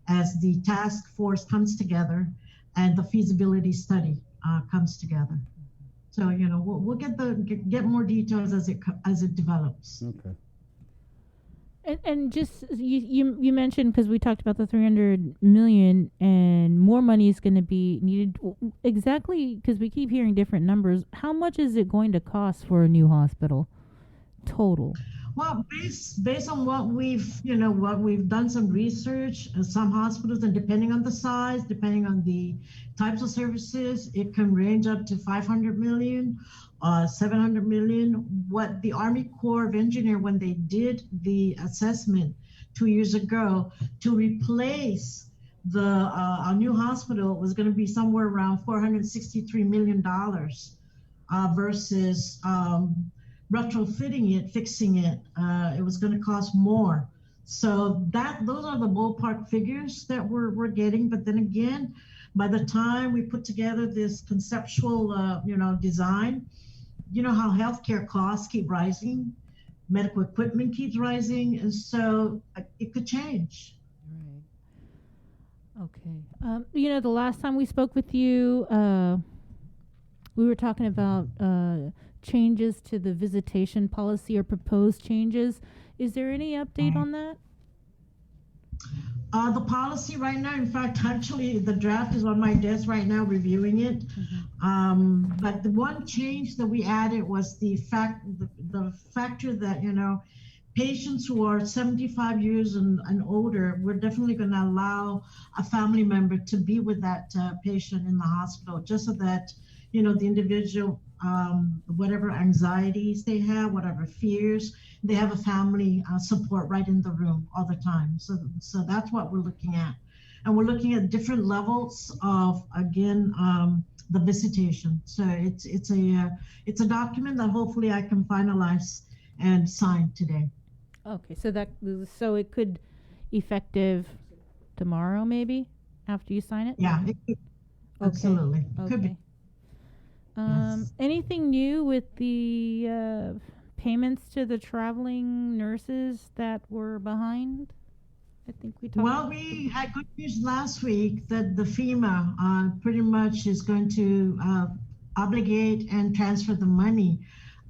as the task force comes together and the feasibility study comes together. So we'll get more details as it develops. Okay. And just you mentioned, because we talked about the $300 million and more money is going to be needed. Exactly, because we keep hearing different numbers. How much is it going to cost for a new hospital total? Well, based on what we've done some research, some hospitals, and depending on the size, depending on the types of services, it can range up to $500 million, $700 million. What the Army Corps of Engineers, when they did the assessment 2 years ago, to replace our new hospital was going to be somewhere around $463 million versus retrofitting it, fixing it, it was going to cost more. So those are the ballpark figures that we're getting. But then again, by the time we put together this conceptual, design, how healthcare costs keep rising. medical equipment keeps rising, and so it could change. Right. Okay. The last time we spoke with you, we were talking about changes to the visitation policy or proposed changes. Is there any update on that? The policy right now, in fact, actually, the draft is on my desk right now, reviewing it. But the one change that we added was the factor that, patients who are 75 years and older, we're definitely going to allow a family member to be with that patient in the hospital, just so that, the individual, whatever anxieties they have, whatever fears, they have a family support right in the room all the time. So that's what we're looking at. And we're looking at different levels of, again, the visitation. So it's a document that hopefully I can finalize and sign today. Okay, so it could effective tomorrow, maybe, after you sign it? Yeah, it could. Absolutely. Okay. Could be. Yes. Anything new with the payments to the traveling nurses that were behind? I think we talked. Well, we had good news last week that the FEMA pretty much is going to obligate and transfer the money.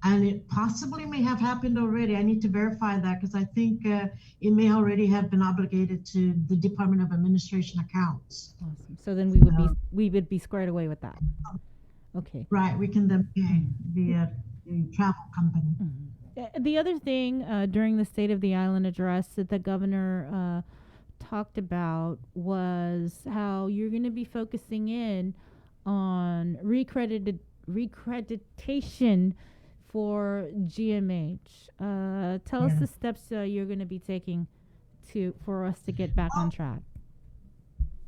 And it possibly may have happened already. I need to verify that because I think it may already have been obligated to the Department of Administration accounts. Awesome. So then we would be squared away with that. Okay. Right. We can then pay the travel company. The other thing during the State of the Island address that the governor talked about was how you're going to be focusing in on recreditation for GMH. Tell us the steps you're going to be taking for us to get back on track.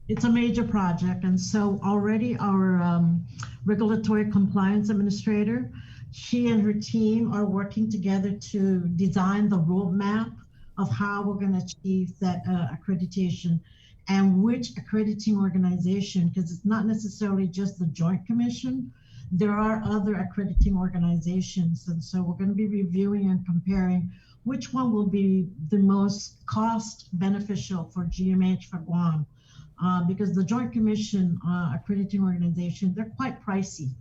It's a major project, and so already our regulatory compliance administrator, she and her team are working together to design the roadmap of how we're going to achieve that accreditation and which accrediting organization, because it's not necessarily just the Joint Commission. There are other accrediting organizations, and so we're going to be reviewing and comparing which one will be the most cost beneficial for GMH for Guam. Because the Joint Commission accrediting organization, they're quite pricey.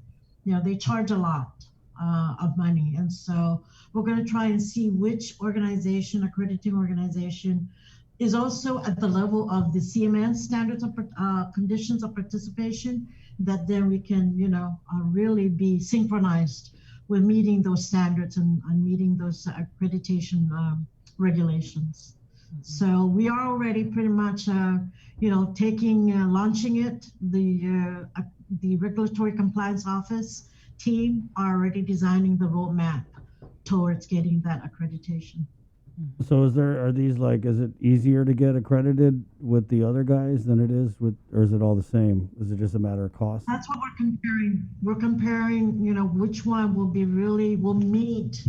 They charge a lot of money. And so we're going to try and see which accrediting organization, is also at the level of the CMN standards of conditions of participation, that then we can, really be synchronized with meeting those standards and meeting those accreditation regulations. So we are already pretty much, launching it. The regulatory compliance office team are already designing the roadmap towards getting that accreditation. So is it easier to get accredited with the other guys than it is or is it all the same? Is it just a matter of cost? That's what we're comparing. We're comparing, which one will meet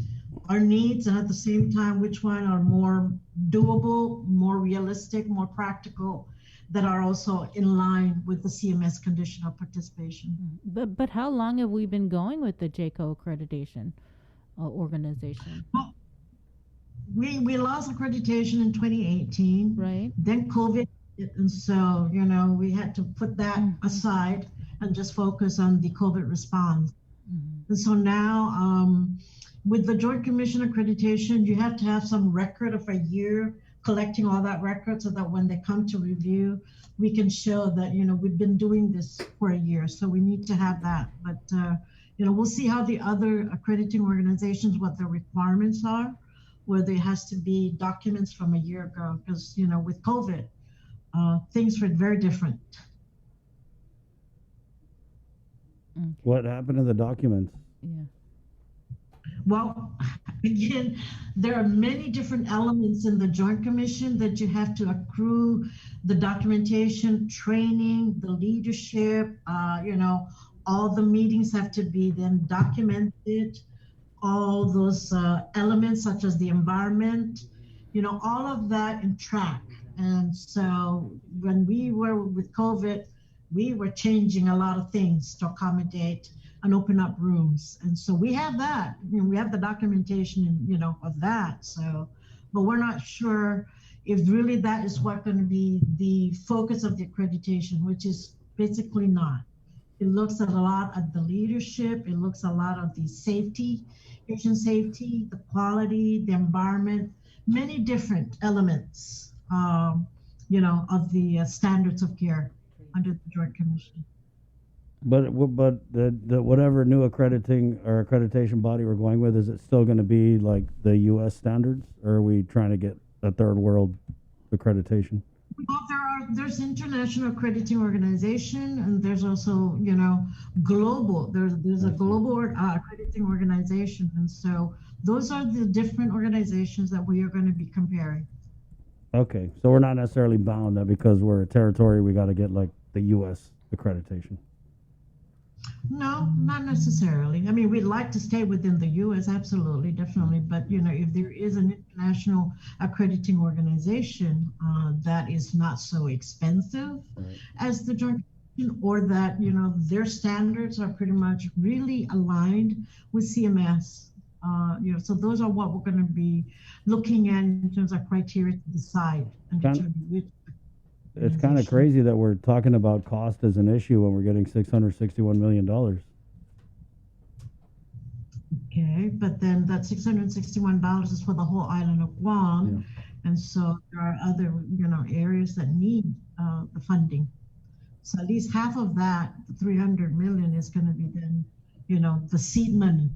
our needs, and at the same time, which one are more doable, more realistic, more practical, that are also in line with the CMS condition of participation. But how long have we been going with the JCO accreditation organization? Well, we lost accreditation in 2018. Right. Then COVID hit, and so we had to put that aside and just focus on the COVID response. And so now, with the Joint Commission accreditation, you have to have some record of a year collecting all that record so that when they come to review, we can show that, we've been doing this for a year. So we need to have that. But, we'll see how the other accrediting organizations, what their requirements are, where there has to be documents from a year ago. Because, with COVID, things were very different. What happened to the documents? Yeah. Well, again, there are many different elements in the Joint Commission that you have to accrue: the documentation, training, the leadership, all the meetings have to be then documented, all those elements such as the environment, all of that in track. And so when we were with COVID, we were changing a lot of things to accommodate and open up rooms. And so we have that, we have the documentation, of that. So, but we're not sure if really that is what going to be the focus of the accreditation, which is basically not. It looks at a lot at the leadership. It looks a lot of the safety, patient safety, the quality, the environment, many different elements, of the standards of care under the Joint Commission. But the whatever new accreditation body we're going with, is it still going to be like the U.S. standards, or are we trying to get a third world accreditation? Well, there's international accrediting organization, and there's also global. There's a global accrediting organization, and so those are the different organizations that we are going to be comparing. Okay, so we're not necessarily bound that because we're a territory we got to get like the U.S. accreditation. No, not necessarily. I mean, we'd like to stay within the U.S., absolutely, definitely. But, if there is an international accrediting organization that is not so expensive as the Joint Commission, or that, their standards are pretty much really aligned with CMS, so those are what we're going to be looking at in terms of criteria to decide and determine which. It's kind of crazy that we're talking about cost as an issue when we're getting $661 million. Okay, but then that $661 is for the whole island of Guam, and so there are other, areas that need the funding. So at least half of that, the $300 million, is going to be then, the seed money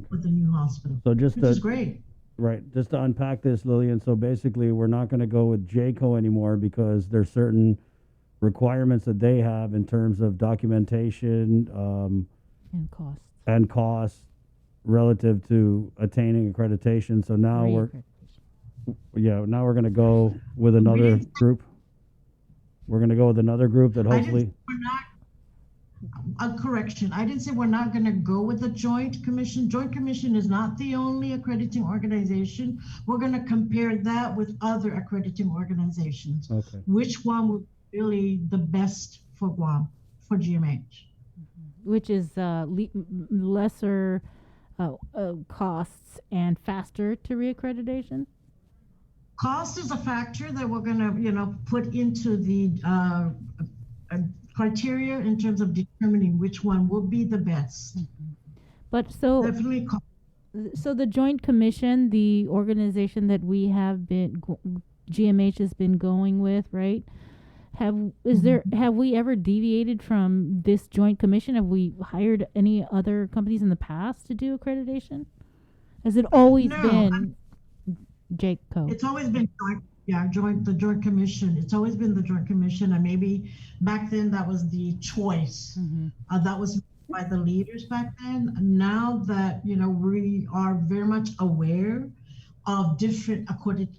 for the new hospital. So which is great. Right, just to unpack this, Lillian, so basically we're not going to go with JCO anymore because there's certain requirements that they have in terms of documentation and costs relative to attaining accreditation. So now we're going to go with another group. We're going to go with another group that hopefully... A correction. I didn't say we're not going to go with the Joint Commission. Joint Commission is not the only accrediting organization. We're going to compare that with other accrediting organizations. Okay. Which one would be really the best for Guam, for GMH? Which is lesser costs and faster to reaccreditation? Cost is a factor that we're going to, put into the criteria in terms of determining which one will be the best. But so definitely. So the Joint Commission, the organization that we have been, GMH has been going with, right? Have we ever deviated from this Joint Commission? Have we hired any other companies in the past to do accreditation? Has it always been JCO? It's always been joint. Yeah, the Joint Commission. It's always been the Joint Commission, and maybe back then that was the choice. That was by the leaders back then. Now that we are very much aware of different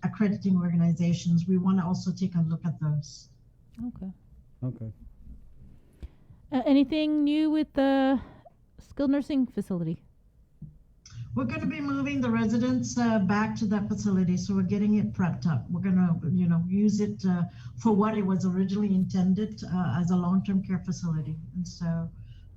accrediting organizations, we want to also take a look at those. Okay. Anything new with the skilled nursing facility? We're going to be moving the residents back to that facility, so we're getting it prepped up. We're going to, use it for what it was originally intended as a long-term care facility, and so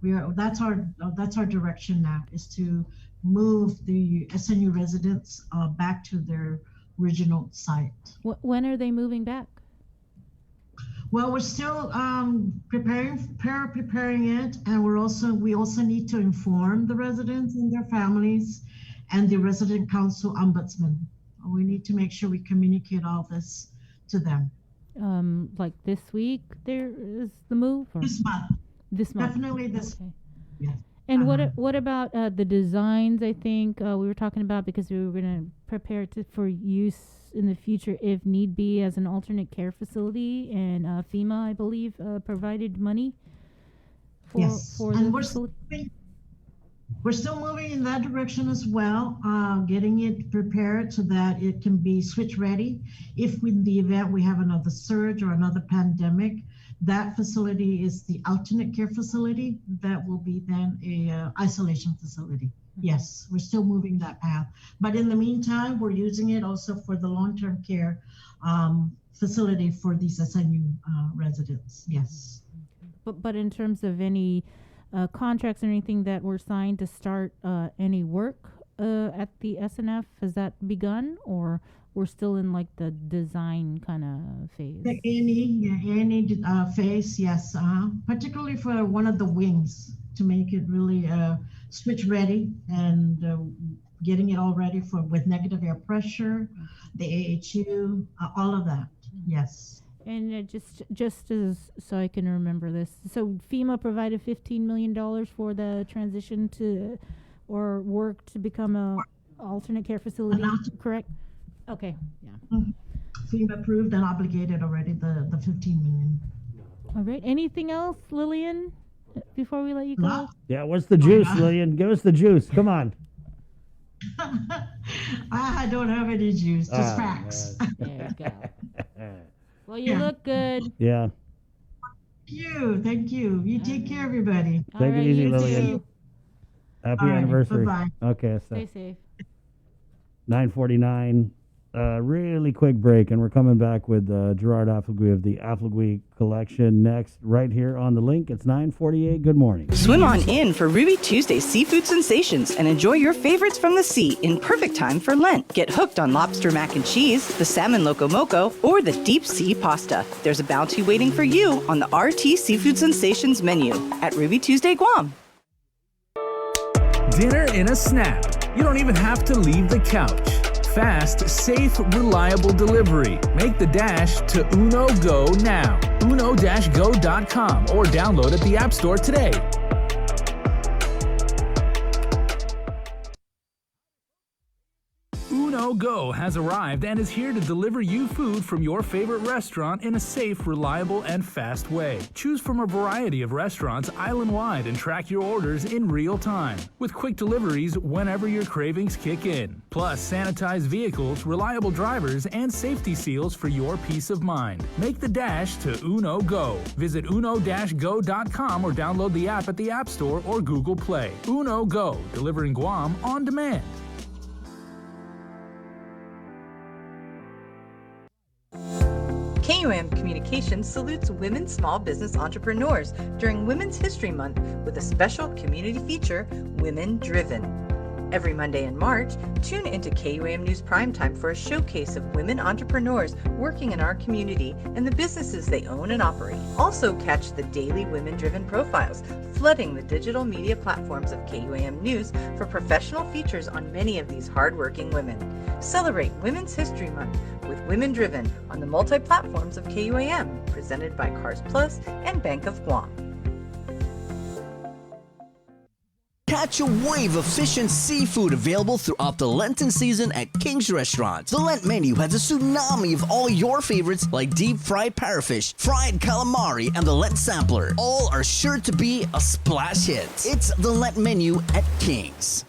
that's our direction now, is to move the SNU residents back to their original site. When are they moving back? Well, we're still preparing it, and we also need to inform the residents and their families and the resident council ombudsman. We need to make sure we communicate all this to them. Like this week, there is the move? Or? This month. Definitely this. Okay. Yes. And what about the designs? I think we were talking about, because we were going to prepare for use in the future if need be as an alternate care facility, and FEMA, I believe, provided money for and the we're still moving in that direction as well, getting it prepared so that it can be switch ready. If in the event we have another surge or another pandemic, that facility is the alternate care facility. That will be then a isolation facility. Yes, we're still moving that path. But in the meantime, we're using it also for the long-term care facility for these SNU residents. Yes. But in terms of any contracts or anything that were signed to start any work at the SNF? Has that begun, or we're still in like the design kind of phase? Any phase, yes. Particularly for one of the wings to make it really switch ready and getting it all ready for with negative air pressure, the AHU, all of that. Yes. And just as so I can remember this, so FEMA provided $15 million for the transition to or work to become a alternate care facility, correct? Okay, yeah. FEMA approved and obligated already the 15 million. All right. Anything else, Lillian, before we let you go? Yeah, what's the juice, Lillian? Give us the juice. Come on. I don't have any juice, just facts. There you go. Well, you look good. Yeah. Thank you. You take care, everybody. Take it easy, Lillian. Happy anniversary. Bye-bye. Okay, so Stay safe. 9:49. Really quick break, and we're coming back with Gerard Affleguy of the Affleguy Collection next, right here on the link. It's 9:48. Good morning. Swim on in for Ruby Tuesday Seafood Sensations and enjoy your favorites from the sea in perfect time for Lent. Get hooked on lobster mac and cheese, the salmon loco moco, or the deep sea pasta. There's a bounty waiting for you on the RT Seafood Sensations menu at Ruby Tuesday Guam. Dinner in a snap. You don't even have to leave the couch. Fast, safe, reliable delivery. Make the dash to Uno Go now. uno-go.com or download at the App Store today. Uno Go has arrived and is here to deliver you food from your favorite restaurant in a safe, reliable, and fast way. Choose from a variety of restaurants island-wide and track your orders in real time, with quick deliveries whenever your cravings kick in. Plus, sanitized vehicles, reliable drivers, and safety seals for your peace of mind. Make the dash to Uno Go. Visit uno-go.com or download the app at the App Store or Google Play. Uno Go, delivering Guam on demand. KUAM Communications salutes women small business entrepreneurs during Women's History Month with a special community feature, Women Driven. Every Monday in March, tune into KUAM News Primetime for a showcase of women entrepreneurs working in our community and the businesses they own and operate. Also catch the daily women-driven profiles, flooding the digital media platforms of KUAM News for professional features on many of these hardworking women. Celebrate Women's History Month with Women Driven on the multi-platforms of KUAM, presented by Cars Plus and Bank of Guam. Catch a wave of fish and seafood available throughout the Lenten season at King's Restaurants. The Lent menu has a tsunami of all your favorites like deep fried parrotfish, fried calamari, and the Lent sampler. All are sure to be a splash hit. It's the Lent menu at King's.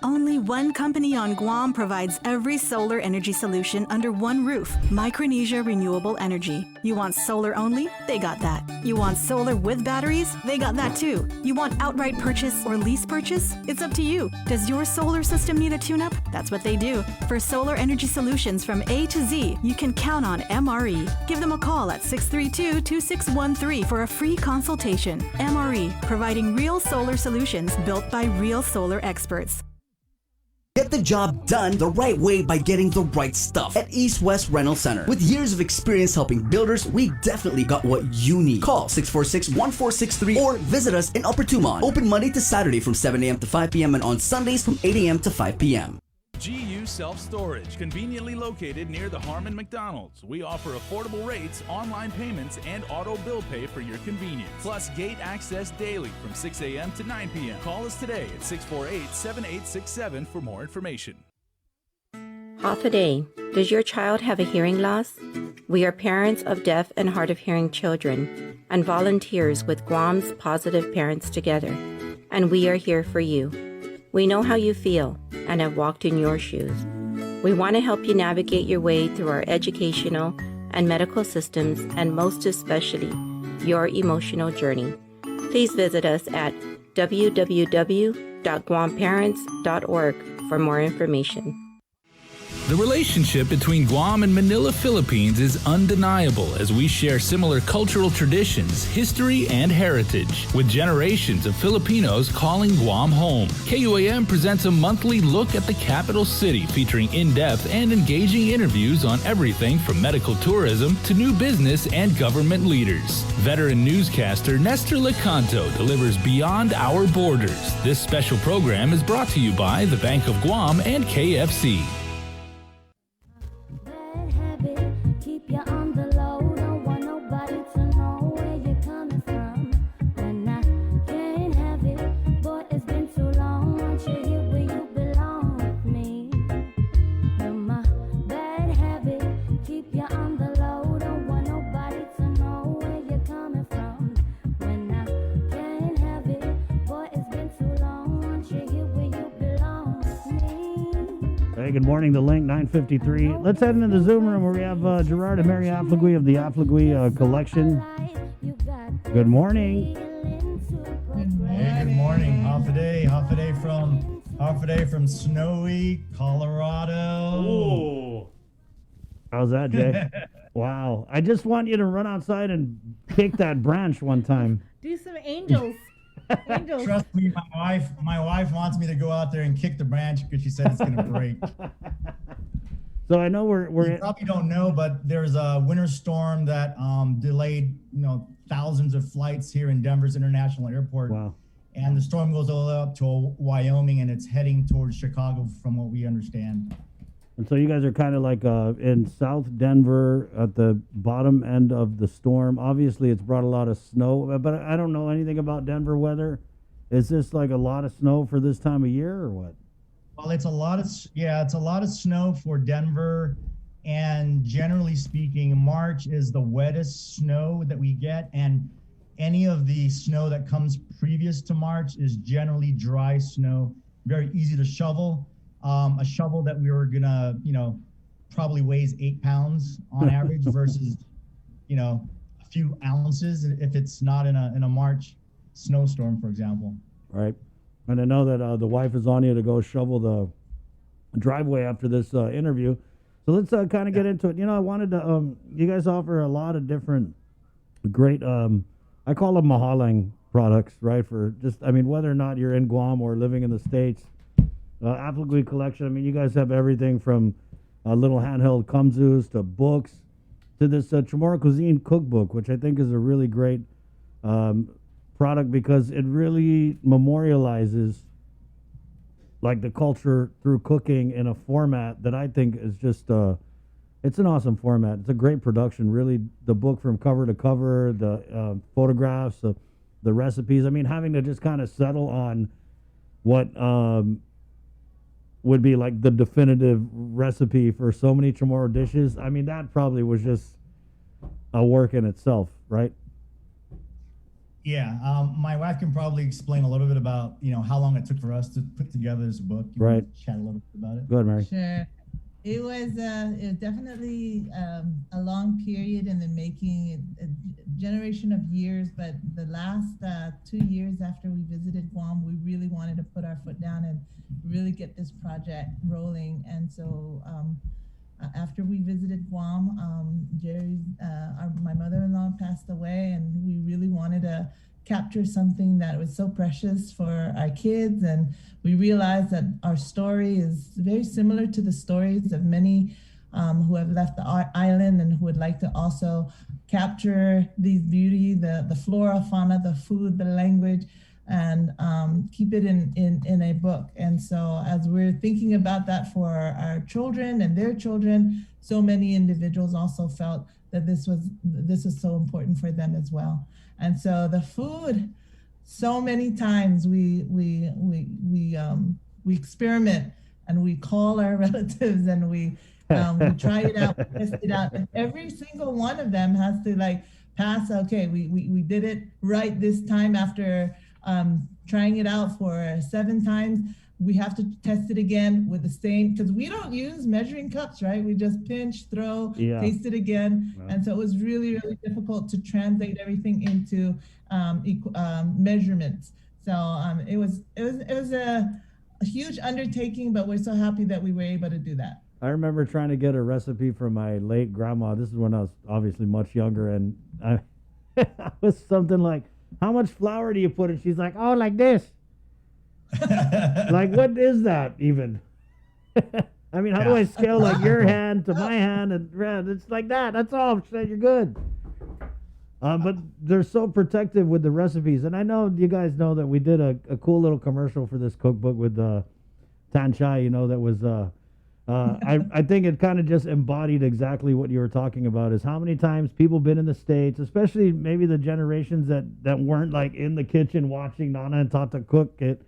Only one company on Guam provides every solar energy solution under one roof, Micronesia Renewable Energy. You want solar only? They got that. You want solar with batteries? They got that too. You want outright purchase or lease purchase? It's up to you. Does your solar system need a tune-up? That's what they do. For solar energy solutions from A to Z, you can count on MRE. Give them a call at 632-2613 for a free consultation. MRE, providing real solar solutions built by real solar experts. Get the job done the right way by getting the right stuff at East West Rental Center. With years of experience helping builders, we definitely got what you need. Call 646-1463 or visit us in Upper Tumon. Open Monday to Saturday from 7 a.m. to 5 p.m. and on Sundays from 8 a.m. to 5 p.m. GU Self-Storage, conveniently located near the Harmon McDonald's. We offer affordable rates, online payments, and auto bill pay for your convenience. Plus gate access daily from 6 a.m. to 9 p.m. Call us today at 648-7867 for more information. Half a day. Does your child have a hearing loss? We are parents of deaf and hard of hearing children and volunteers with Guam's Positive Parents Together, and we are here for you. We know how you feel and have walked in your shoes. We want to help you navigate your way through our educational and medical systems, and most especially, your emotional journey. Please visit us at www.guamparents.org for more information. The relationship between Guam and Manila, Philippines is undeniable as we share similar cultural traditions, history, and heritage, with generations of Filipinos calling Guam home. KUAM presents a monthly look at the capital city featuring in-depth and engaging interviews on everything from medical tourism to new business and government leaders. Veteran newscaster Nestor Lecanto delivers Beyond Our Borders. This special program is brought to you by the Bank of Guam and KFC. Keep you on the low, don't want nobody to know where you're coming from. And I can't have it, boy, it's been too long. Want you here where you belong with me. You're my bad habit, keep you on the low, don't want nobody to know where you're coming from. When I can't have it, boy, it's been too long. Want you here where you belong with me. Hey, good morning. The Link 953. Let's head into the Zoom room where we have Gerard and Mary Affligui of the Affligui collection. Good morning. Hey, good morning. Half a day from snowy Colorado. Ooh. How's that, Jay? Wow. I just want you to run outside and kick that branch one time. Do some angels. Angels. Trust me, my wife wants me to go out there and kick the branch because she said it's gonna break. So I know we're You probably don't know, but there's a winter storm that delayed thousands of flights here in Denver's International Airport. Wow. And the storm goes all the way up to Wyoming, and it's heading towards Chicago, from what we understand. And so you guys are kind of like in South Denver at the bottom end of the storm. Obviously, it's brought a lot of snow, but I don't know anything about Denver weather. Is this like a lot of snow for this time of year or what? Well, it's a lot of snow for Denver. And generally speaking, March is the wettest snow that we get. And any of the snow that comes previous to March is generally dry snow, very easy to shovel. A shovel that we were gonna, probably weighs 8 pounds on average versus, a few ounces if it's not in a March snowstorm, for example. Right. And I know that the wife is on you to go shovel the driveway after this interview. So let's kind of get into it. I wanted to, you guys offer a lot of different great, I call them mahalang products, right? For just, whether or not you're in Guam or living in the States. Affligui collection. You guys have everything from little handheld kumzus to books to this Chamorro Cuisine cookbook, which I think is a really great product because it really memorializes like the culture through cooking in a format that I think is just it's an awesome format. It's a great production. Really, the book from cover to cover, the photographs, the recipes. Having to just kind of settle on what would be like the definitive recipe for so many Chamorro dishes. That probably was just a work in itself, right? Yeah, my wife can probably explain a little bit about, how long it took for us to put together this book. You right. want to chat a little bit about it? Go ahead, Mary. Sure. It was definitely a long period in the making, a generation of years, but the last 2 years after we visited Guam, we really wanted to put our foot down and really get this project rolling. And so after we visited Guam, my mother-in-law passed away, and we really wanted to capture something that was so precious for our kids. And we realized that our story is very similar to the stories of many who have left the island and who would like to also capture these beauty, the flora, fauna, the food, the language, and keep it in a book. And so as we're thinking about that for our children and their children, so many individuals also felt that this is so important for them as well. And so the food, so many times we experiment and we call our relatives and we try it out, we test it out, and every single one of them has to pass. Okay, we did it right this time after trying it out for 7 times. We have to test it again with the same, because we don't use measuring cups, right? We just pinch, throw, taste it again. Yeah. And so it was really, really difficult to translate everything into measurements. So it was a huge undertaking, but we're so happy that we were able to do that. I remember trying to get a recipe from my late grandma. This is when I was obviously much younger, and I was something like, "How much flour do you put in?" She's like, "Oh, like this." Like, what is that even? I mean, how do I scale like your hand to my hand? And it's like that. That's all. So you're good. But they're so protective with the recipes. And I know you guys know that we did a cool little commercial for this cookbook with Tan Chai, you know, that was, I think it kind of just embodied exactly what you were talking about, is how many times people been in the States, especially maybe the generations that weren't like in the kitchen watching Nana and Tata cook it.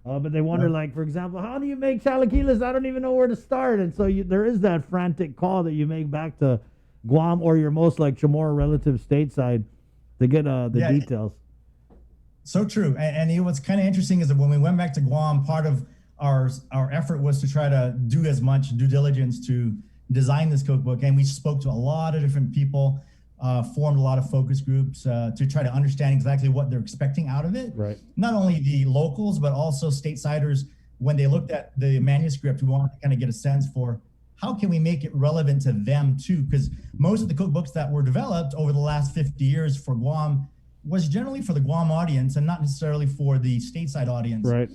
But they wonder, like, for example, how do you make chilaquiles? I don't even know where to start. And so there is that frantic call that you make back to Guam or your most, like, Chamorro relative stateside to get the details. So true. And what's kind of interesting is that when we went back to Guam, part of our effort was to try to do as much due diligence to design this cookbook. And we spoke to a lot of different people, formed a lot of focus groups to try to understand exactly what they're expecting out of it. Right. Not only the locals, but also statesiders. When they looked at the manuscript, we wanted to kind of get a sense for how can we make it relevant to them too? Because most of the cookbooks that were developed over the last 50 years for Guam was generally for the Guam audience and not necessarily for the stateside audience. Right.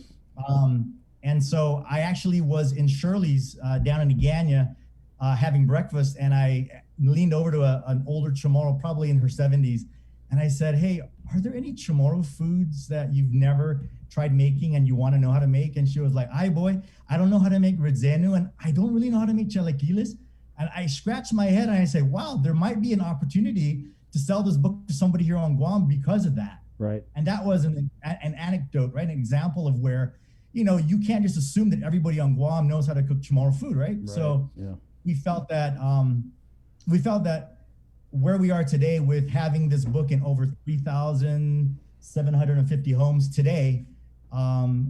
And so I actually was in Shirley's down in Agana having breakfast, and I leaned over to an older Chamorro, probably in her 70s, and I said, "Hey, are there any Chamorro foods that you've never tried making and you want to know how to make?" And she was like, "Ay boy, I don't know how to make redzenu, and I don't really know how to make chilaquiles." And I scratched my head and I said, "Wow, there might be an opportunity to sell this book to somebody here on Guam because of that." Right. And that was an anecdote, right? An example of where, you know, you can't just assume that everybody on Guam knows how to cook Chamorro food, right? So we felt that where we are today with having this book in over 3,750 homes today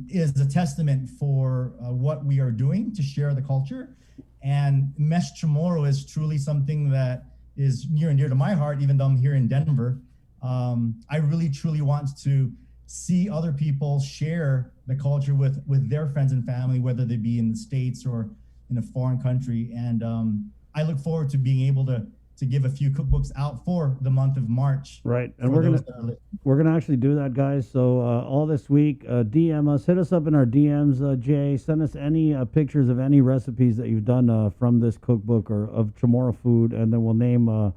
is a testament for what we are doing to share the culture. And Mesh Chamorro is truly something that is near and dear to my heart, even though I'm here in Denver. I really, truly want to see other people share the culture with their friends and family, whether they be in the States or in a foreign country. And I look forward to being able to give a few cookbooks out for the month of March. Right. And we're gonna actually do that, guys. So all this week, DM us, hit us up in our DMs, Jay. Send us any pictures of any recipes that you've done from this cookbook or of Chamorro food, and then we'll name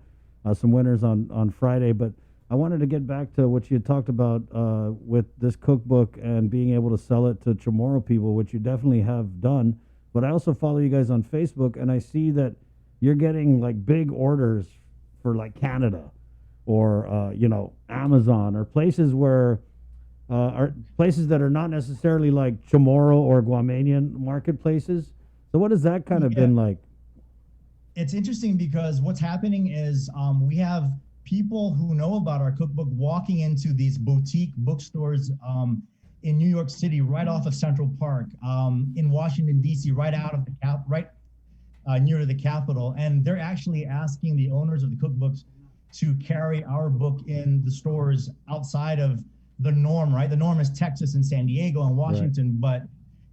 some winners on Friday. But I wanted to get back to what you had talked about with this cookbook and being able to sell it to Chamorro people, which you definitely have done. But I also follow you guys on Facebook, and I see that you're getting like big orders for like Canada or, Amazon or places where are places that are not necessarily like Chamorro or Guamanian marketplaces. So what has that kind of been like? It's interesting because what's happening is we have people who know about our cookbook walking into these boutique bookstores in New York City, right off of Central Park, in Washington, D.C., right out of the near to the Capitol. And they're actually asking the owners of the cookbooks to carry our book in the stores outside of the norm, right? The norm is Texas and San Diego and Washington, but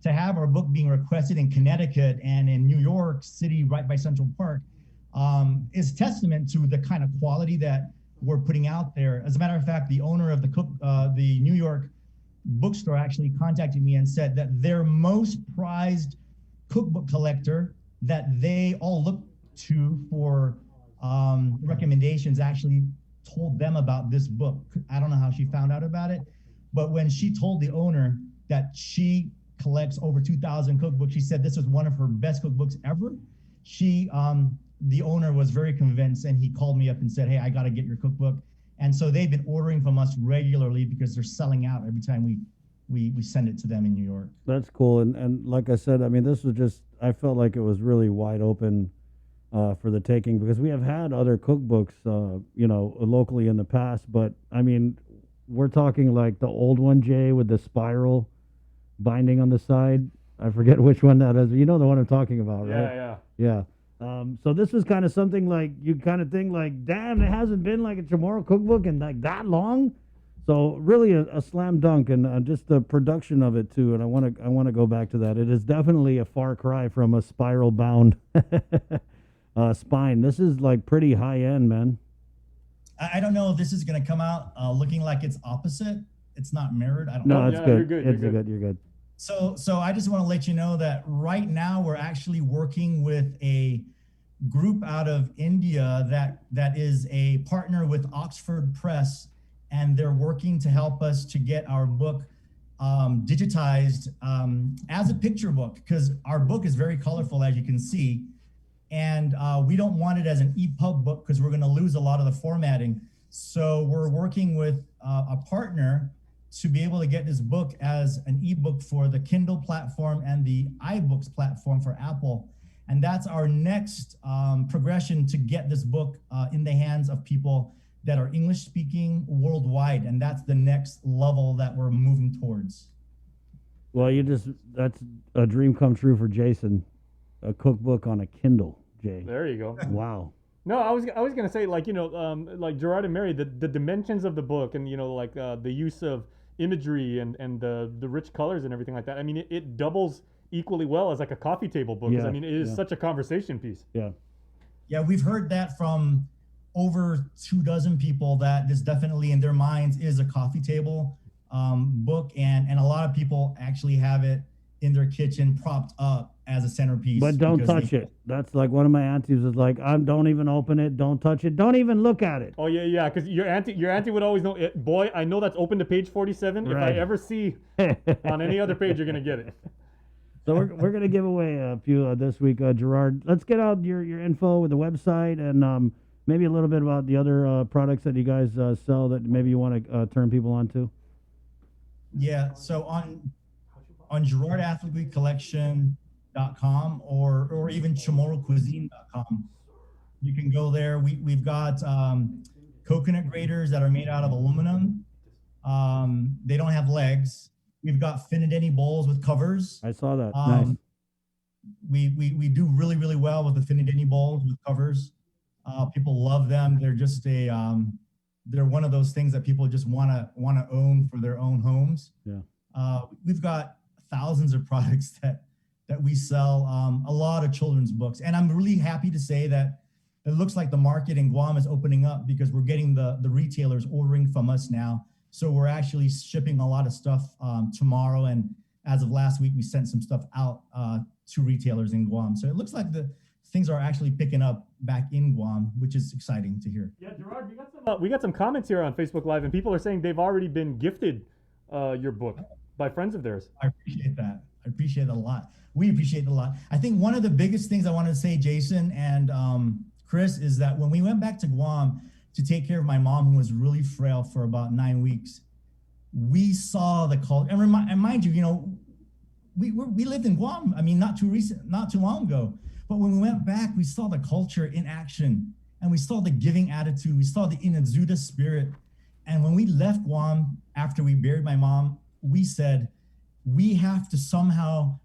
to have our book being requested in Connecticut and in New York City, right by Central Park, is testament to the kind of quality that we're putting out there. As a matter of fact, the owner of the New York bookstore actually contacted me and said that their most prized cookbook collector that they all look to for recommendations actually told them about this book. I don't know how she found out about it, but when she told the owner that she collects over 2,000 cookbooks, she said this was one of her best cookbooks ever. The owner was very convinced, and he called me up and said, "Hey, I got to get your cookbook." And so they've been ordering from us regularly because they're selling out every time we send it to them in New York. That's cool. And like I said, I mean, this was just, I felt like it was really wide open for the taking, because we have had other cookbooks, locally in the past. But I mean, we're talking like the old one, Jay, with the spiral binding on the side. I forget which one that is. You know the one I'm talking about, right? Yeah. So this was kind of something like, you kind of think like, damn, it hasn't been like a Chamorro cookbook in like that long. So really a slam dunk, and just the production of it too. And I want to go back to that. It is definitely a far cry from a spiral bound spine. This is like pretty high end, man. I don't know if this is going to come out looking like it's opposite. It's not mirrored. I don't No, know. it's good. It's good. You're good. So I just want to let you know that right now we're actually working with a group out of India that is a partner with Oxford Press, and they're working to help us to get our book digitized as a picture book, because our book is very colorful, as you can see, and we don't want it as an EPUB book because we're going to lose a lot of the formatting. So we're working with a partner to be able to get this book as an ebook for the Kindle platform and the iBooks platform for Apple. And that's our next progression to get this book in the hands of people that are English speaking worldwide. And that's the next level that we're moving towards. Well, that's a dream come true for Jason. A cookbook on a Kindle, Jay. There you go. Wow. No, I was gonna say, like, like Gerard and Mary, the dimensions of the book, and like the use of imagery and the rich colors and everything like that. I mean, it doubles equally well as like a coffee table book. Yeah, I mean, it is such a conversation piece. Yeah. Yeah, we've heard that from over 24 people, that this definitely in their minds is a coffee table book, and a lot of people actually have it in their kitchen propped up as a centerpiece. But don't touch it. That's like one of my aunties was like, don't even open it, don't touch it, don't even look at it. Oh yeah, because your auntie would always know. Boy, I know that's open to page 47. Right. If I ever see on any other page, you're gonna get it. So we're gonna give away a few this week, Gerard. Let's get out your info with the website, and maybe a little bit about the other products that you guys sell that maybe you want to turn people on to. Yeah, so on GerardAthleteCollection.com or even ChamorroCuisine.com. You can go there. We've got coconut graters that are made out of aluminum. They don't have legs. We've got Finadeni bowls with covers. I saw that. Nice. We do really, really well with the Finadeni bowls with covers. People love them. They're just they're one of those things that people just want to own for their own homes. Yeah. We've got thousands of products that we sell, a lot of children's books. And I'm really happy to say that it looks like the market in Guam is opening up, because we're getting the retailers ordering from us now. So we're actually shipping a lot of stuff tomorrow. And as of last week, we sent some stuff out to retailers in Guam. So it looks like the things are actually picking up back in Guam, which is exciting to hear. Yeah, Gerard, we got some comments here on Facebook Live, and people are saying they've already been gifted your book by friends of theirs. I appreciate that. I appreciate it a lot. We appreciate it a lot. I think one of the biggest things I wanted to say, Jason and Chris, is that when we went back to Guam to take care of my mom, who was really frail for about 9 weeks, we saw the culture. And mind you, we lived in Guam. I mean, not too long ago. But when we went back, we saw the culture in action, and we saw the giving attitude. We saw the Inazuda spirit. And when we left Guam after we buried my mom, we said, we have to somehow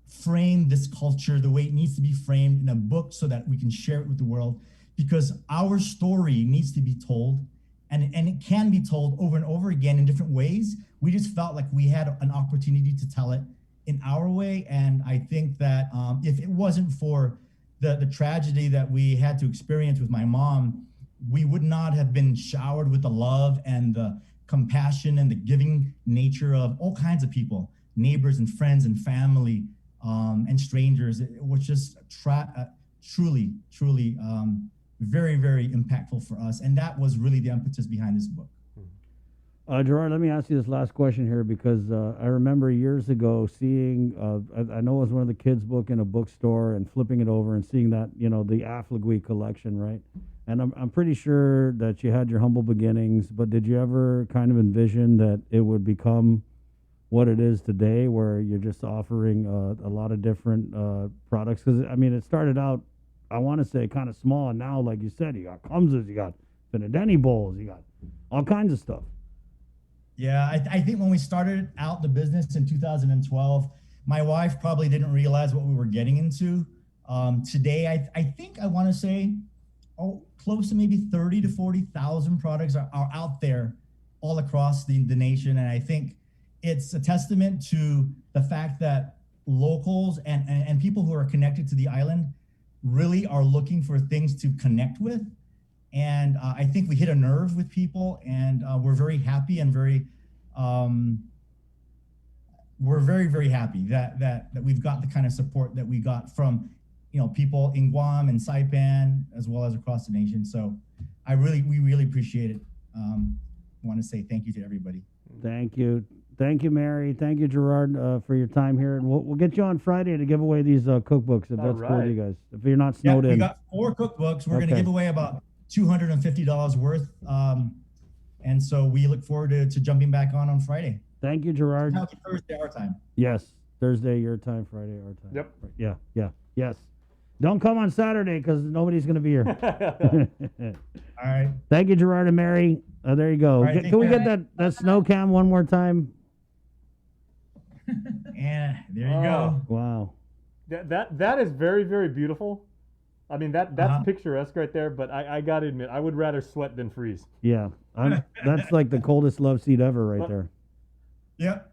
frame this culture the way it needs to be framed in a book so that we can share it with the world, because our story needs to be told, and it can be told over and over again in different ways. We just felt like we had an opportunity to tell it in our way. And I think that if it wasn't for the tragedy that we had to experience with my mom, we would not have been showered with the love and the compassion and the giving nature of all kinds of people, neighbors and friends and family and strangers. It was just truly very, very impactful for us. And that was really the impetus behind this book. Gerard, let me ask you this last question here, because I remember years ago seeing, I know it was one of the kids' book in a bookstore, and flipping it over and seeing that, the Affligwe collection, right? And I'm pretty sure that you had your humble beginnings, but did you ever kind of envision that it would become what it is today, where you're just offering a lot of different products? Because, I mean, it started out, I want to say, kind of small, and now, like you said, you got Kumsas, you got Finadeni bowls, you got all kinds of stuff. Yeah, I think when we started out the business in 2012, my wife probably didn't realize what we were getting into. Today, I think I want to say close to maybe 30 to 40,000 products are out there all across the nation. And I think it's a testament to the fact that locals and people who are connected to the island really are looking for things to connect with. And I think we hit a nerve with people, and we're very happy and we're very happy that we've got the kind of support that we got from, people in Guam and Saipan, as well as across the nation. So we really appreciate it. I want to say thank you to everybody. Thank you. Thank you, Mary. Thank you, Gerard, for your time here. And we'll get you on Friday to give away these cookbooks, if that's cool with you guys. If you're not snowed in. We got 4 cookbooks. We're going to give away about $250 worth. And so we look forward to jumping back on Friday. Thank you, Gerard. Thursday our time. Yes. Thursday your time, Friday our time. Yep. Yeah. Yes. Don't come on Saturday because nobody's going to be here. All right. Thank you, Gerard and Mary. There you go. Right, Can we get that snow cam one more time? And there you go. Wow. That is very, very beautiful. I mean, that's picturesque right there, but I got to admit, I would rather sweat than freeze. Yeah. That's like the coldest love seat ever right there. Yep.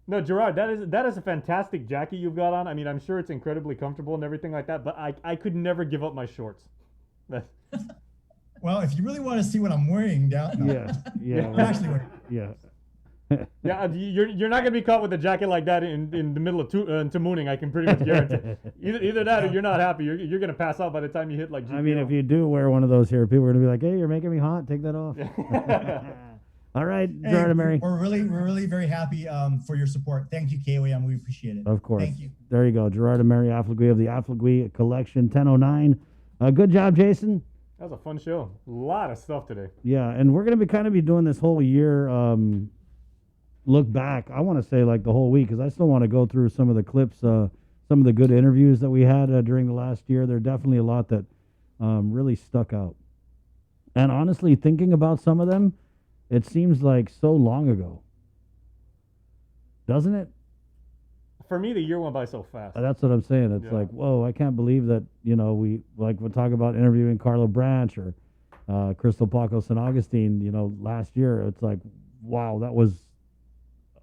No, Gerard, that is a fantastic jacket you've got on. I mean, I'm sure it's incredibly comfortable and everything like that, but I could never give up my shorts. Well, if you really want to see what I'm wearing down, yeah, actually wearing. Yeah. Yeah, you're not gonna be caught with a jacket like that in the middle of Tamooning. I can pretty much guarantee. Either that or you're not happy. You're gonna pass out by the time you hit like GPO. I mean, if you do wear one of those here, people are gonna be like, "Hey, you're making me hot. Take that off." All right, Gerard and Mary. We're really very happy for your support. Thank you, KOAM. We appreciate it. Of course. Thank you. There you go, Gerard and Mary Afflegui of the Afflegui Collection 1009. Good job, Jason. That was a fun show. A lot of stuff today. Yeah, and we're gonna be doing this whole year. Look back. I want to say like the whole week because I still want to go through some of the clips, some of the good interviews that we had during the last year. There are definitely a lot that really stuck out. And honestly, thinking about some of them, it seems like so long ago. Doesn't it? For me, the year went by so fast. That's what I'm saying. It's like, whoa, I can't believe that, we'll talk about interviewing Carlo Branch or Crystal Paco San Augustine, last year. It's like, wow, that was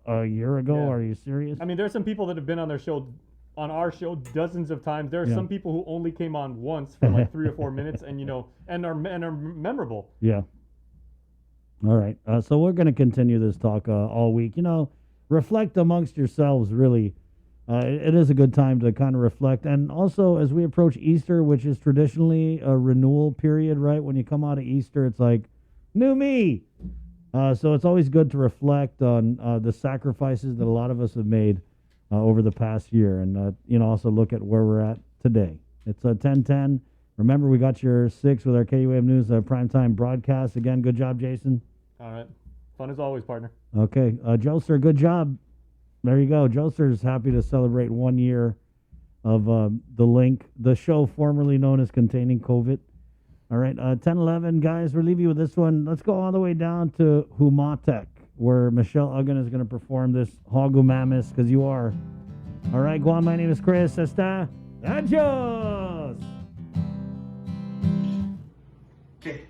a year ago. Yeah. Are you serious? I mean, there's some people that have been on our show dozens of times. There are some people who only came on once for like 3 or 4 minutes and are memorable. Yeah. All right. So we're going to continue this talk all week. Reflect amongst yourselves, really. It is a good time to kind of reflect. And also, as we approach Easter, which is traditionally a renewal period, right? When you come out of Easter, it's like, new me. So it's always good to reflect on the sacrifices that a lot of us have made over the past year, and also look at where we're at today. It's 10:10. Remember, we got your 6 with our KUAM News primetime broadcast. Again, good job, Jason. All right. Fun as always, partner. Okay. Joser, good job. There you go. Joser's happy to celebrate 1 year of The Link, the show formerly known as Containing COVID. All right, 10:11, guys, we'll leave you with this one. Let's go all the way down to Humatek, where Michelle Uggan is going to perform this Hogumamis, because you are. All right, Guam, my name is Chris. Hasta. Adios! Okay.